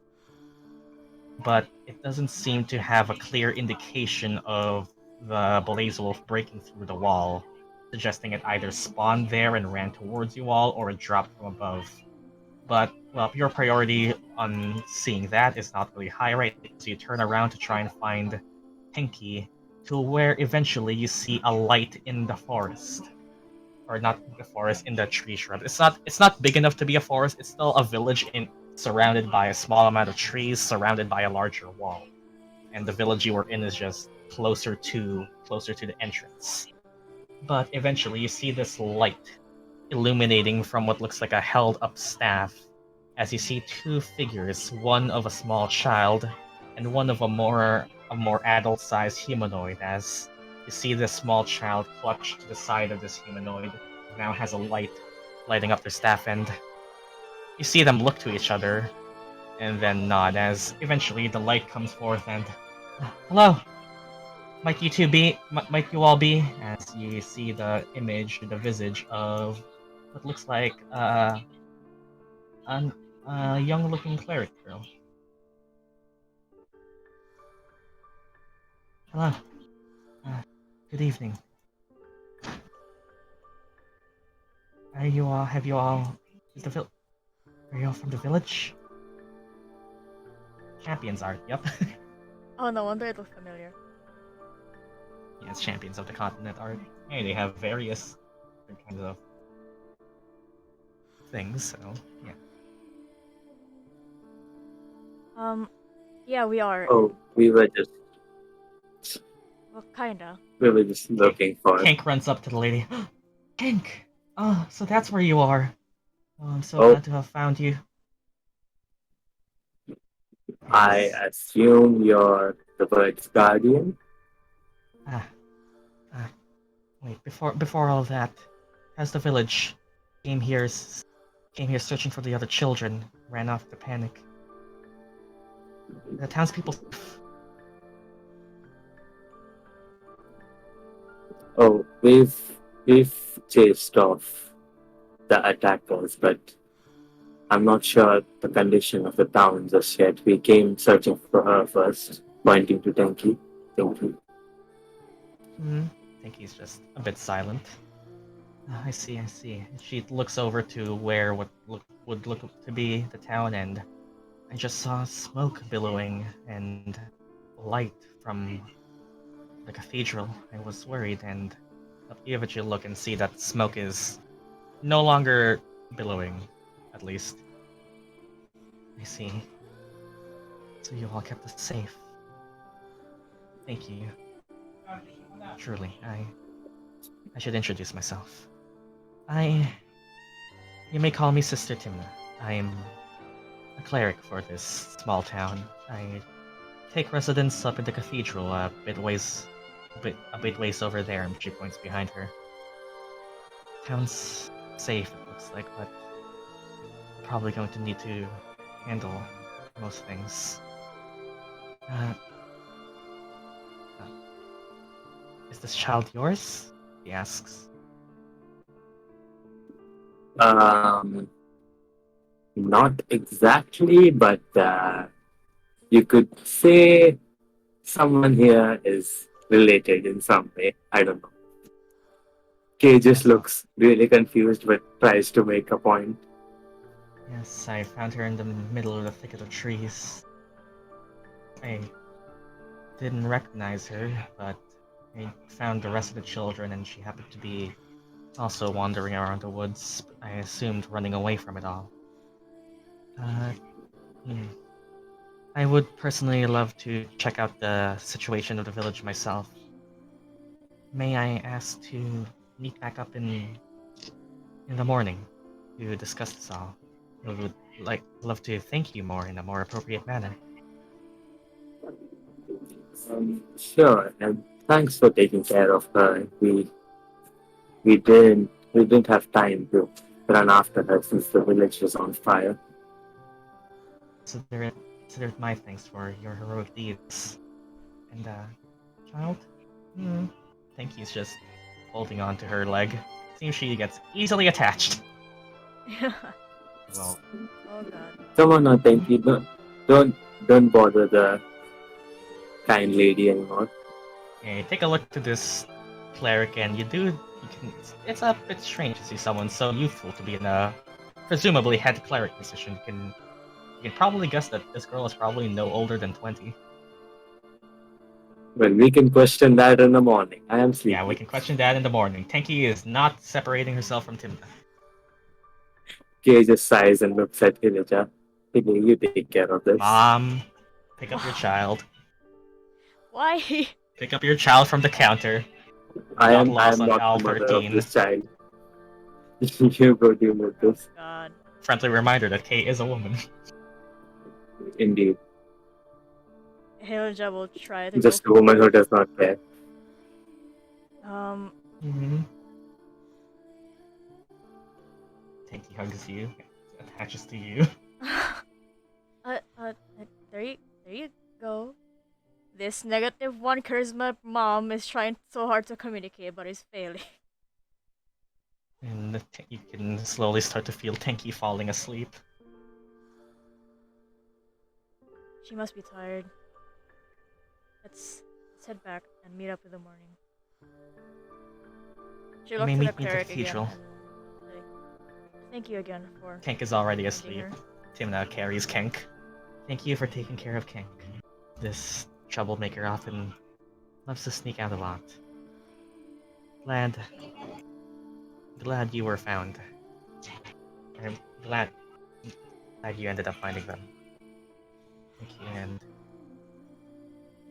But it doesn't seem to have a clear indication of the blaze wolf breaking through the wall, suggesting it either spawned there and ran towards you all or it dropped from above. But, well, your priority on seeing that is not really high right now, so you turn around to try and find Tenki, to where eventually you see a light in the forest. Or not the forest, in the tree shrub. It's not big enough to be a forest, it's still a village surrounded by a small amount of trees, surrounded by a larger wall. And the village you were in is just closer to the entrance. But eventually you see this light illuminating from what looks like a held up staff, as you see two figures, one of a small child and one of a more adult sized humanoid, as you see this small child clutched to the side of this humanoid, who now has a light lighting up their staff end. You see them look to each other and then nod as eventually the light comes forth and hello, might you all be, as you see the visage of what looks like a young-looking cleric girl. Hello. Good evening. Are you all? Have you all? Are you all from the village? Champions are. Yep. Oh, no wonder it looked familiar. Yes, champions of the continent are. Hey, they have various different kinds of things. So yeah. Yeah, we are. Oh, Well, kinda. we were just looking for. Kenk runs up to the lady. Kenk! Oh, so that's where you are. Oh, I'm so Oh. glad to have found you. I assume you're the bird's guardian. Wait, before all that, as the village came here searching for the other children, ran off to panic. The townspeople. Oh, we've chased off the attackers, but I'm not sure the condition of the town just yet. We came searching for her first, pointing to Tenki. Tenki. I think he's just a bit silent. I see. She looks over to where would look to be the town, and I just saw smoke billowing and light from the cathedral. I was worried, and I'll give it a look and see that smoke is no longer billowing, at least. I see. So you all kept us safe. Thank you. Truly, I should introduce myself. You may call me Sister Timna. I am a cleric for this small town. I take residence up in the cathedral, a bit ways over there, and she points behind her. Town's safe, it looks like, but probably going to need to handle most things. Is this child yours? He asks. Not exactly, but you could say someone here is related in some way. I don't know. Kay just looks really confused but tries to make a point. Yes, I found her in the middle of the thicket of trees. I didn't recognize her, but I found the rest of the children, and she happened to be also wandering around the woods. I assumed running away from it all. I would personally love to check out the situation of the village myself. May I ask to meet back up in the morning to discuss this all? I would love to thank you more in a more appropriate manner. Sure, and thanks for taking care of her. We didn't have time to run after her since the village was on fire. Consider it my thanks for your heroic deeds. And child? Think he's just holding on to her leg. Seems she gets easily attached. Well, Oh god. Come on now, Tenki. Don't bother the kind lady anymore. yeah, take a look to this cleric, and it's a bit strange to see someone so youthful to be in a presumably head cleric position. You can probably guess that this girl is probably no older than 20. Well, we can question that in the morning. I am sleepy. Yeah, we can question that in the morning. Tenki is not separating herself from Timna. Kay just sighs and looks at Hilijah. Hilijah, you take care of this. Mom, pick up your child. Why? Pick up your child from the counter. I am laws on not Al the mother 13. of this child. You go deal with this. God. Friendly reminder that Kay is a woman. Indeed. Hilijah will try to Just go a woman who forward. does not care. Tenki hugs you, attaches to you. There you go. This -1 charisma mom is trying so hard to communicate, but is failing. And you can slowly start to feel Tenki falling asleep. She must be tired. Let's head back and meet up in the morning. She looks may at the meet me at the cleric again. cathedral. And say, thank you again for. Kenk is already managing asleep. her." Timna carries Kenk. Thank you for taking care of Kenk. This troublemaker often loves to sneak out a lot. Glad you were found. I'm glad you ended up finding them. Thank you, and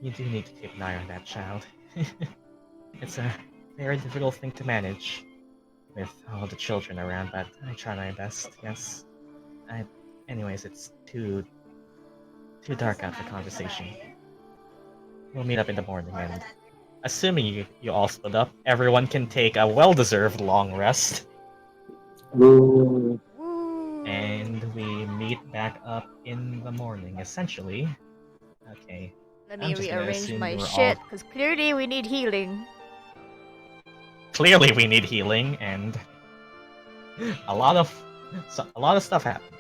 you do need to keep an eye on that child. It's a very difficult thing to manage with all the children around, but I try my best, yes. Anyways, it's too dark out for conversation. We'll meet up in the morning, and assuming you all split up, everyone can take a well-deserved long rest, Woo. Woo! and we meet back up in the morning, essentially. Okay. Let I'm me just gonna rearrange assume my you were shit, all... because clearly we need healing. Clearly we need healing, and a lot of stuff happened.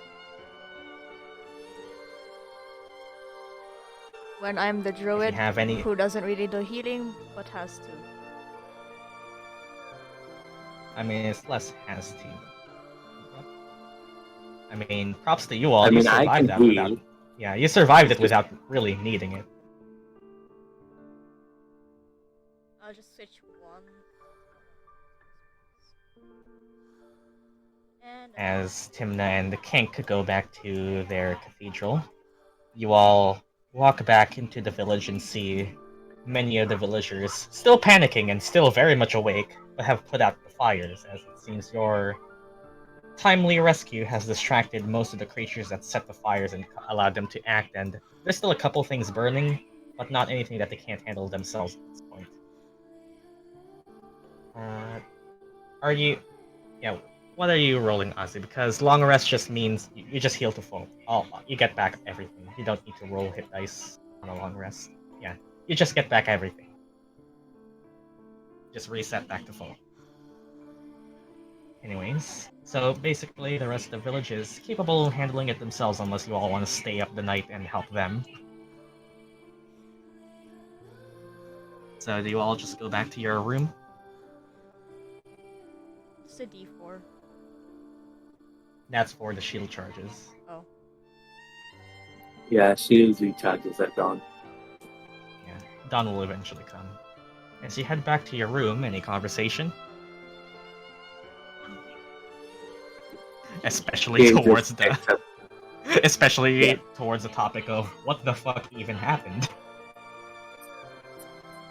When I'm the If you druid have any... who doesn't really do healing, but has to. I mean, it's less has to. I mean, props to you all. I You mean, I survived can that without... heal. Yeah, you survived it Just- without really needing it. I'll just switch one. And As Timna and Kenk go back to their cathedral, you all walk back into the village and see many of the villagers still panicking and still very much awake, but have put out the fires, as it seems your timely rescue has distracted most of the creatures that set the fires and allowed them to act, and there's still a couple things burning, but not anything that they can't handle themselves at this point. Are you... Yeah, what are you rolling, Ozzy? Because long rest just means you just heal to full. Oh, you get back everything. You don't need to roll hit dice on a long rest. Yeah, you just get back everything. Just reset back to full. Anyways, so basically the rest of the village is capable of handling it themselves unless you all want to stay up the night and help them. So do you all just go back to your room? just a d4. That's for the shield charges. Oh. Yeah, shields recharges at dawn. Yeah, dawn will eventually come. As you head back to your room, any conversation? Especially Kay towards just the... checks up. Especially Yeah. towards the topic of what the fuck even happened.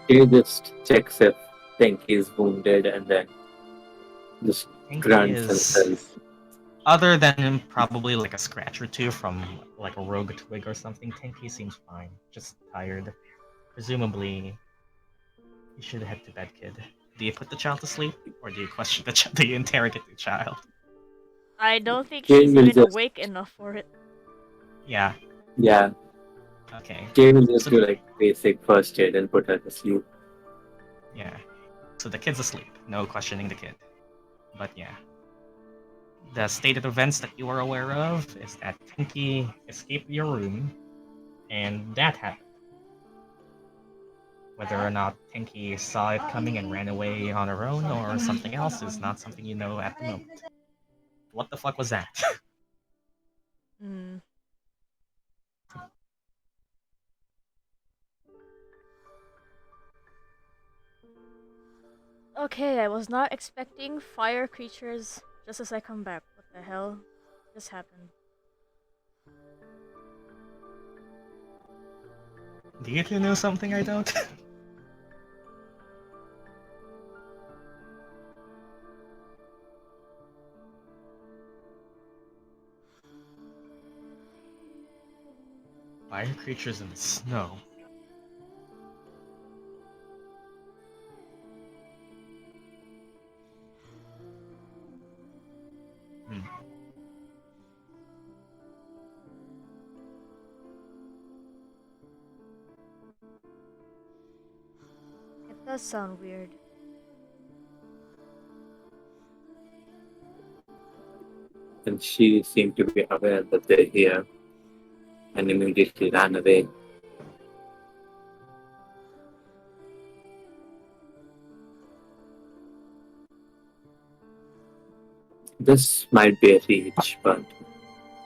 Kay just checks if Tenki is wounded and then just Tenki grunts and is... says, Other than probably like a scratch or two from like a rogue twig or something, Tenki seems fine. Just tired. Presumably, you should head to bed, kid. Do you put the child to sleep, or do you question the do you interrogate the child? I don't think Kay she's will even just, awake enough for it. Yeah. yeah, Okay. Kay will just So do like basic first aid and put her to sleep. yeah. So the kid's asleep. No questioning the kid. But yeah. The state of events that you are aware of is that Tenki escaped your room, and that happened. Whether or not Tenki saw it coming and ran away on her own, or something else, is not something you know at the moment. What the fuck was that? Hmm. Okay, I was not expecting fire creatures just as I come back. What the hell just happened? Do you two know something I don't? Fire creatures in the snow. Hmm. It does sound weird. And she seemed to be aware that they're here and immediately ran away. This might be a reach, but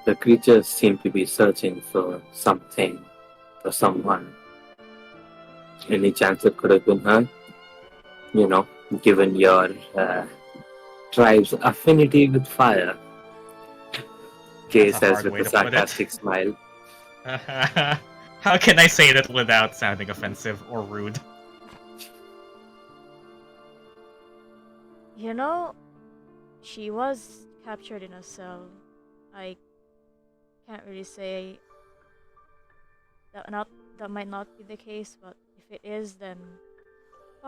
the creatures seem to be searching for something or someone. Any chance it could have been her? You know, given your tribe's affinity with fire. Kay That's a says hard with way a to put it. sarcastic smile. How can I say that without sounding offensive or rude? You know, she was captured in a cell. I can't really say that might not be the case, but if it is, then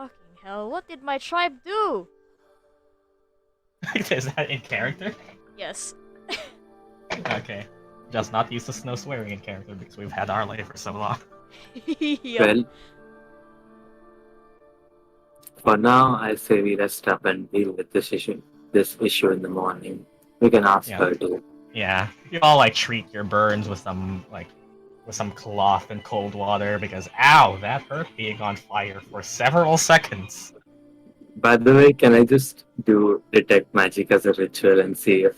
Fucking hell, what did my tribe do? Is that in character? Yes. Okay. Just not use the no swearing in character because we've had our life for so long. Yep. Well, for now, I say we rest up and deal with this issue in the morning. We can ask Yeah. her to. Yeah. You all like treat your burns with some cloth and cold water because ow, that hurt being on fire for several seconds. By the way, can I just do detect magic as a ritual and see if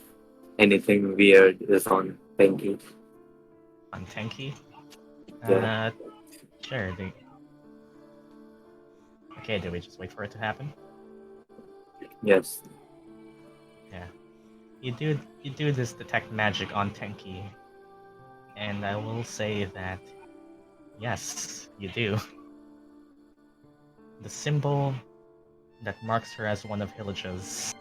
anything weird is on Tenki? On Tenki? Yeah. Sure. Okay, do we just wait for it to happen? Yes. Yeah. You do this detect magic on Tenki. And I will say that yes, you do. The symbol that marks her as one of Hilijah's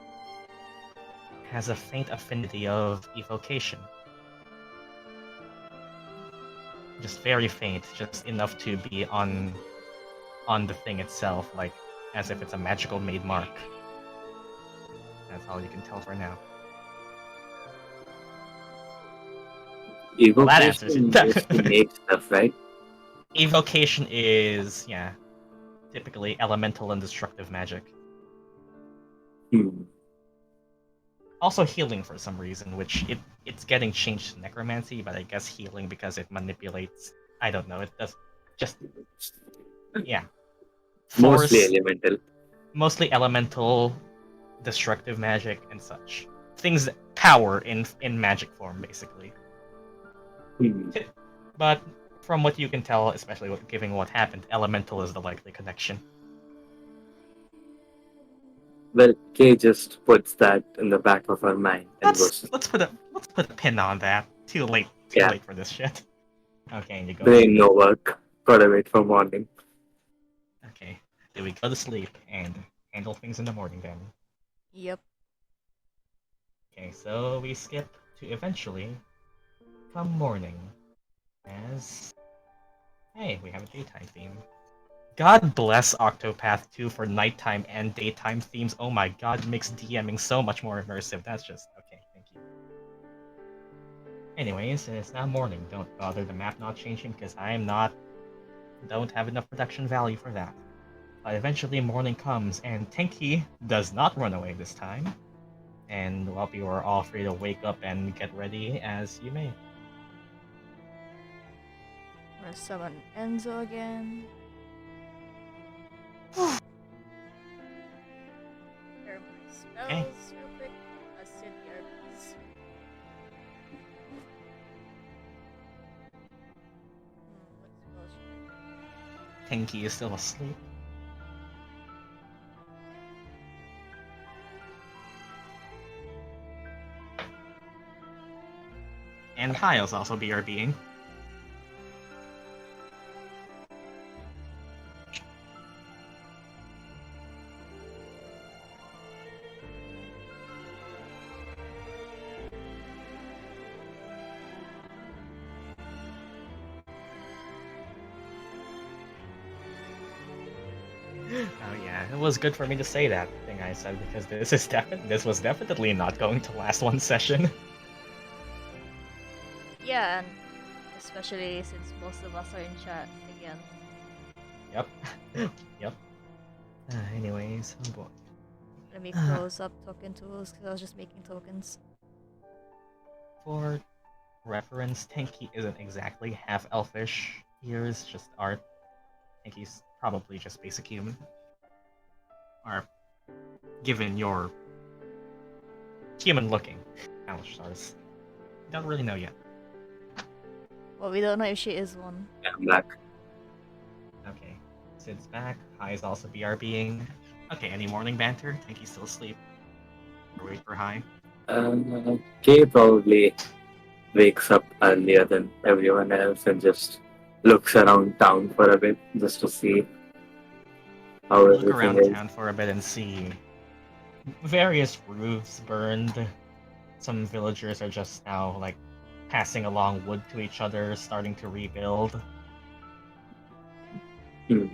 has a faint affinity of evocation. Just very faint, just enough to be on the thing itself, like as if it's a magical made mark. That's all you can tell for now. Well, that answers Evocation it. is to make stuff, right? Evocation is, typically elemental and destructive magic. Hmm. Also healing for some reason, which it's getting changed to necromancy, but I guess healing because it manipulates. I don't know. It does just Mostly force, elemental. mostly elemental, destructive magic and such things that power in magic form, basically. Hmm. But from what you can tell, especially given what happened, elemental is the likely connection. Well, Kay just puts that in the back of her mind and goes, Let's put a pin on that. Too late yeah, for this shit. Okay, and you go to brain sleep. no work. Gotta wait for morning. Okay, then we go to sleep and handle things in the morning then. Yep. Okay, so we skip to eventually come morning. As hey, we have a daytime theme. God bless Octopath 2 for nighttime and daytime themes. Oh my god, it makes DMing so much more immersive. That's just okay, thank you. Anyways, it's now morning. Don't bother the map not changing because don't have enough production value for that. But eventually morning comes and Tenki does not run away this time. And well, you are all free to wake up and get ready as you may. I'm gonna summon Enzo again. Prepare my spells real quick. Let's sit the RPs. What spells should I do? Tenki is still asleep. And Hyle's also BRBing. Oh yeah, it was good for me to say that thing I said because this was definitely not going to last one session. Yeah, and especially since most of us are in chat again. Yep. Yep. Anyways, oh boy. Let me close up token tools because I was just making tokens. For reference, Tenki isn't exactly half elfish. Here's just art. Tenki's probably just basic human. Or given your human looking Kalashtar's. Don't really know yet. Well, we don't know if she is one. Yeah, I'm back. Okay. Sid's back. High's also BRBing. Okay, any morning banter? Tenki's still asleep. Or wait for High. Kay probably wakes up earlier than everyone else and just looks around town for a bit just to see how Look everything around is. town for a bit and see various roofs burned. Some villagers are just now like passing along wood to each other, starting to rebuild. Hmm.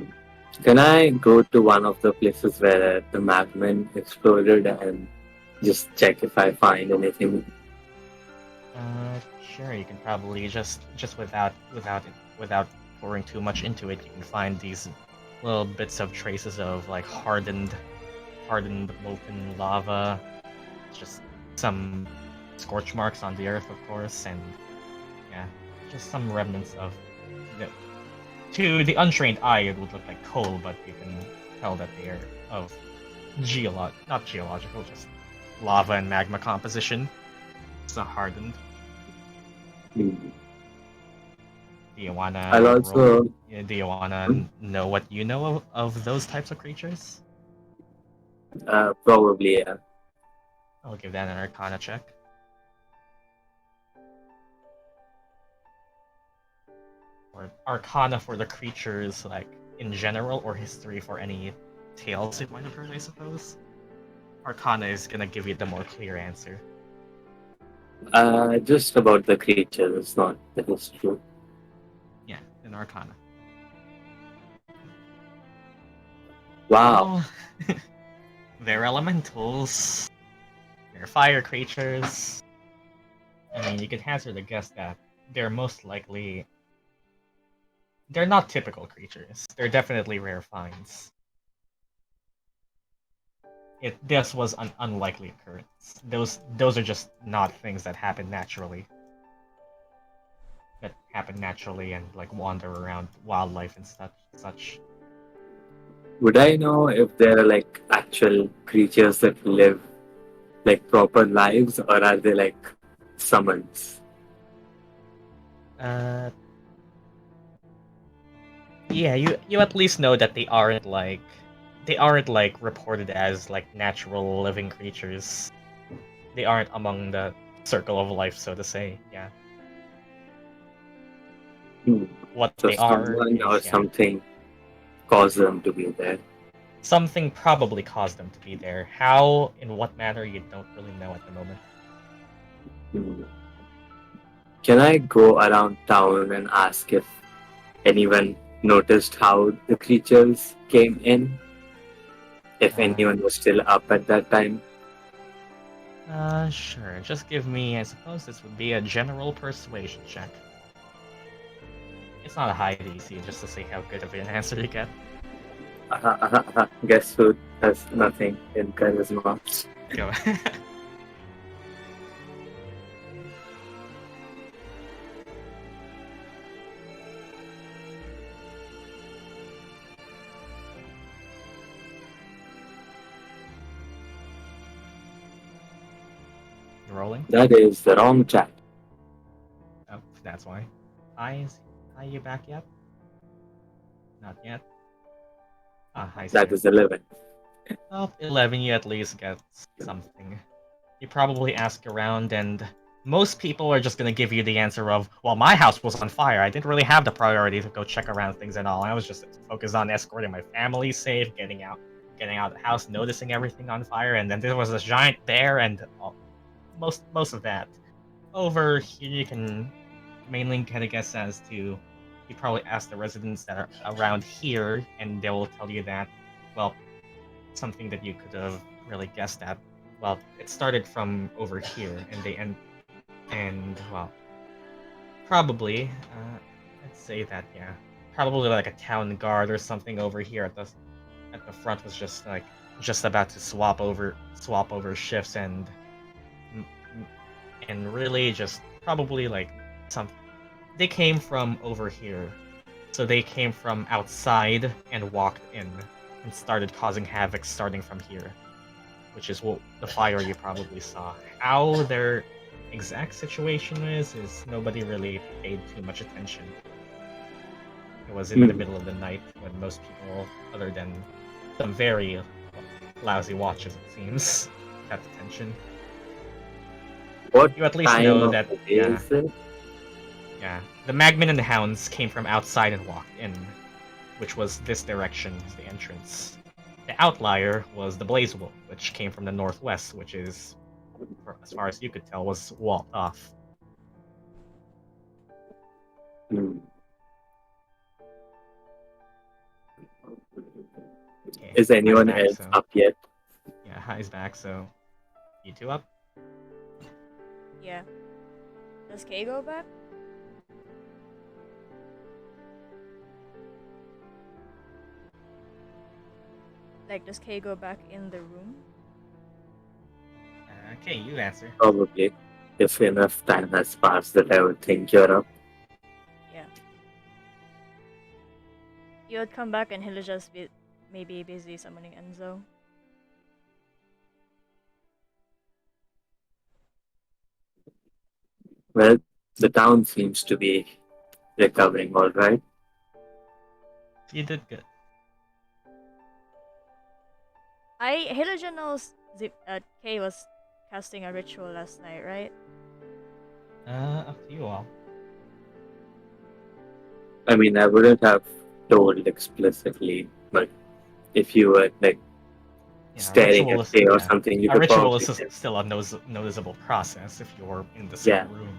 Can I go to one of the places where the magma exploded and just check if I find anything? Sure. You can probably just without pouring too much into it, you can find these little bits of traces of like hardened molten lava. Just some scorch marks on the earth, of course, and yeah, just some remnants of. You know, to the untrained eye, it would look like coal, but you can tell that they are of not geological, just lava and magma composition. It's not hardened. Hmm. Do you I'll wanna roll? also. Do you Hmm? wanna know what you know of those types of creatures? Probably, yeah. I'll give that an Arcana check. Or Arcana for the creatures, like in general, or history for any tales you might have heard, I suppose. Arcana is gonna give you the more clear answer. Just about the creatures, not the history. Yeah, an Arcana. Wow. Well, they're elementals. They're fire creatures. I mean, you could hazard a guess that they're most likely. They're not typical creatures. They're definitely rare finds. This was an unlikely occurrence. Those are just not things that happen naturally. That happen naturally and like wander around wildlife and such. Would I know if there are like actual creatures that live like proper lives, or are they like summons? Uh, yeah, you at least know that they aren't like reported as like natural living creatures. They aren't among the circle of life, so to say. Yeah. Hmm. What So they are someone or is, yeah, something caused them to be there. something probably caused them to be there. How, in what manner, you don't really know at the moment. Hmm. Can I go around town and ask if anyone noticed how the creatures came in? If Uh, anyone was still up at that time? sure. Just give me, I suppose this would be a general persuasion check. It's not a high DC, just to see how good of an answer you get. Guess who has nothing in charisma? Go. Rolling? That is the wrong chat. Oh, that's why. Hi, you back yet? Not yet. Ah, hi, That sir. is 11. Well, 11, you at least get something. You probably ask around, and most people are just gonna give you the answer of, well, my house was on fire. I didn't really have the priority to go check around things and all. I was just focused on escorting my family safe, getting out of the house, noticing everything on fire, and then there was this giant bear, and most of that. Over here, you can mainly kind of guess as to. You probably ask the residents that are around here, and they will tell you that, well, something that you could have really guessed at. Well, it started from over here, and well, probably, I'd say that, yeah, probably like a town guard or something over here at the front was just about to swap over shifts and really just probably like some they came from over here. So they came from outside and walked in and started causing havoc starting from here, which is what the fire you probably saw. How their exact situation is nobody really paid too much attention. It was in the Hmm. middle of the night when most people, other than some very lousy watches, it seems, kept attention. What You at least time know of that, the day yeah, is it? yeah. The Magmen and the Hounds came from outside and walked in, which was this direction as the entrance. The outlier was the Blaze Wolf, which came from the northwest, which is, as far as you could tell, was walled off. Hmm. Okay. Is Hi's anyone back, else so up yet? yeah, Hi's back. So you two up? Yeah. Does Kay go back? Like, does Kay go back in the room? Okay, you answer. Probably. If enough time has passed that I would think you're up. Yeah. You would come back and he'll just be maybe busy summoning Enzo. Well, the town seems to be recovering all right. You did good. Hilijah knows Kay was casting a ritual last night, right? Up to you all. I mean, I wouldn't have told explicitly, but if you were like Yeah, staring at Kay or something, you a could ritual probably is tell. still a noticeable process if you're in the Yeah. same room.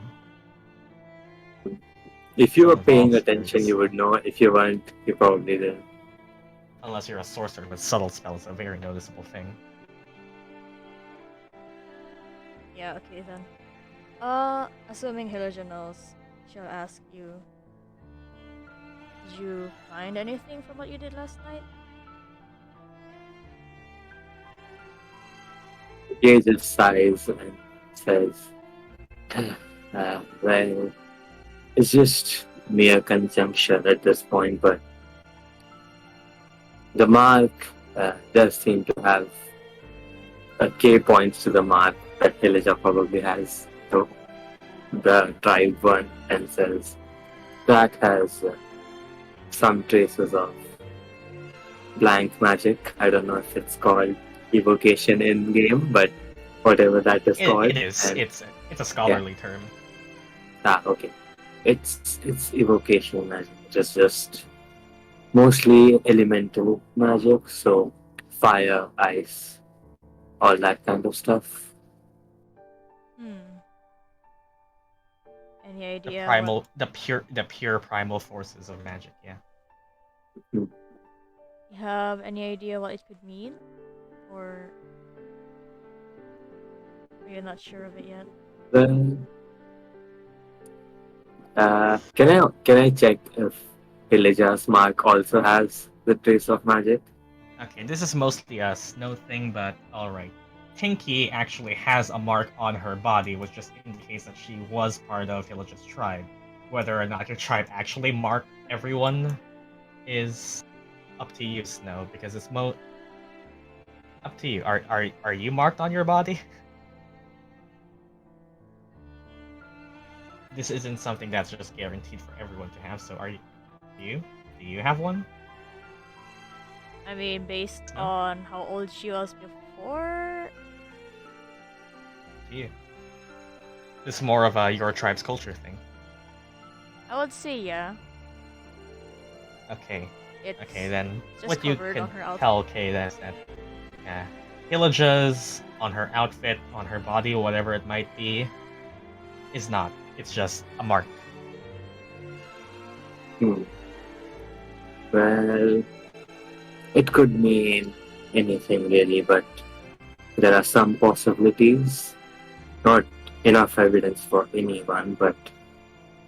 If you Still were paying involves attention, spirits. you would know. If you weren't, you probably didn't. Unless you're a sorcerer with subtle spells, a very noticeable thing. Yeah, okay then. Assuming Hilijah knows, she'll ask you, did you find anything from what you did last night? Kay just sighs and says, well, it's just mere conjecture at this point, but the mark does seem to have Kay points to the mark that Hilijah probably has. So the tribe one and says that has some traces of blank magic. I don't know if it's called evocation in game, but whatever that is called. It is. And, It's a scholarly term. okay. It's evocation magic. It's just mostly elemental magic, so fire, ice, all that kind of stuff. Any idea The pure primal forces of magic. Yeah. you have any idea what it could mean? Or are you not sure of it yet? Then, can I check if Hilijah's mark also has the trace of magic? Okay, this is mostly a snow thing, but alright. Tenki actually has a mark on her body, which just indicates that she was part of Hilijah's tribe. Whether or not your tribe actually marked everyone is up to you, Snow, because it's up to you. Are you marked on your body? This isn't something that's just guaranteed for everyone to have, so do you have one? I mean, based No? on how old she was before. Do you? This is more of a your tribe's culture thing. I would say yeah. Okay. It's Okay, then just what you covered can on her outfit. tell Kay is that Hilijah's on her outfit, on her body, whatever it might be, is not. It's just a mark. Well, it could mean anything really, but there are some possibilities. Not enough evidence for anyone, but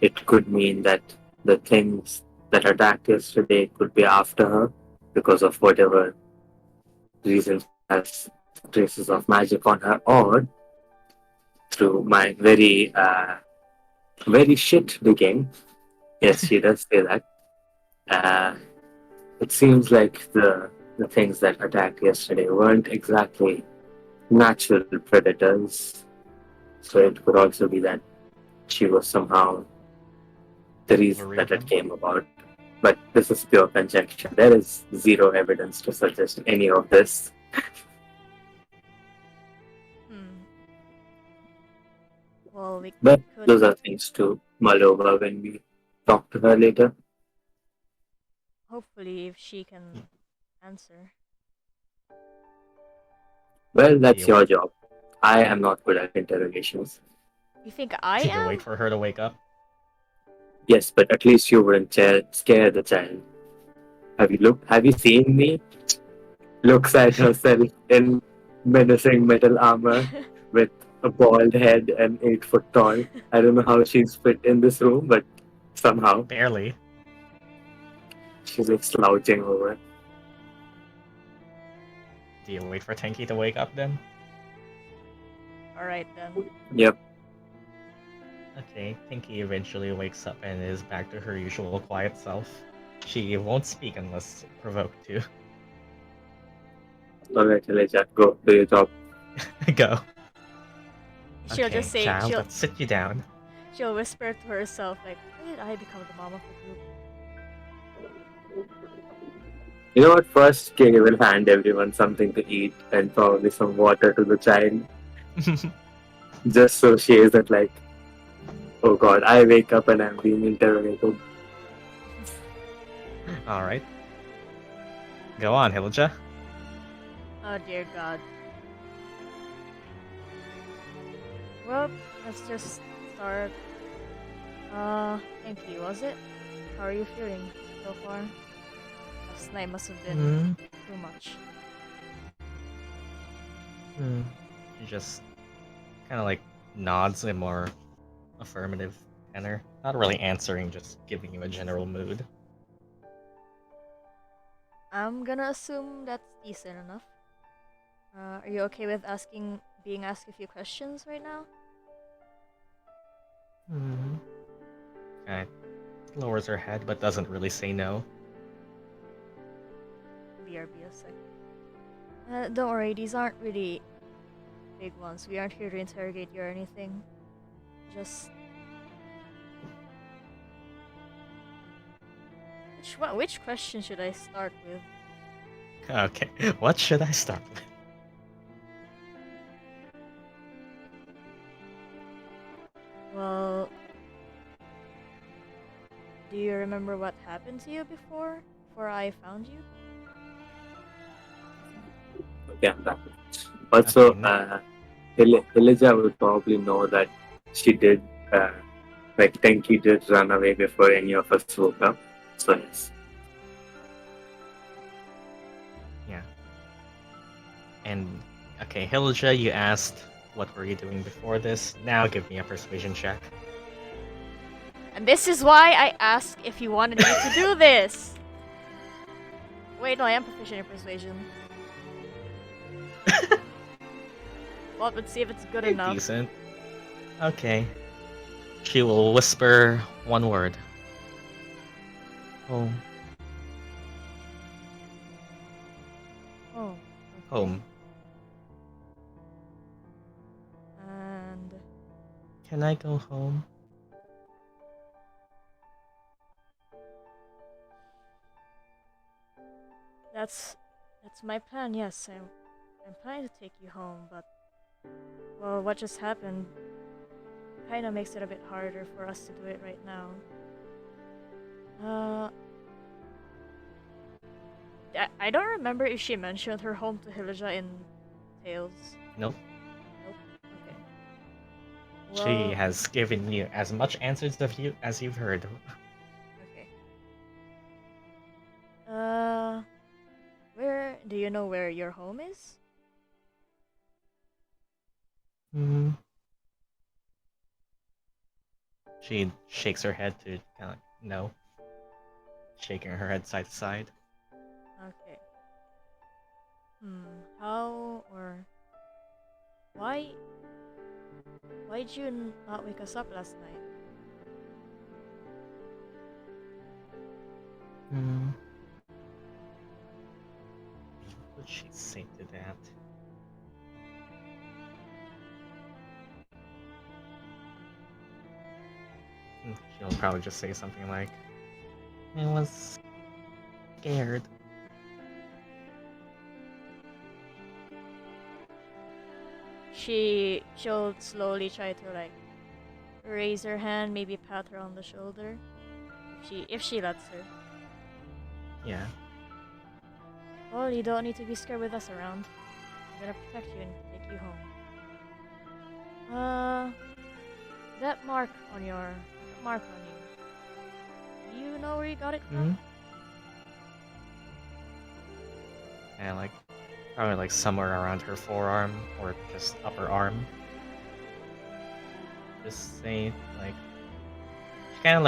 it could mean that the things that attacked yesterday could be after her because of whatever reasons has traces of magic on her, or through my very shit digging. Yes, she does say that. It seems like the things that attacked yesterday weren't exactly natural predators. So it could also be that she was somehow the reason that it came about. But this is pure conjecture. There is zero evidence to suggest any of this. Well, But could those are things to mull over when we talk to her later. hopefully if she can answer. Well, that's your job. I am not good at interrogations. You think I You am? wait for her to wake up. Yes, but at least you wouldn't scare the child. Have you seen me? looks at herself in menacing metal armor with a bald head and 8 foot tall. I don't know how she's fit in this room, but somehow Barely. she's like slouching over. Do you wait for Tenki to wake up then? Alright then. Yep. Okay, Tenki eventually wakes up and is back to her usual quiet self. She won't speak unless provoked to. Alright, Hilijah, go do your job. Go. She'll Okay, just say, child, let's sit you down. she'll whisper to herself like, "Why did I become the mom of the group?" You know what? First, Kay will hand everyone something to eat and probably some water to the child, just so she isn't like, oh god, I wake up and I'm being interrogated. Alright. Go on, Hilijah. Oh dear God. Well, let's just start. Tenki, was it? How are you feeling so far? Last night must have been too much. She just kind of like nods in more affirmative manner. Not really answering, just giving you a general mood. I'm gonna assume that's decent enough. Are you okay with being asked a few questions right now? Okay. Lowers her head, but doesn't really say no. BRB a sec. Don't worry, these aren't really big ones. We aren't here to interrogate you or anything. Just... Which question should I start with? Okay, what should I start with? Well... Do you remember what happened to you before I found you? Yeah, that. Also, Okay, Hilijah would probably know that she did, like Tenki did run away before any of us woke up. So yes. Yeah. And, okay, Hilijah, you asked what were you doing before this. Now give me a persuasion check. And this is why I asked if you wanted me to do this! Wait, no, I am proficient in persuasion. Well, let's see if it's good enough. Decent. Okay. She will whisper one word. Home. Oh. Okay. Home. And... Can I go home? That's my plan, yes. I'm planning to take you home, but... Well, what just happened kinda makes it a bit harder for us to do it right now. I don't remember if she mentioned her home to Hilijah in Tales. Nope. Nope. Okay. She Well, has given you as much answers as you've heard. okay. Where do you know where your home is? She shakes her head to kind of no. Shaking her head side to side. Okay. How or why'd you not wake us up last night? What would she say to that? She'll probably just say something like, I was scared. She'll slowly try to like raise her hand, maybe pat her on the shoulder. If she lets her. Yeah. Well, you don't need to be scared with us around. I'm gonna protect you and take you home. That mark on you. Do you know where you got it from? And like Probably like somewhere around her forearm or just upper arm. Just say like she kind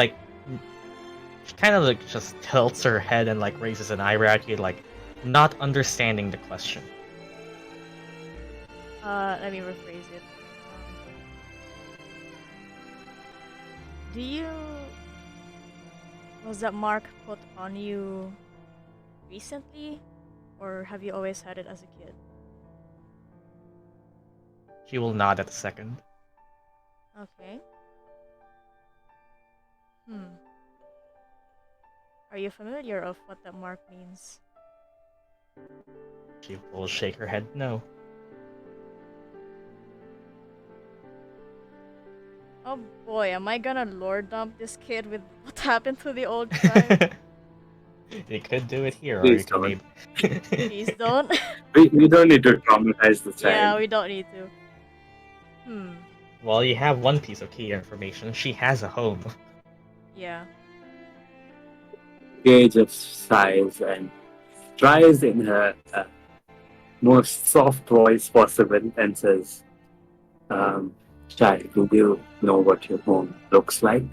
of like just tilts her head and like raises an eyebrow at you, like not understanding the question. Let me rephrase it. Do you... Was that mark put on you recently? Or have you always had it as a kid? She will nod at the second. Okay. Are you familiar of what that mark means? She will shake her head no. Oh boy, am I gonna lore dump this kid with what happened to the old tribe? You could do it here, or Please you could don't. maybe. Please don't. We don't need to traumatize the Yeah, child. we don't need to. Well, you have one piece of key information. She has a home. Yeah. Kay just sighs and tries in her most soft voice possible and says, "Child, do you know what your home looks like?"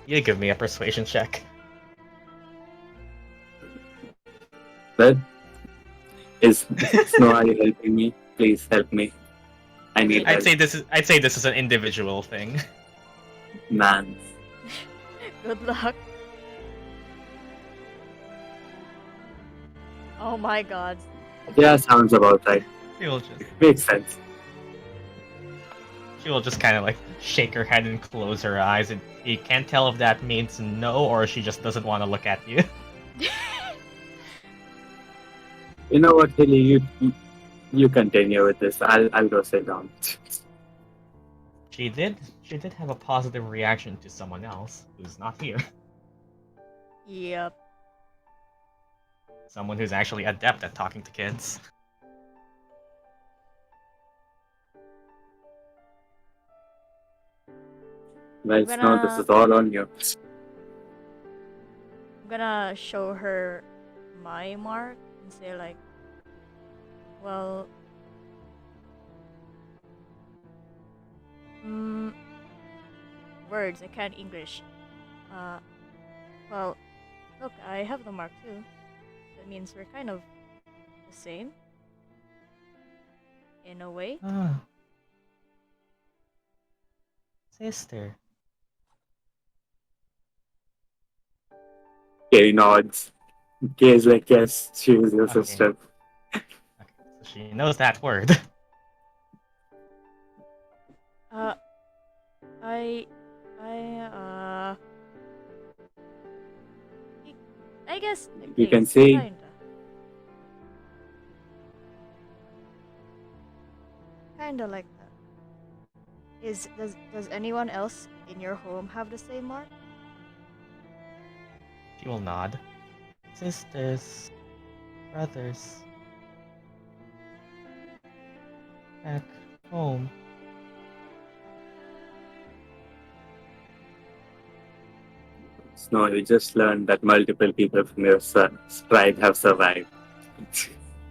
You give me a persuasion check. But is Snow, are you helping me? Please help me. I need I'd help, say this is an individual thing. man. Good luck. Oh my god. Yeah, sounds about right. Makes sense. She will just kind of like shake her head and close her eyes, and you can't tell if that means no or she just doesn't want to look at you. You know what, Hilly? You continue with this. I'll go sit down. She did have a positive reaction to someone else who's not here. Yep. Someone who's actually adept at talking to kids. Well, Snow, this is all on you. I'm gonna show her my mark and say like, well, words, I can't English. Well, look, I have the mark too. That means we're kind of the same. In a way. Sister. Kay nods. Kay is like, yes, she is your Okay. sister. Okay, so she knows that word. I guess You okay, can say, kinda like that. Does anyone else in your home have the same mark? She will nod. Sisters. Brothers. Back home. Snow, you just learned that multiple people from your tribe have survived.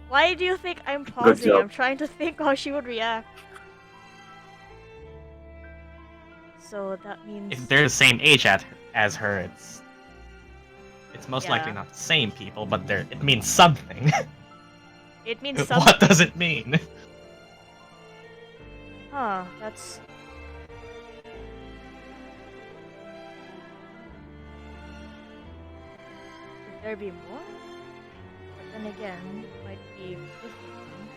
Why do you think I'm Good pausing? job. I'm trying to think how she would react. So that means If they're the same age as her, it's most Yeah. likely not the same people, but it means something. it means something. What does it mean? Huh, that's... Could there be more? But then again, might be different.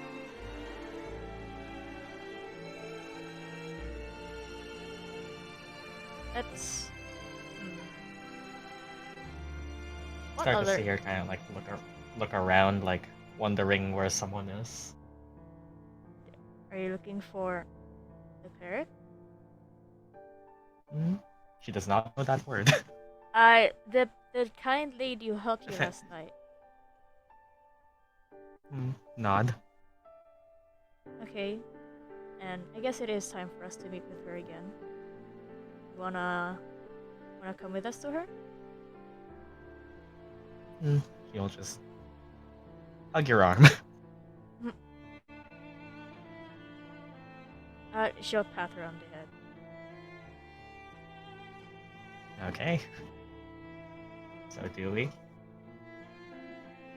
Let's... What Start other... to see her kind of like look around, like wondering where someone is. Are you looking for the cleric? She does not know that word. The kind lady who helped you last night. Nod. Okay, and I guess it is time for us to meet with her again. You wanna come with us to her? She'll just hug your arm. She'll pat her on the head. Okay. So do we?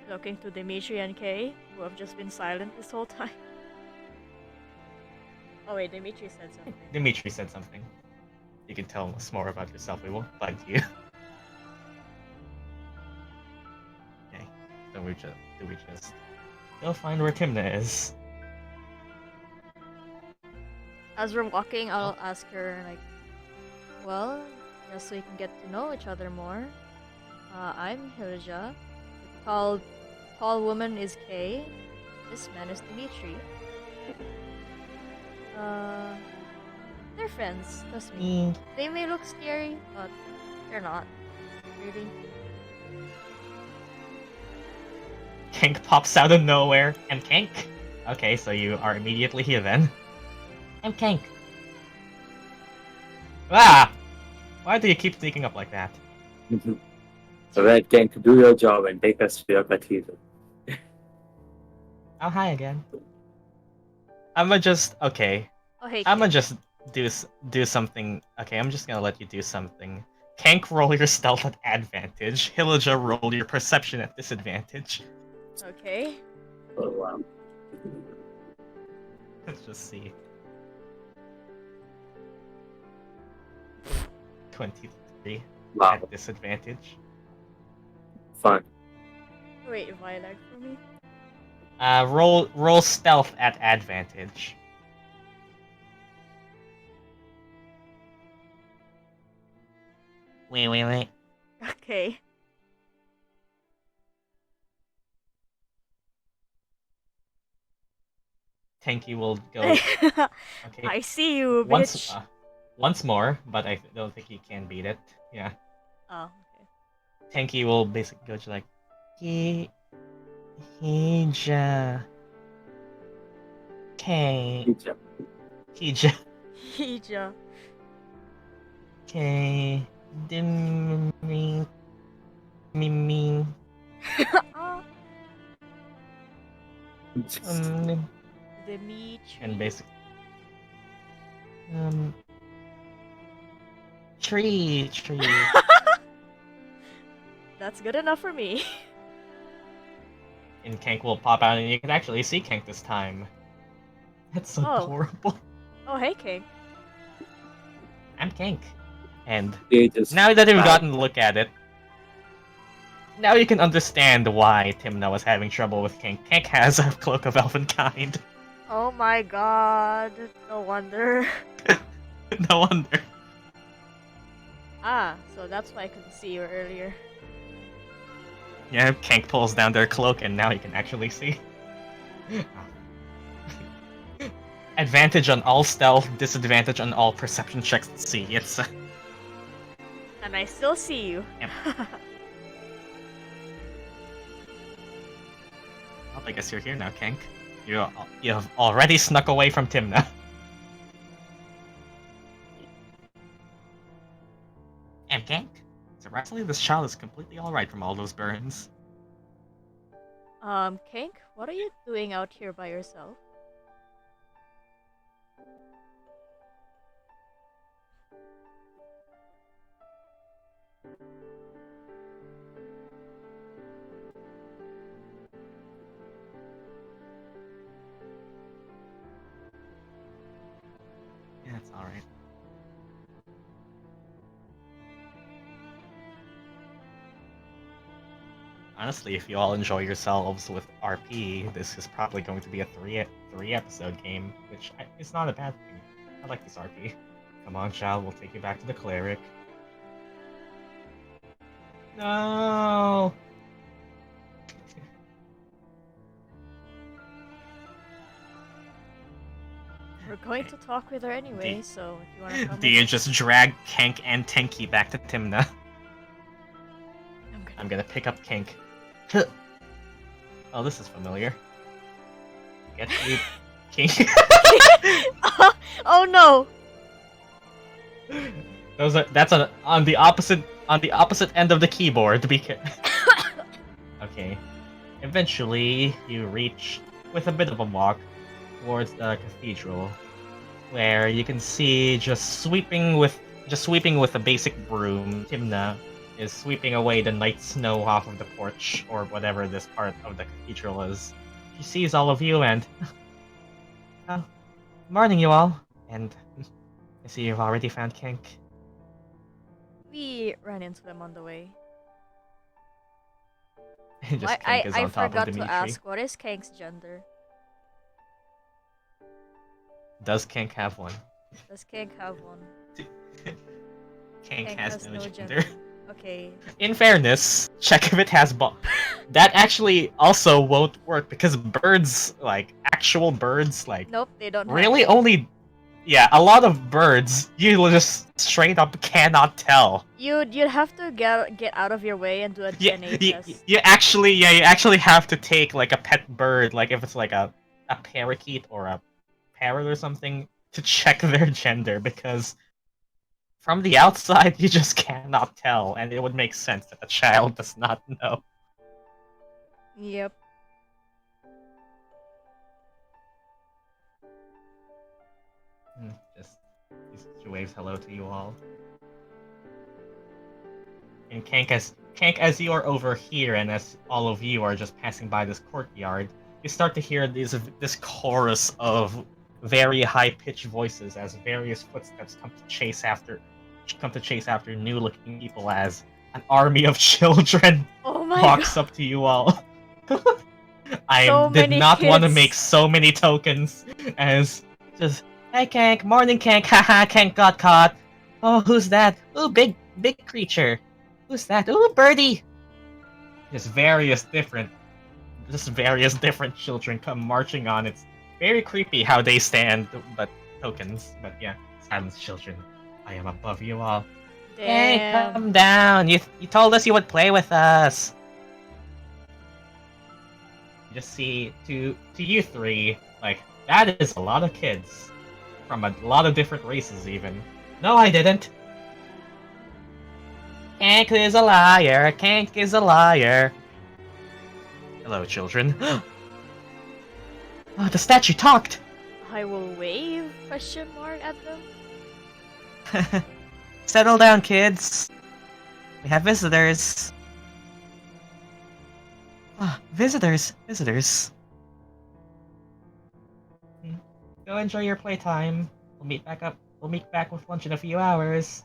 Looking to Dmitri and Kay, who have just been silent this whole time. Oh wait, Dmitri said something. Dmitri said something. You can tell us more about yourself. We won't bug you. Okay. So do we just go find where Timna is? As we're walking, I'll ask her like, well, just so we can get to know each other more. I'm Hilijah. The tall woman is Kay. This man is Dmitri. They're friends, trust me. They may look scary, but they're not. Really. Kenk pops out of nowhere. I'm Kenk. Okay, so you are immediately here then. I'm Kenk. Ah! Why do you keep sneaking up like that? Alright, Kenk, do your job and take us to your cathedral. Oh, hi again. I'ma just... Okay. Oh hey. I'ma Kay. just do something... Okay, I'm just gonna let you do something. Kenk, roll your stealth at advantage. Hilijah, roll your perception at disadvantage. Okay. Oh, wow. Let's just see. 23 Wow. at disadvantage. Fun. Wait, if I lag for me? Roll stealth at advantage. Wait. Okay. Tenki will go. Okay. I see you, bitch. Once more, but I don't think you can beat it. Yeah. Oh, okay. Tenki will basically go to like, Hija. Kay. Hija. Hija. Kay. Dimmi. Mimi. Oh, Dmitri. And basically. Tree. That's good enough for me. And Kenk will pop out, and you can actually see Kenk this time. That's so Oh. adorable. Oh, hey, King. I'm Kenk. And They just now that you've Wow. gotten a look at it, now you can understand why Timna was having trouble with Kenk. Kenk has a Cloak of Elvenkind. Oh my god. No wonder. No wonder. Ah, so that's why I couldn't see you earlier. Yeah, Kenk pulls down their cloak, and now you can actually see. Advantage on all stealth, disadvantage on all perception checks to see. It's And I still see you. Yep. Well, I guess you're here now, Kenk. You have already snuck away from Timna. And Kenk, surprisingly, this child is completely alright from all those burns. Kenk, what are you doing out here by yourself? Yeah, it's alright. Honestly, if you all enjoy yourselves with RP, this is probably going to be a three episode game, which is not a bad thing. I like this RP. Come on, child, we'll take you back to the cleric. No. We're going to talk with her anyway, Do- so if you want to come Do you just drag Kenk and Tenki back to Timna? I'm gonna pick up Kenk. Oh, this is familiar. Get you, King. Oh no! That's on the opposite end of the keyboard. To be Okay. Eventually, you reach, with a bit of a walk, towards the cathedral, where you can see just sweeping with a basic broom, Timna is sweeping away the night snow off of the porch, or whatever this part of the cathedral is. She sees all of you and... Oh, morning you all. And I see you've already found Kenk. We ran into them on the way. Just Kenk is I on top of forgot to Dmitri. ask, what is Kenk's gender? Does Kenk have one? Does Kenk have one? Kenk has no gender. gender. Okay. In fairness, check if it has that actually also won't work because birds, like actual birds, like Nope, they don't really have only a lot of birds you just straight up cannot tell. You'd have to get out of your way and do a DNA test. You actually have to take like a pet bird, like if it's like a parakeet or a parrot or something, to check their gender, because from the outside you just cannot tell, and it would make sense that a child does not know. Yep. Just she waves hello to you all. And Kenk, as you are over here, and as all of you are just passing by this courtyard, you start to hear this chorus of very high-pitched voices as various footsteps come to chase after new-looking people as an army of children walks up to you all. I did not want to make so many tokens as just, hey Kenk, morning Kenk, haha, Kenk got caught. Oh, who's that? Ooh, big creature. Who's that? Ooh, birdie. Just various different children come marching on. It's very creepy how they stand, but tokens. But yeah, silence, children. I am above you all. Damn. Hey, come down. You told us you would play with us. You just see to you three, like, that is a lot of kids from a lot of different races even. No, I didn't. Kenk is a liar. Kenk is a liar. Hello, children. Oh, the statue talked. I will wave ? At them. Settle down, kids. We have visitors. Ah, visitors. Go enjoy your playtime. We'll meet back with lunch in a few hours.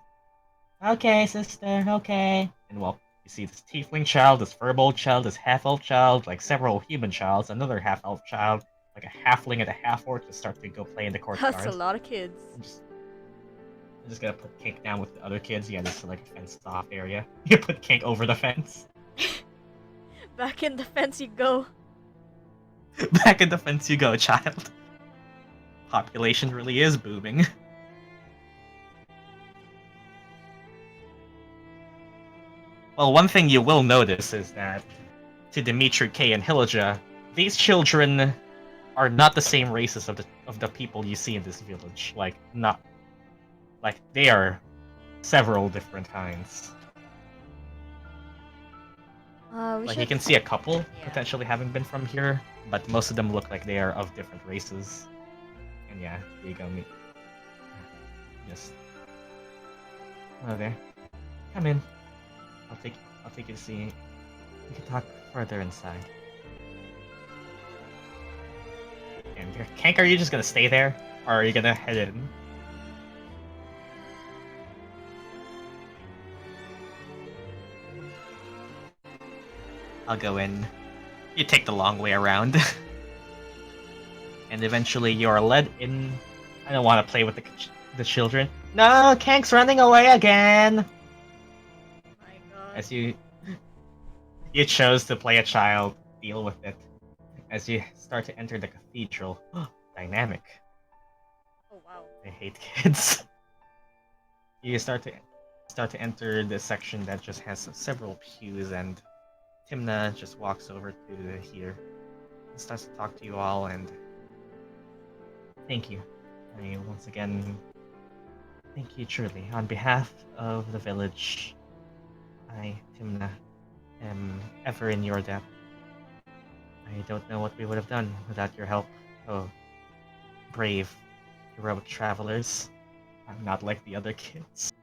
Okay, sister, okay. And well, you see this tiefling child, this furball child, this half-elf child, like several human childs, another half-elf child, like a halfling and a half-orc to start to go play in the courtyard. That's a lot of kids. I'm just gonna put Kenk down with the other kids. Yeah, this is like a fenced-off area. You put Kenk over the fence. Back in the fence you go. Back in the fence you go, child. Population really is booming. Well, one thing you will notice is that, to Dmitri, Kay, and Hilijah, these children are not the same races of the people you see in this village. They are several different kinds. You can see a couple potentially having been from here, but most of them look like they are of different races. And yeah, there you go. Just there. Come in. I'll take you to see. We can talk further inside. And Kenk, are you just gonna stay there, or are you gonna head in? I'll go in. You take the long way around. And eventually you are led in. I don't want to play with the children. No, Kenk's running away again! My god. As you chose to play a child, deal with it. As you start to enter the cathedral. Dynamic. Oh wow. I hate kids. You start to enter this section that just has several pews, and Timna just walks over to here and starts to talk to you all, and thank you. Once again, thank you truly. On behalf of the village, I, Timna, am ever in your debt. I don't know what we would have done without your help. Oh, brave, heroic travelers. I'm not like the other kids.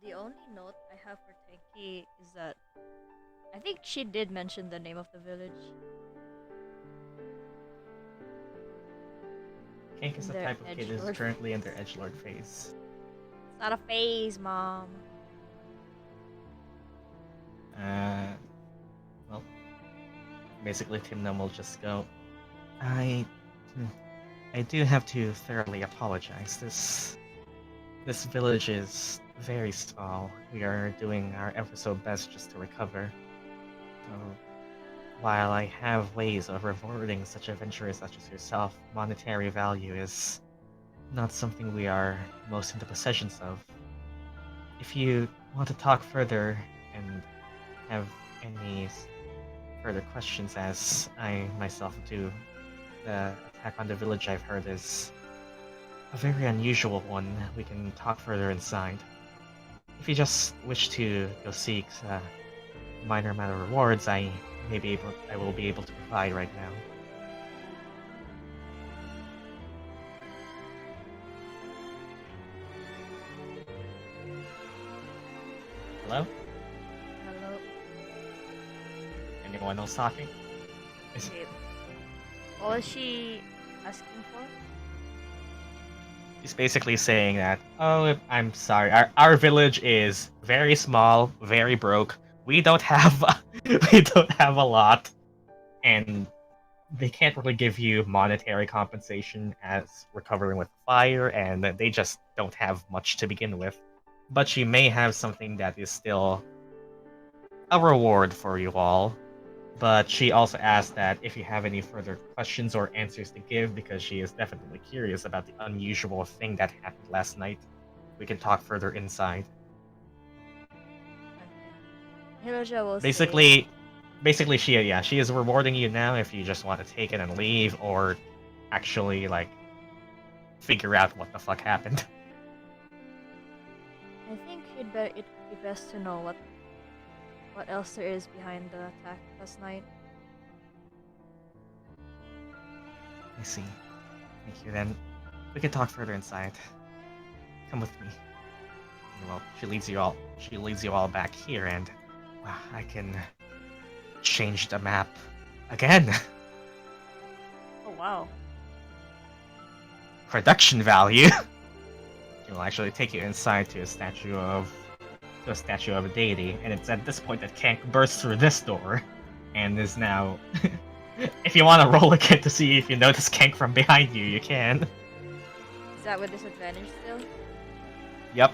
The only note I have for Tenki is that I think she did mention the name of the village. Kenk is the Their type of kid who's edgelord currently in phase. their edgelord phase. It's not a phase, Mom. Well, basically Tim Num will just go, I... hmm, I do have to thoroughly apologize. This village is very small. We are doing our ever so best just to recover. So, while I have ways of rewarding such adventurers such as yourself, monetary value is not something we are most in the possessions of. If you want to talk further and have any further questions, as I myself do, the attack on the village I've heard is a very unusual one. We can talk further inside. If you just wish to go seek minor amount of rewards, I will be able to provide right now. Hello? Hello. Anyone else talking? Okay. What was she asking for? He's basically saying that, oh, I'm sorry, our village is very small, very broke. We don't have we don't have a lot, and they can't really give you monetary compensation as recovering with fire, and they just don't have much to begin with. But she may have something that is still a reward for you all. But she also asked that if you have any further questions or answers to give, because she is definitely curious about the unusual thing that happened last night, we can talk further inside. Okay. Hilijah will say. Basically, she is rewarding you now if you just want to take it and leave, or actually like figure out what the fuck happened. I think it'd be best to know what else there is behind the attack last night. I see. Thank you. Then we can talk further inside. Come with me. Well, she leads you all back here, and I can change the map again. Oh wow. Production value. She will actually take you inside to a statue of a deity, and it's at this point that Kenk bursts through this door, and is now. If you want to roll again to see if you notice Kenk from behind you, you can. Is that with disadvantage still? Yep.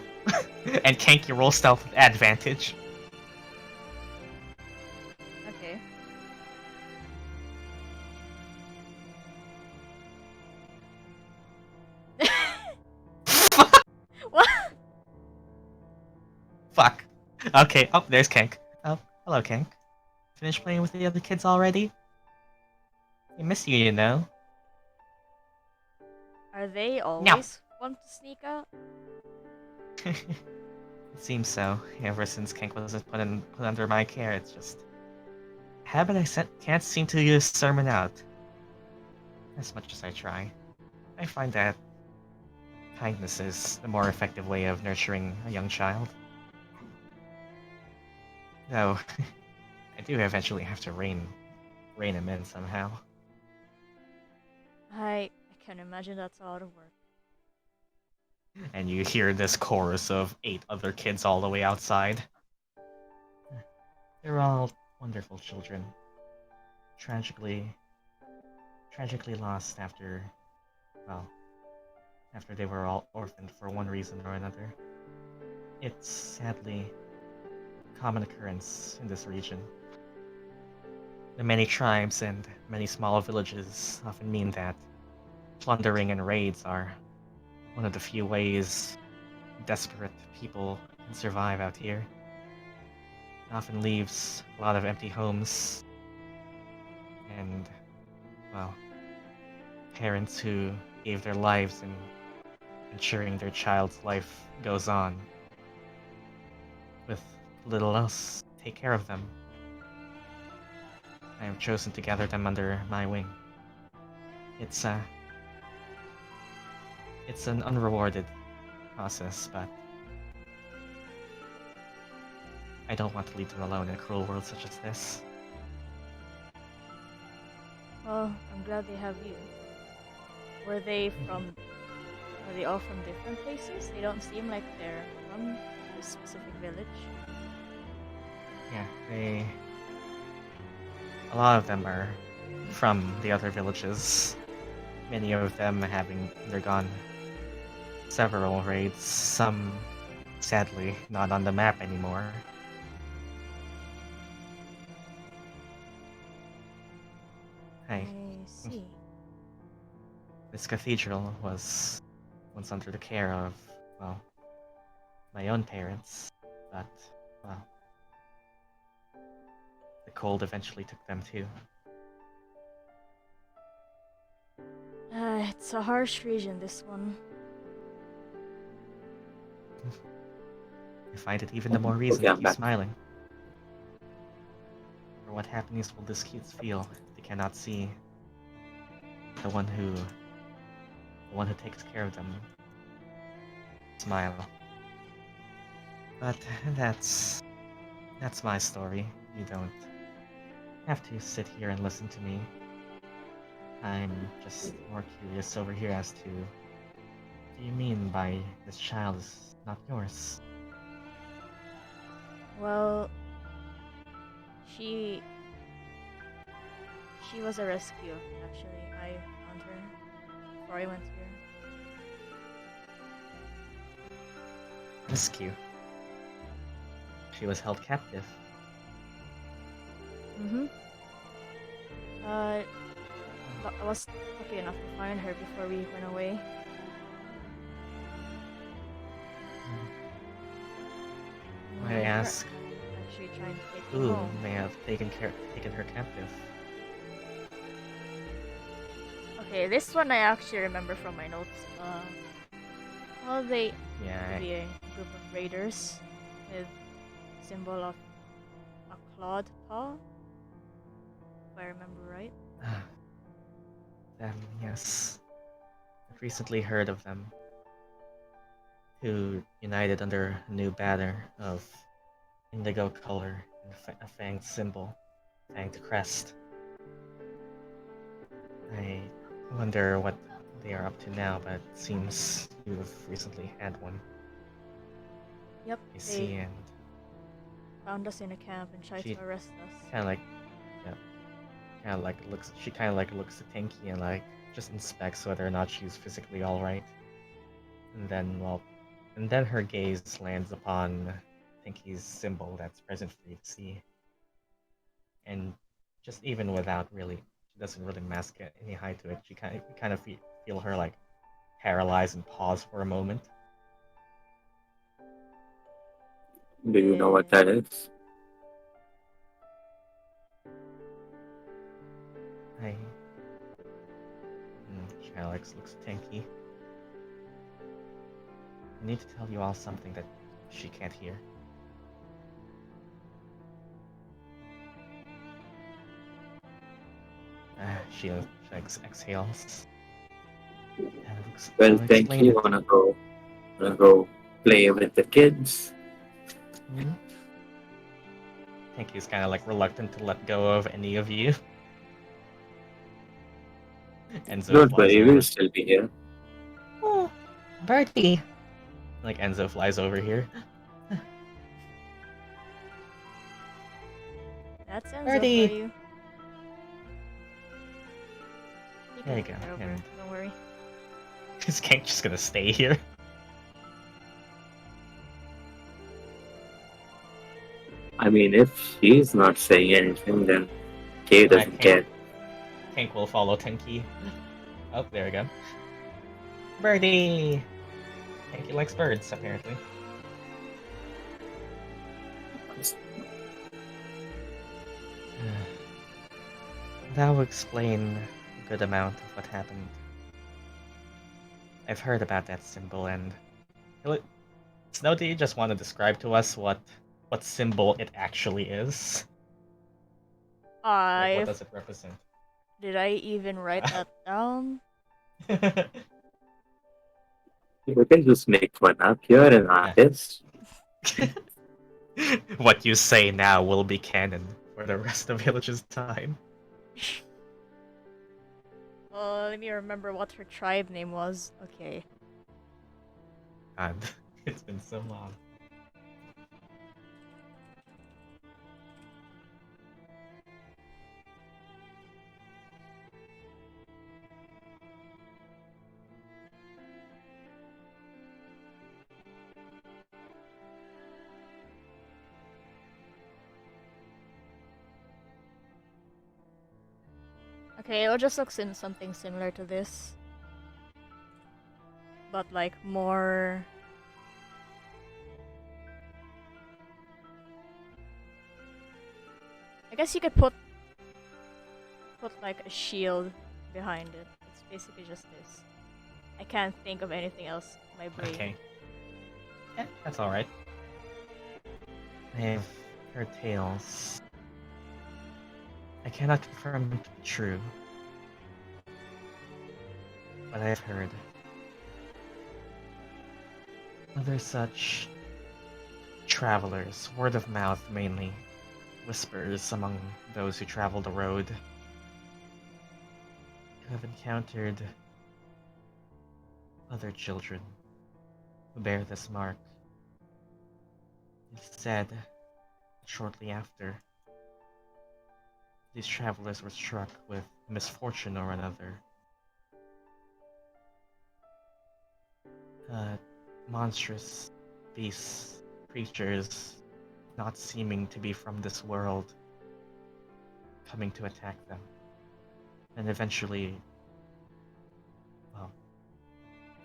And Kenk, you roll stealth with advantage. Okay. What? Fuck. Okay, oh, there's Kenk. Oh, hello, Kenk. Finished playing with the other kids already? I miss you, you know. Are they always want to sneak out? It seems so. Ever since Kenk was put under my care, it's just a habit I can't seem to sermon out. As much as I try, I find that kindness is the more effective way of nurturing a young child. Though, I do eventually have to rein him in somehow. I can imagine that's a lot of work. And you hear this chorus of 8 other kids all the way outside. They're all wonderful children. Tragically lost after they were all orphaned for one reason or another. It's sadly a common occurrence in this region. The many tribes and many small villages often mean that plundering and raids are one of the few ways desperate people can survive out here. It often leaves a lot of empty homes and well, parents who gave their lives in ensuring their child's life goes on, with little else to take care of them. I have chosen to gather them under my wing. It's an unrewarded process, but I don't want to leave them alone in a cruel world such as this. Well, I'm glad they have you. Were they all from different places? They don't seem like they're from this specific village. Yeah, a lot of them are from the other villages. Many of them having undergone several raids, some sadly not on the map anymore. Hey, I see. this cathedral was once under the care of, well, my own parents, but, well, the cold eventually took them too. It's a harsh region, this one. I find it even the more reason Okay, to I'm keep back. smiling. For what happiness will these kids feel if they cannot see the one who takes care of them smile? But that's my story. You don't have to sit here and listen to me. I'm just more curious over here as to what do you mean by this child is not yours? Well, she was a rescue, actually. I found her before I went here. Rescue. She was held captive. Mm-hmm. I was lucky enough to find her before we went away. May I ask Actually trying to take me who home. may have taken her captive? Okay, this one I actually remember from my notes. Well, they Yeah, be a group of raiders with symbol of a clawed paw, if I remember right. yes. I've recently heard of them. Who united under a new banner of indigo color and a fanged symbol, fanged crest. I wonder what they are up to now, but it seems you've recently had one. Yep, I they see, and found us in a camp and tried She- to arrest us. kind of like, yeah, kind of like looks. She kind of like looks at Tenki and like just inspects whether or not she's physically all right, and then her gaze lands upon Tenki's symbol that's present for you to see, and just even without really, she doesn't really mask any height to it. You kind of feel her like paralyze and pause for a moment. Do you know what that is? I. She kind of like looks at Tenki. I need to tell you all something that she can't hear. She exhales. Well, I'll thank explain you. it. Wanna go play with the kids? Hmm? Tenki's kind of like reluctant to let go of any of you. Enzo Don't flies worry, over. we'll still be here. Oh, Bertie! Like Enzo flies over here. That's Enzo Birdie! for you. You There you can go, get over, and- don't worry. Is Kenk just gonna stay here? I mean, if she's not saying anything, then Kay doesn't care. Kenk will follow Tenki. Oh, there we go. Birdie! Tenki likes birds, apparently. That will explain a good amount of what happened. I've heard about that symbol, and Snow, do you just want to describe to us what symbol it actually is? Like, what I does it represent? did I even write that down? You can just make one up. You're an artist. What you say now will be canon for the rest of Village's time. Let me remember what her tribe name was. Okay. God, it's been so long. Okay, it'll just look something similar to this. But like more... I guess you could put like a shield behind it. It's basically just this. I can't think of anything else in my brain. Okay. Yeah, that's alright. I've heard tales. I cannot confirm them to be true, but I've heard other such travelers, word of mouth mainly, whispers among those who travel the road, who have encountered other children who bear this mark. It's said that shortly after, these travelers were struck with misfortune or another. Monstrous beasts, creatures, not seeming to be from this world, coming to attack them. And eventually, well,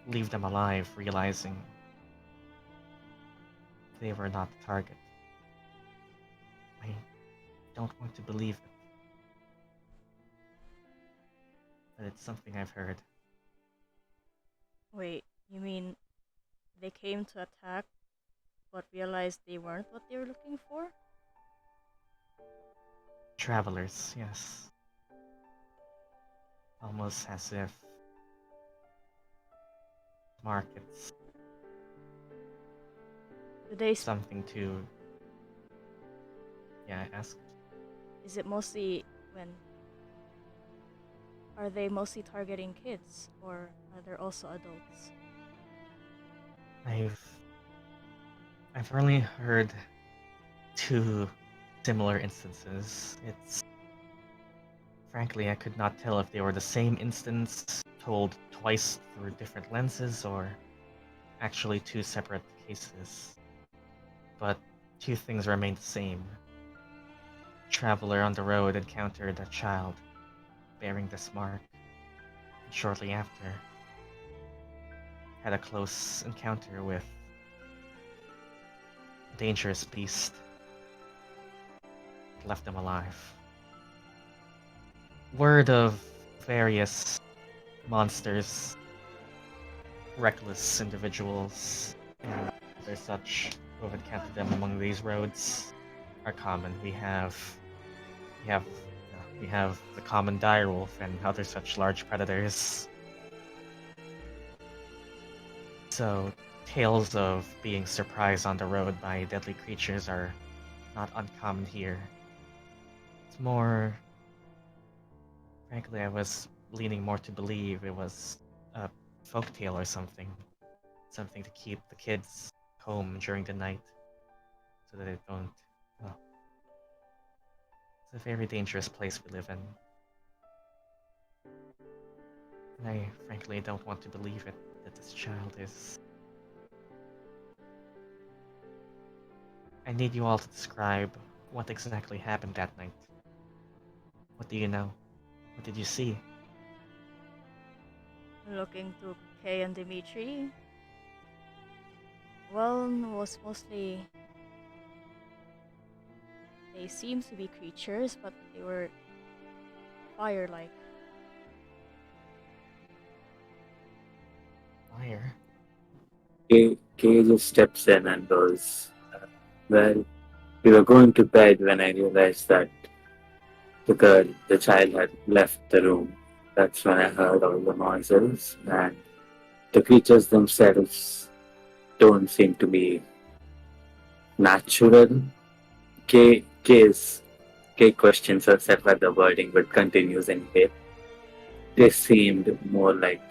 leave them alive, realizing they were not the target. I don't want to believe it, but it's something I've heard. Wait, you mean they came to attack but realized they weren't what they were looking for? Travelers, yes. Almost as if markets Do they something to ask. Is it mostly when... Are they mostly targeting kids, or are there also adults? I've only heard two similar instances. It's frankly I could not tell if they were the same instance told twice through different lenses or actually two separate cases. But two things remain the same. A traveler on the road encountered a child bearing this mark, and shortly after had a close encounter with a dangerous beast that left them alive. Word of various monsters, reckless individuals, and other such who have encountered them among these roads are common. We have the common direwolf and other such large predators. So tales of being surprised on the road by deadly creatures are not uncommon here. It's more... Frankly, I was leaning more to believe it was a folktale or something. Something to keep the kids home during the night so that they don't... Well, it's a very dangerous place we live in. And I frankly don't want to believe it, that this child is... I need you all to describe what exactly happened that night. What do you know? What did you see? Looking to Kay and Dmitri? Well, it was mostly... They seemed to be creatures, but they were fire-like. Kay just steps in and goes, well, we were going to bed when I realized that the child had left the room. That's when I heard all the noises, and the creatures themselves don't seem to be natural. Kay questions herself at the wording but continues anyway. They seemed more like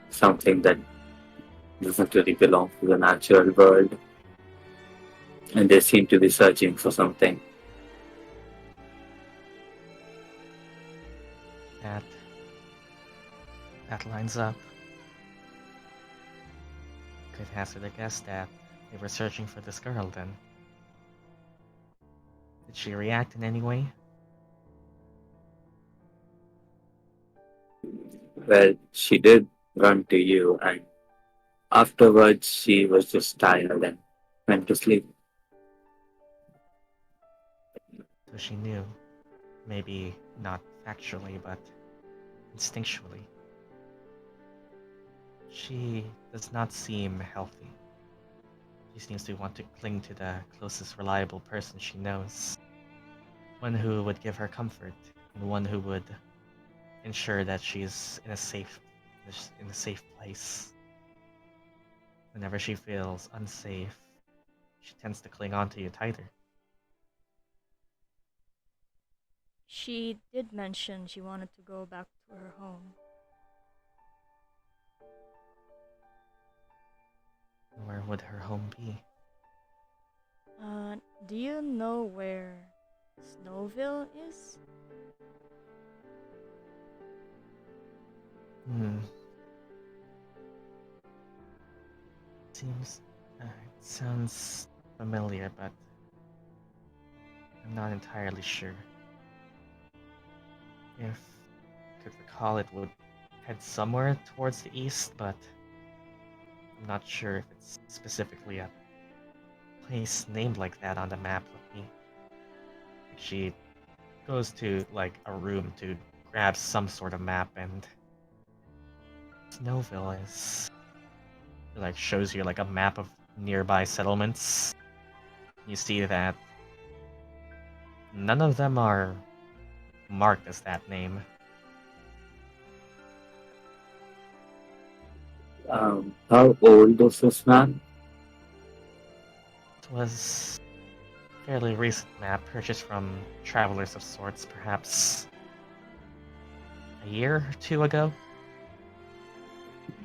something that doesn't really belong to the natural world, and they seem to be searching for something. That lines up. Could hazard a guess that they were searching for this girl then. Did she react in any way? Well, she did run to you, and afterwards she was just tired and went to sleep. So she knew. Maybe not factually, but instinctually. She does not seem healthy. She seems to want to cling to the closest reliable person she knows. One who would give her comfort, and one who would ensure that she's in a safe place. Whenever she feels unsafe, she tends to cling on to you tighter. She did mention she wanted to go back to her home. Where would her home be? Do you know where Snowville is? It sounds familiar, but I'm not entirely sure. If I could recall, it would head somewhere towards the east, but I'm not sure if it's specifically a place named like that on the map with me. She goes to like a room to grab some sort of map, and Snowville is like shows you like a map of nearby settlements. You see that none of them are marked as that name. How old is this man? It was a fairly recent map purchased from travelers of sorts, perhaps a year or two ago.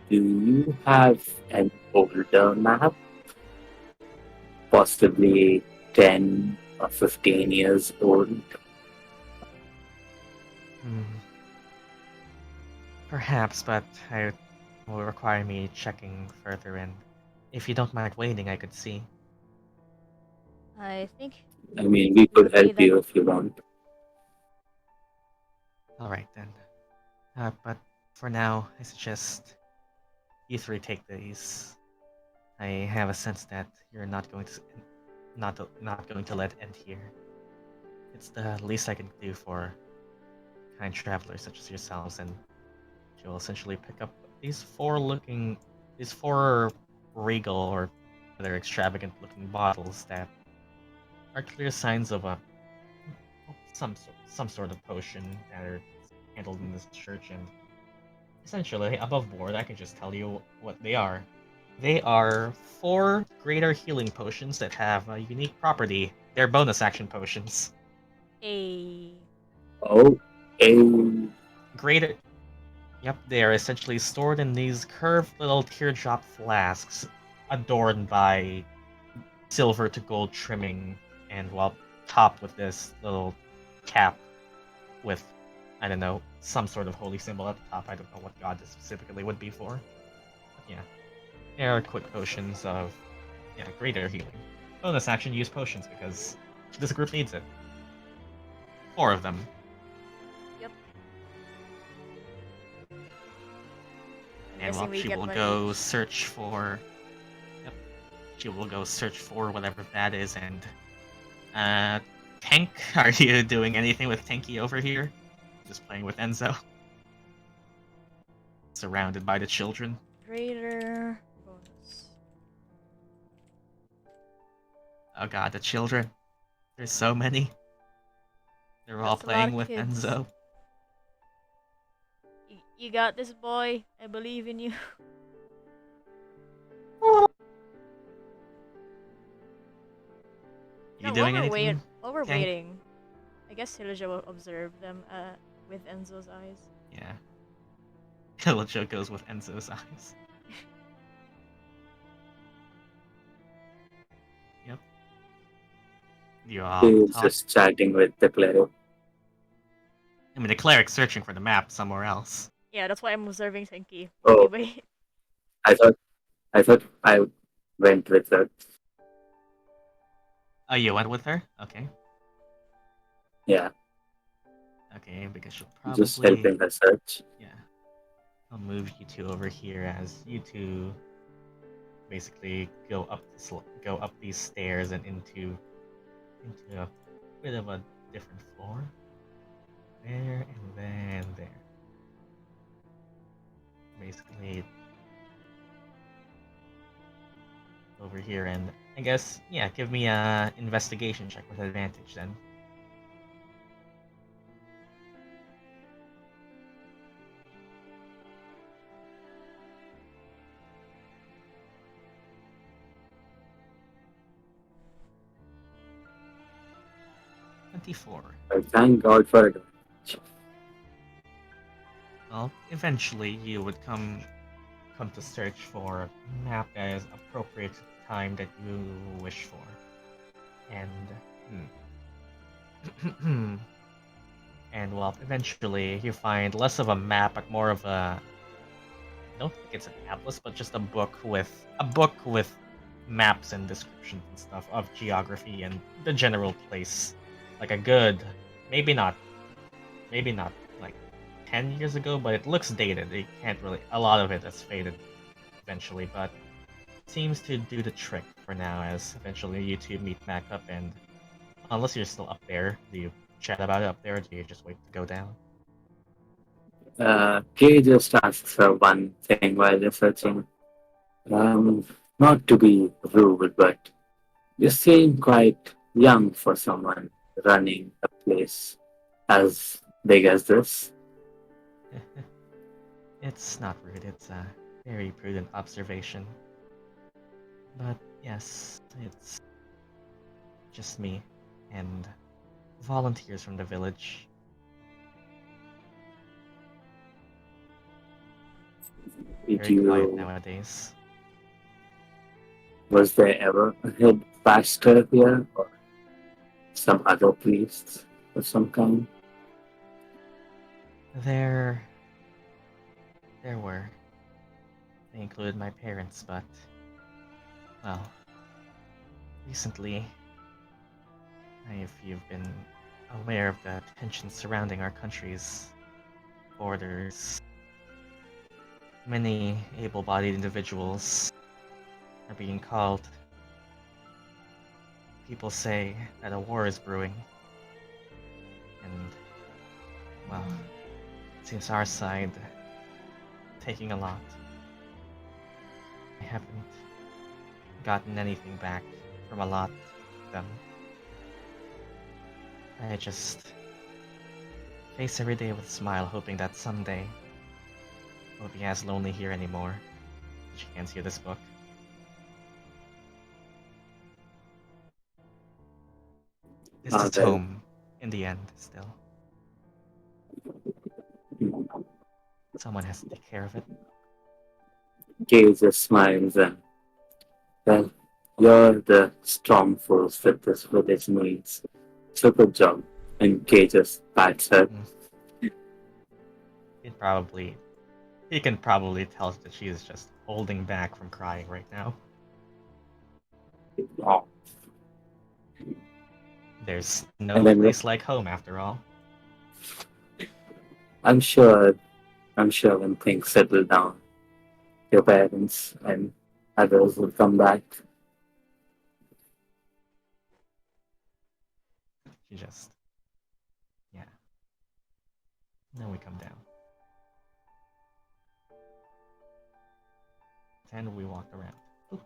Do you have an older map? Possibly 10 or 15 years old? Perhaps, but it will require me checking further, and if you don't mind waiting, I could see. I think I mean, we could maybe help that you if you want. Alright then. But for now, I suggest you three take these. I have a sense that you're not going to let it end here. It's the least I can do for kind travelers such as yourselves, and you'll essentially pick up these four regal or rather extravagant looking bottles that are clear signs of some sort of potion that are handled in this church, and essentially above board I can just tell you what they are. They are 4 greater healing potions that have a unique property. They're bonus action potions. a Oh, a Greater Yep, they are essentially stored in these curved little teardrop flasks adorned by silver to gold trimming, and topped with this little cap with, I don't know, some sort of holy symbol at the top. I don't know what god this specifically would be for. But yeah, they are quick potions of greater healing. Bonus action, use potions because this group needs it. 4 of them. Yep. And she will go search for. Yep. She will go search for whatever that is, and Kenk, are you doing anything with Tenki over here? Just playing with Enzo. Surrounded by the children. Greater bonus. Oh god, the children. There's so many. They're all That's a lot playing of with kids. Enzo. You got this, boy. I believe in you. You doing anything? While we're Kenk? waiting, I guess Hilijah will observe them with Enzo's eyes. Yeah. Hilijah goes with Enzo's eyes. Yep. You all He's talk. just chatting with the cleric. I mean, the cleric's searching for the map somewhere else. Yeah, that's why I'm observing Tenki. Oh, Wait. I thought I went with her. Oh, you went with her? Okay. Yeah, Okay, because she'll just probably... helping her search. Yeah. I'll move you two over here as you two basically go up these stairs and into a bit of a different floor. There and then there. Basically over here, and I guess yeah, give me a investigation check with advantage then. $24. I thank God for it. Well, eventually you would come to search for a map that is appropriate to the time that you wish for. And and well, eventually you find less of a map, but more of a, I don't think it's an atlas, but just a book with maps and descriptions and stuff of geography and the general place. Like a good, maybe not like 10 years ago, but it looks dated. It can't really, a lot of it has faded eventually, but it seems to do the trick for now as eventually you two meet back up, and unless you're still up there, do you chat about it up there or do you just wait to go down? Kay just asks her one thing while they're searching. Not to be rude, but you seem quite young for someone running a place as big as this. It's not rude, it's a very prudent observation. But yes, it's just me and volunteers from the village. Did Very quiet you, nowadays. was there ever a headmaster here or some other priest of some kind? There were. They included my parents, but well, recently, if you've been aware of the tensions surrounding our country's borders, many able-bodied individuals are being called. People say that a war is brewing, and well, it seems our side taking a lot. I haven't gotten anything back from a lot of them. I just face every day with a smile, hoping that someday I won't be as lonely here anymore. But you can't see this book. This is Well, home in the end, still. Someone has to take care of it. Kay just smiles and, well, you're the strong force that this village needs. So good job. And Kay just pats her. He can probably tell that she is just holding back from crying right now. Oh. There's And no then place like home after all. I'm sure when things settle down, your parents and others will come back. She just, yeah. Then we come down. And we walk around. Ooh.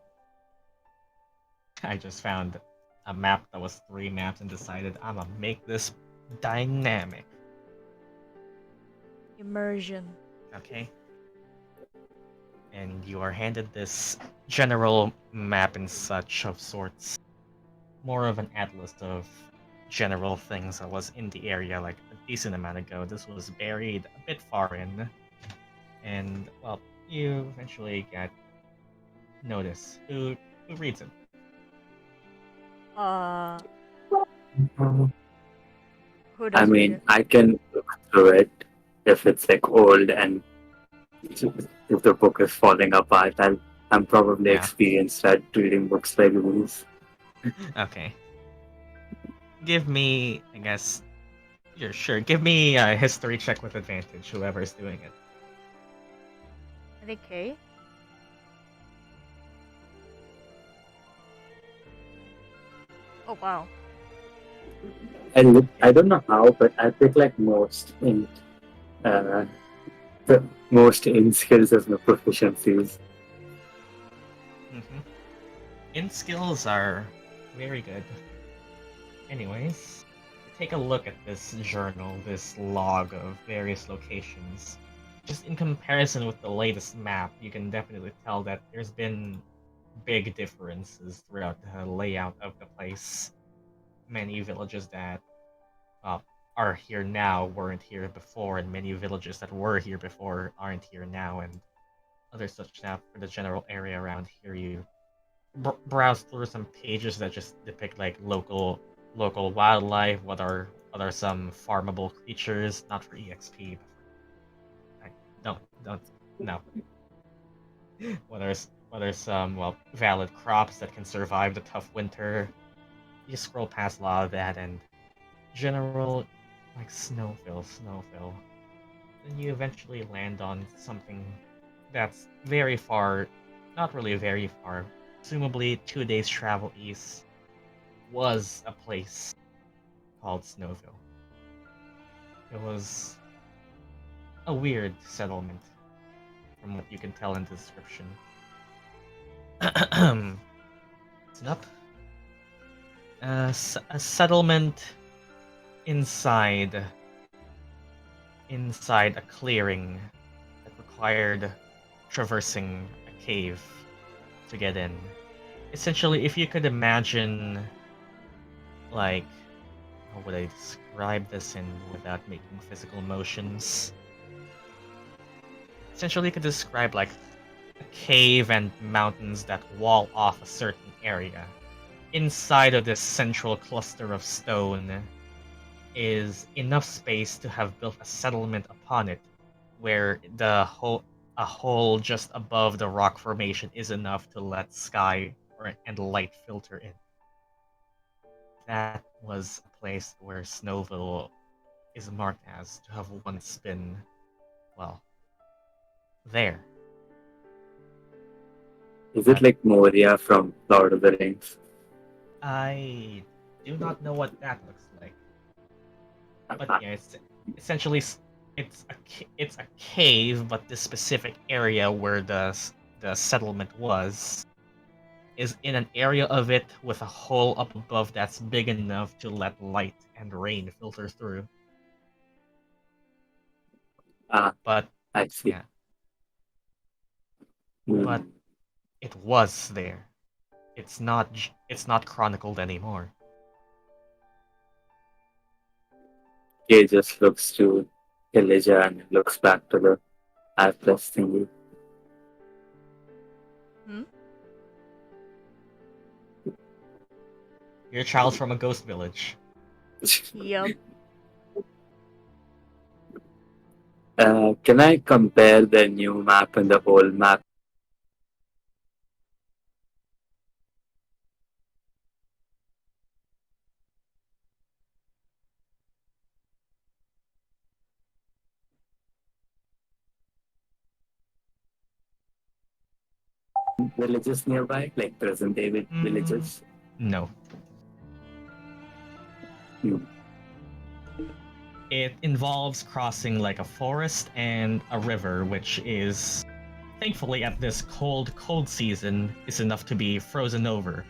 I just found a map that was 3 maps and decided I'm gonna make this dynamic. Immersion. Okay. And you are handed this general map and such of sorts. More of an atlas of general things that was in the area like a decent amount ago. This was buried a bit far in. And, well, you eventually get notice. Who reads it? Uh, I who does read mean, it? I can look through it if it's like old and if the book is falling apart. I'm probably Yeah. experienced at reading books like these. Okay. Give me, I guess. You're sure. Give me a history check with advantage, whoever's doing it. I think Kay. Oh wow. I don't know how, but I pick like uh, most in skills as my proficiencies. Mm-hmm. In skills are very good. Anyways, take a look at this journal, this log of various locations. Just in comparison with the latest map, you can definitely tell that there's been big differences throughout the layout of the place. Many villages that are here now weren't here before, and many villages that were here before aren't here now, and other such stuff for the general area around here. You browse through some pages that just depict like local wildlife. What are some farmable creatures? Not for EXP, but don't no. What are some valid crops that can survive the tough winter? You scroll past a lot of that and general like snowfill. Then you eventually land on something that's very far, not really very far, presumably 2 days travel east, was a place called Snowville. It was a weird settlement, from what you can tell in the description. Listen up. A settlement inside a clearing that required traversing a cave to get in. Essentially, if you could imagine, like, how would I describe this in without making physical motions? Essentially, you could describe like a cave and mountains that wall off a certain area. Inside of this central cluster of stone is enough space to have built a settlement upon it, where a hole just above the rock formation is enough to let sky and light filter in. That was a place where Snowville is marked as to have once been, well, there. Is it like Moria from Lord of the Rings? I do not know what that looks like, but yeah, it's essentially it's a cave, but this specific area where the settlement was is in an area of it with a hole up above that's big enough to let light and rain filter through. But I see. yeah, but it was there. It's not chronicled anymore. He just looks to Hilijah and looks back to the Atlas thingy. Hmm? You're a child from a ghost village. Yup. Can I compare the new map and the old map? Villages nearby, like present day villages? No. Hmm. It involves crossing like a forest and a river, which is, thankfully at this cold season, is enough to be frozen over.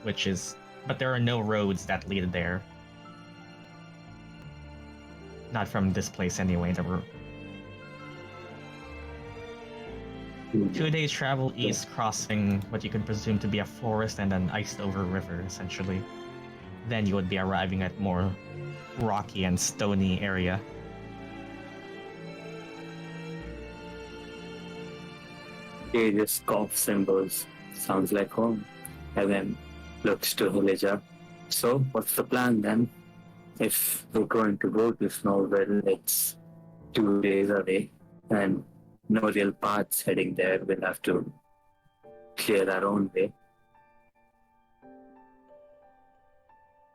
Which is but there are no roads that lead there. Not from this place anyway. There were 2 days travel east, crossing what you could presume to be a forest and an iced-over river, essentially. Then you would be arriving at more rocky and stony area. He just coughs and goes, sounds like home. And then looks to Hilijah. So, what's the plan then? If we're going to go to Snowville, it's 2 days away, and no real paths heading there. We'll have to clear our own way.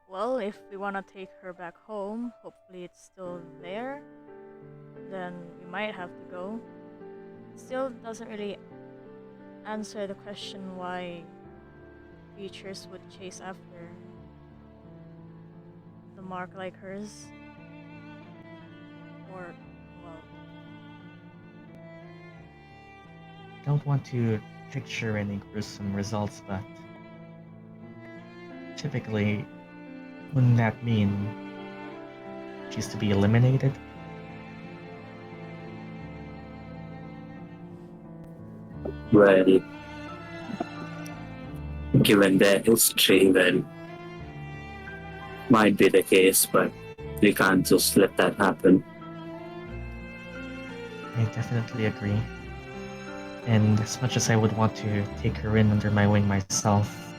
Well, if we want to take her back home, hopefully it's still there, then we might have to go. Still doesn't really answer the question why creatures would chase after the mark like hers. Or, well, Don't want to picture any gruesome results, but typically, wouldn't that mean she's to be eliminated? Well, given their history, well, might be the case, but we can't just let that happen. I definitely agree. And as much as I would want to take her in under my wing myself,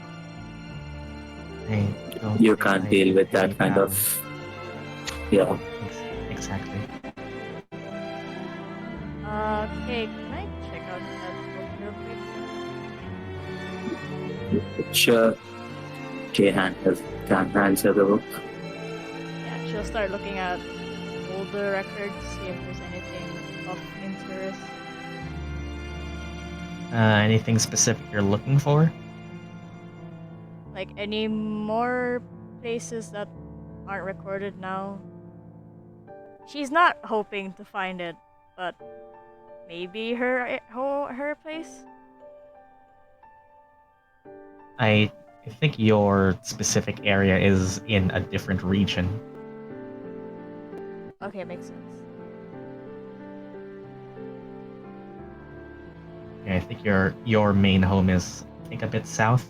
I don't You think can't I deal with have that any kind power. of. Yeah. Exactly. Okay, can I check out that book real quick? Sure. K-Hand can answer the book. Yeah, she'll start looking at older records, see if there's anything of interest. Anything specific you're looking for? Like any more places that aren't recorded now. She's not hoping to find it, but maybe her place. I think your specific area is in a different region. Okay, makes sense. Yeah, I think your main home is, I think, a bit south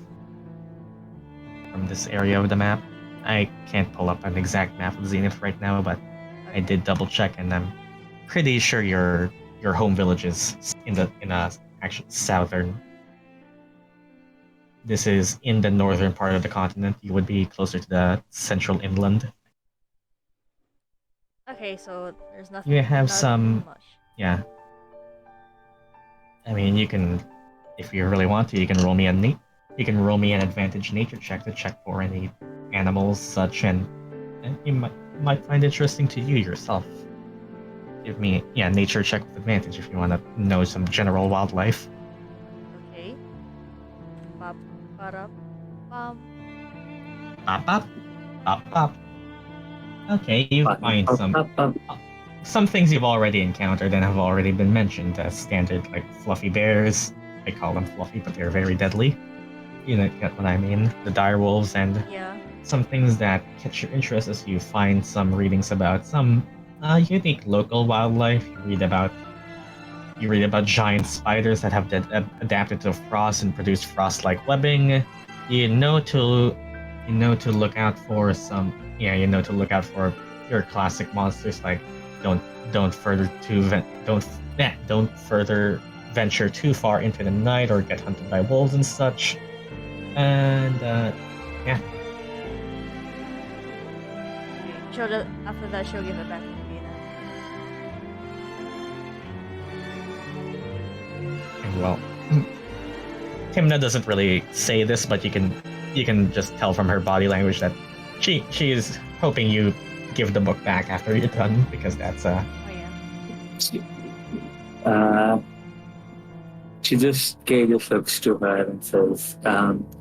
from this area of the map. I can't pull up an exact map of Zenith right now, but I did double check, and I'm pretty sure your home village is in a actual southern. This is in the northern part of the continent. You would be closer to the central inland. Okay, so there's nothing. You have not some, much. yeah. I mean, you can, if you really want to, you can roll me an advantage nature check to check for any animals, such, and you might find interesting to you yourself. Give me, nature check with advantage if you want to know some general wildlife. Okay. Bop, ba-dum, bum. Pop. Okay, you find some things you've already encountered and have already been mentioned as standard, like fluffy bears. I call them fluffy, but they're very deadly. You know, get what I mean? The direwolves, and Yeah. some things that catch your interest as you find some readings about some unique local wildlife. You read about giant spiders that have adapted to frost and produce frost-like webbing. You know to look out for your classic monsters, like don't further venture too far into the night or get hunted by wolves and such. And yeah. Okay. After that, she'll give it back to me then. And well, Timna doesn't really say this, but you can just tell from her body language that she is hoping you give the book back after you're done, because that's Oh yeah. Kay just looks to her and says,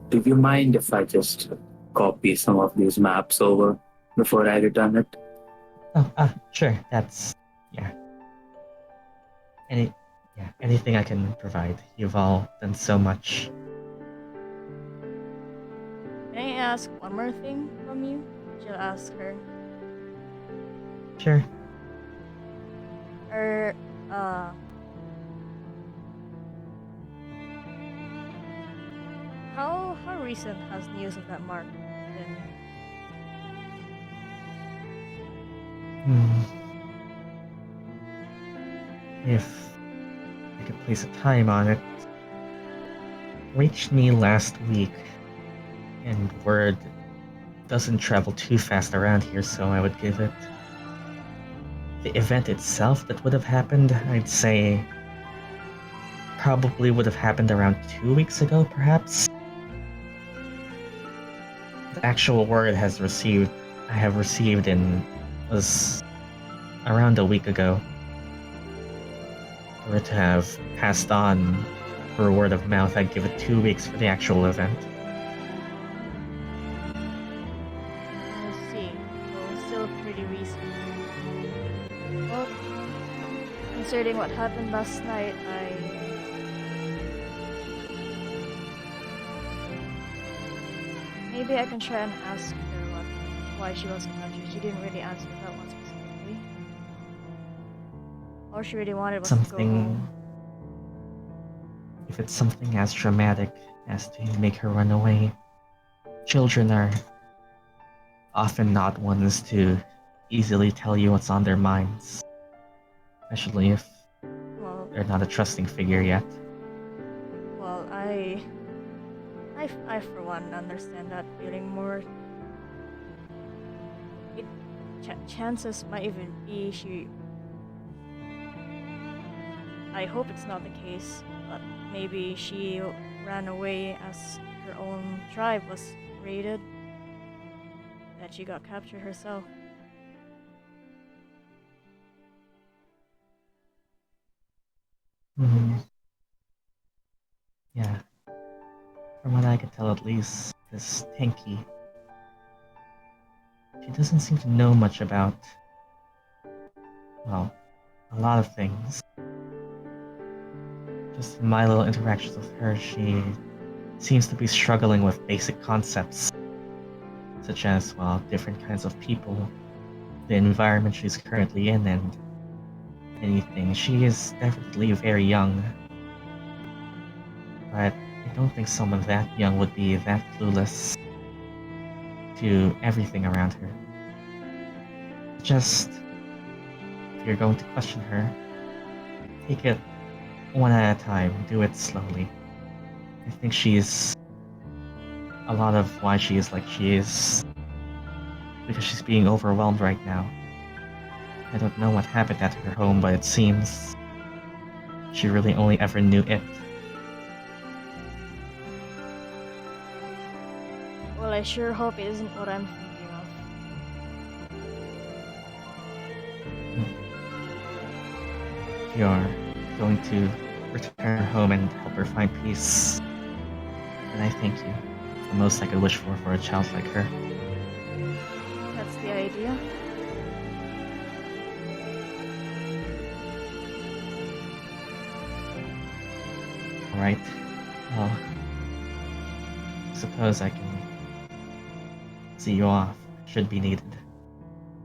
do you mind if I just copy some of these maps over before I return it? Sure. That's anything I can provide. You've all done so much. Can I ask one more thing from you? She'll ask her. Sure. Or, how recent has news of that mark been? If I could place a time on it, reached me last week, and word doesn't travel too fast around here, so I would give it. The event itself that would have happened, I'd say, probably would have happened around 2 weeks ago, perhaps. The actual word I have received was around a week ago. For it to have passed on for word of mouth, I'd give it 2 weeks for the actual event. I see. Well, still pretty recent. Well, considering what happened last night, maybe I can try and ask her why she was captured. She didn't really answer that one specifically. All she really wanted was to go home. If it's something as dramatic as to make her run away, children are often not ones to easily tell you what's on their minds. Especially if they're not a trusting figure yet. Well, I for one understand that feeling more. Chances might even be I hope it's not the case, but maybe she ran away as her own tribe was raided. That she got captured herself. Yeah. From what I could tell, at least, this Tenki, she doesn't seem to know much about, well, a lot of things. Just in my little interactions with her, she seems to be struggling with basic concepts, such as, well, different kinds of people, the environment she's currently in, and anything. She is definitely very young, but I don't think someone that young would be that clueless to everything around her. Just, if you're going to question her, take it one at a time, do it slowly. I think a lot of why she is like she is, because she's being overwhelmed right now. I don't know what happened at her home, but it seems she really only ever knew it. Well, I sure hope it isn't what I'm thinking of. If you're going to return home and help her find peace, then I thank you. It's the most I could wish for a child like her. That's the idea. Alright. Well, I suppose I can see you off, should be needed.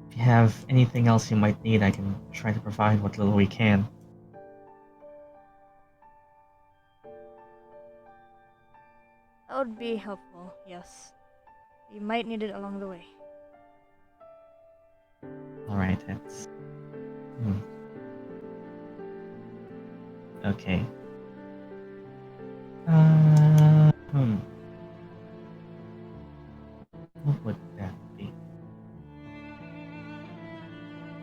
If you have anything else you might need, I can try to provide what little we can. That would be helpful, yes. You might need it along the way. Alright, it's... Okay. What would that be?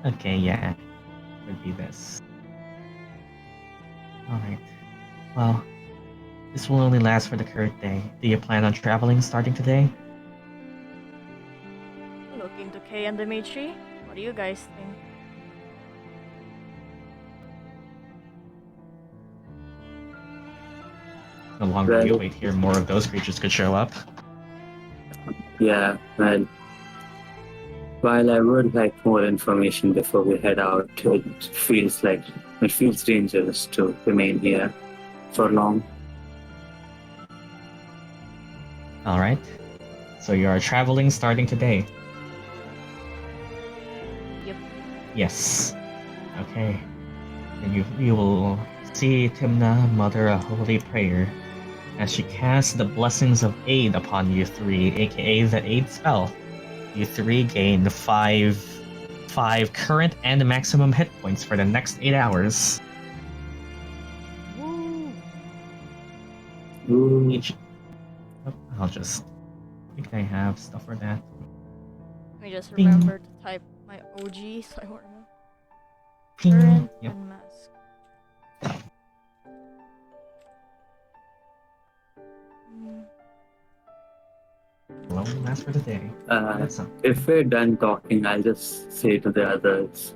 Okay, yeah. It would be this. Alright. Well, this will only last for the current day. Do you plan on traveling starting today? Look into Kay and Dmitri. What do you guys think? The longer you wait here, more of those creatures could show up. Yeah, and while I would like more information before we head out, it feels dangerous to remain here for long. Alright. So you are traveling starting today. Yep. Yes. Okay. And you will see Timna mutter a holy prayer as she casts the blessings of aid upon you three, aka the aid spell. You three gain five current and maximum hit points for the next 8 hours. Woo! Ooh. Each. Oh, I think I have stuff for that. Let me just Bing. remember to type my OG so I won't remember. Ping. Current Yep. and mask. Mm, Long last for the day. That's all. If we're done talking, I'll just say to the others,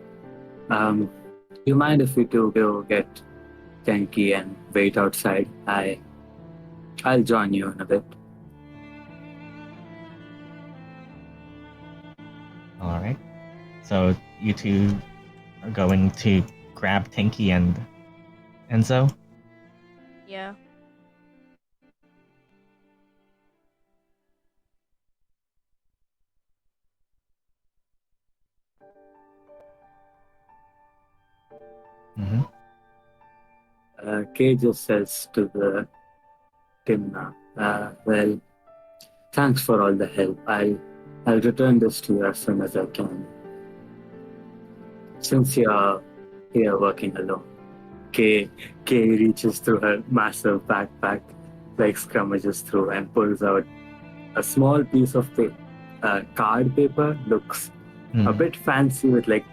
do you mind if we two go get Tenki and wait outside? I'll join you in a bit. Alright. So you two are going to grab Tenki and Enzo? yeah. Mm-hmm. Kay just says to the Timna, well, thanks for all the help. I'll return this to you as soon as I can. Since you're here working alone, Kay reaches through her massive backpack, like scrummages through and pulls out a small piece of card paper. Looks a bit fancy with like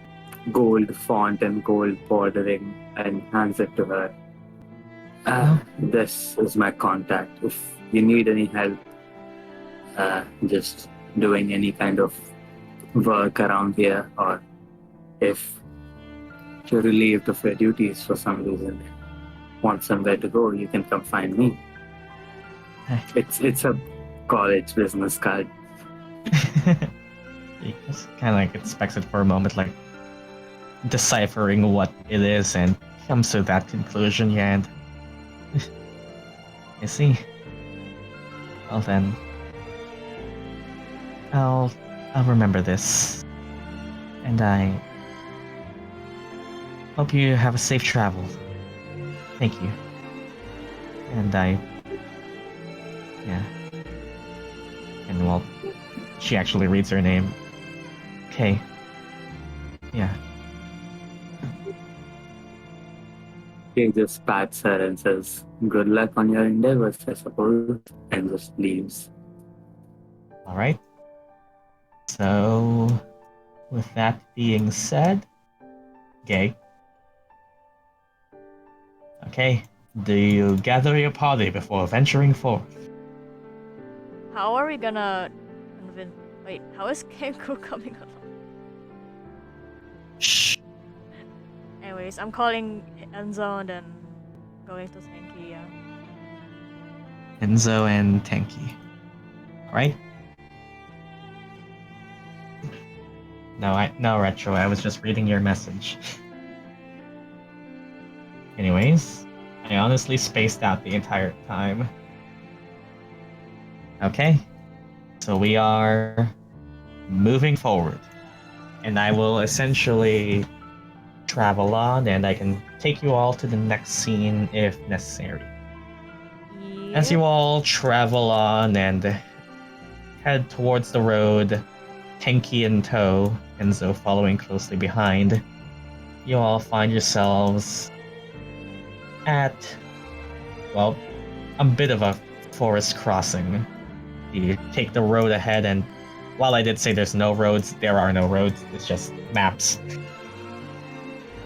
gold font and gold bordering, and hands it to her. This is my contact. If you need any help, just doing any kind of work around here, or if you're relieved of your duties for some reason, want somewhere to go, you can come find me. It's a college business card. He just kind of like inspects it for a moment, like deciphering what it is, and comes to that conclusion. Yeah, and you see. Well then, I'll remember this, and I hope you have a safe travel. Thank you. And yeah. And well, she actually reads her name. Kay. Yeah. He just pats her and says, "Good luck on your endeavors, I suppose," and just leaves. Alright. So, with that being said, Gay. Okay, do you gather your party before venturing forth? How are we gonna convince? Wait, how is Kenku coming along? Shh. Anyways, I'm calling Enzo and then going to Tenki. Yeah. Enzo and Tenki. Alright? No, Retro, I was just reading your message. Anyways, I honestly spaced out the entire time. Okay, so we are moving forward. And I will essentially travel on, and I can take you all to the next scene if necessary. As you all travel on and head towards the road, Tenki in tow, Enzo following closely behind, you all find yourselves at, well, a bit of a forest crossing. You take the road ahead, and while I did say there's no roads, there are no roads, it's just maps.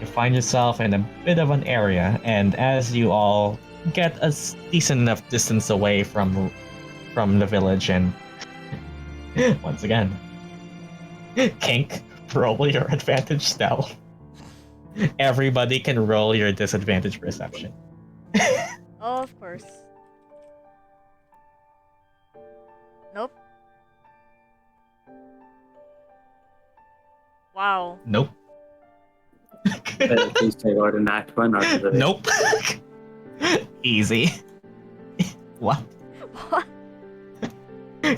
You find yourself in a bit of an area, and as you all get a decent enough distance away from the village, and once again, Kenk, roll your advantage stealth. Everybody can roll your disadvantage perception. Oh, of course. Nope. Wow. Nope. At least I got a nat one out of the way. Nope. Easy. What? What?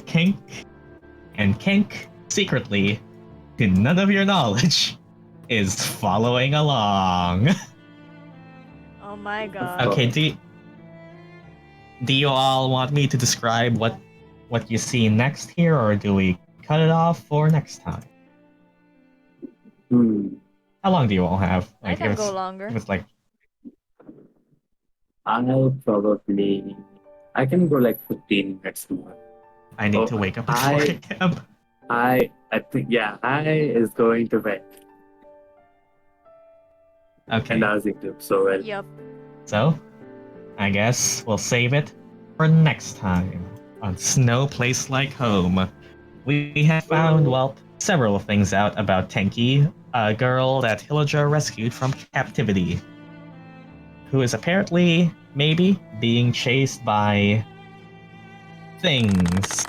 Kenk, And Kenk, secretly, to none of your knowledge, is following along. Oh my god. Okay, do you all want me to describe what you see next here, or do we cut it off for next time? How long do you all have? I Like, can if go it's, longer. if it's like, I can go like 15 minutes more. I need Oh, to wake up at 4 a.m. I think I is going to bed, Okay, and I was into so well. Yup. so I guess we'll save it for next time on Snow Place Like Home. We have found, well, several things out about Tenki, a girl that Hilijah rescued from captivity, who is apparently, maybe, being chased by things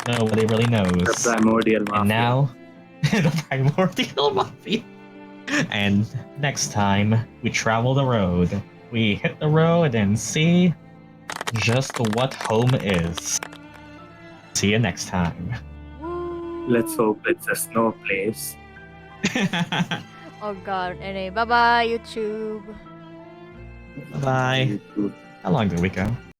nobody really The knows. primordial mafia. And now, the primordial mafia. And next time, we travel the road. We hit the road and see just what home is. See you next time. Let's hope it's a snow place. Oh god. Anyway, bye bye, YouTube. Bye. How long did we go?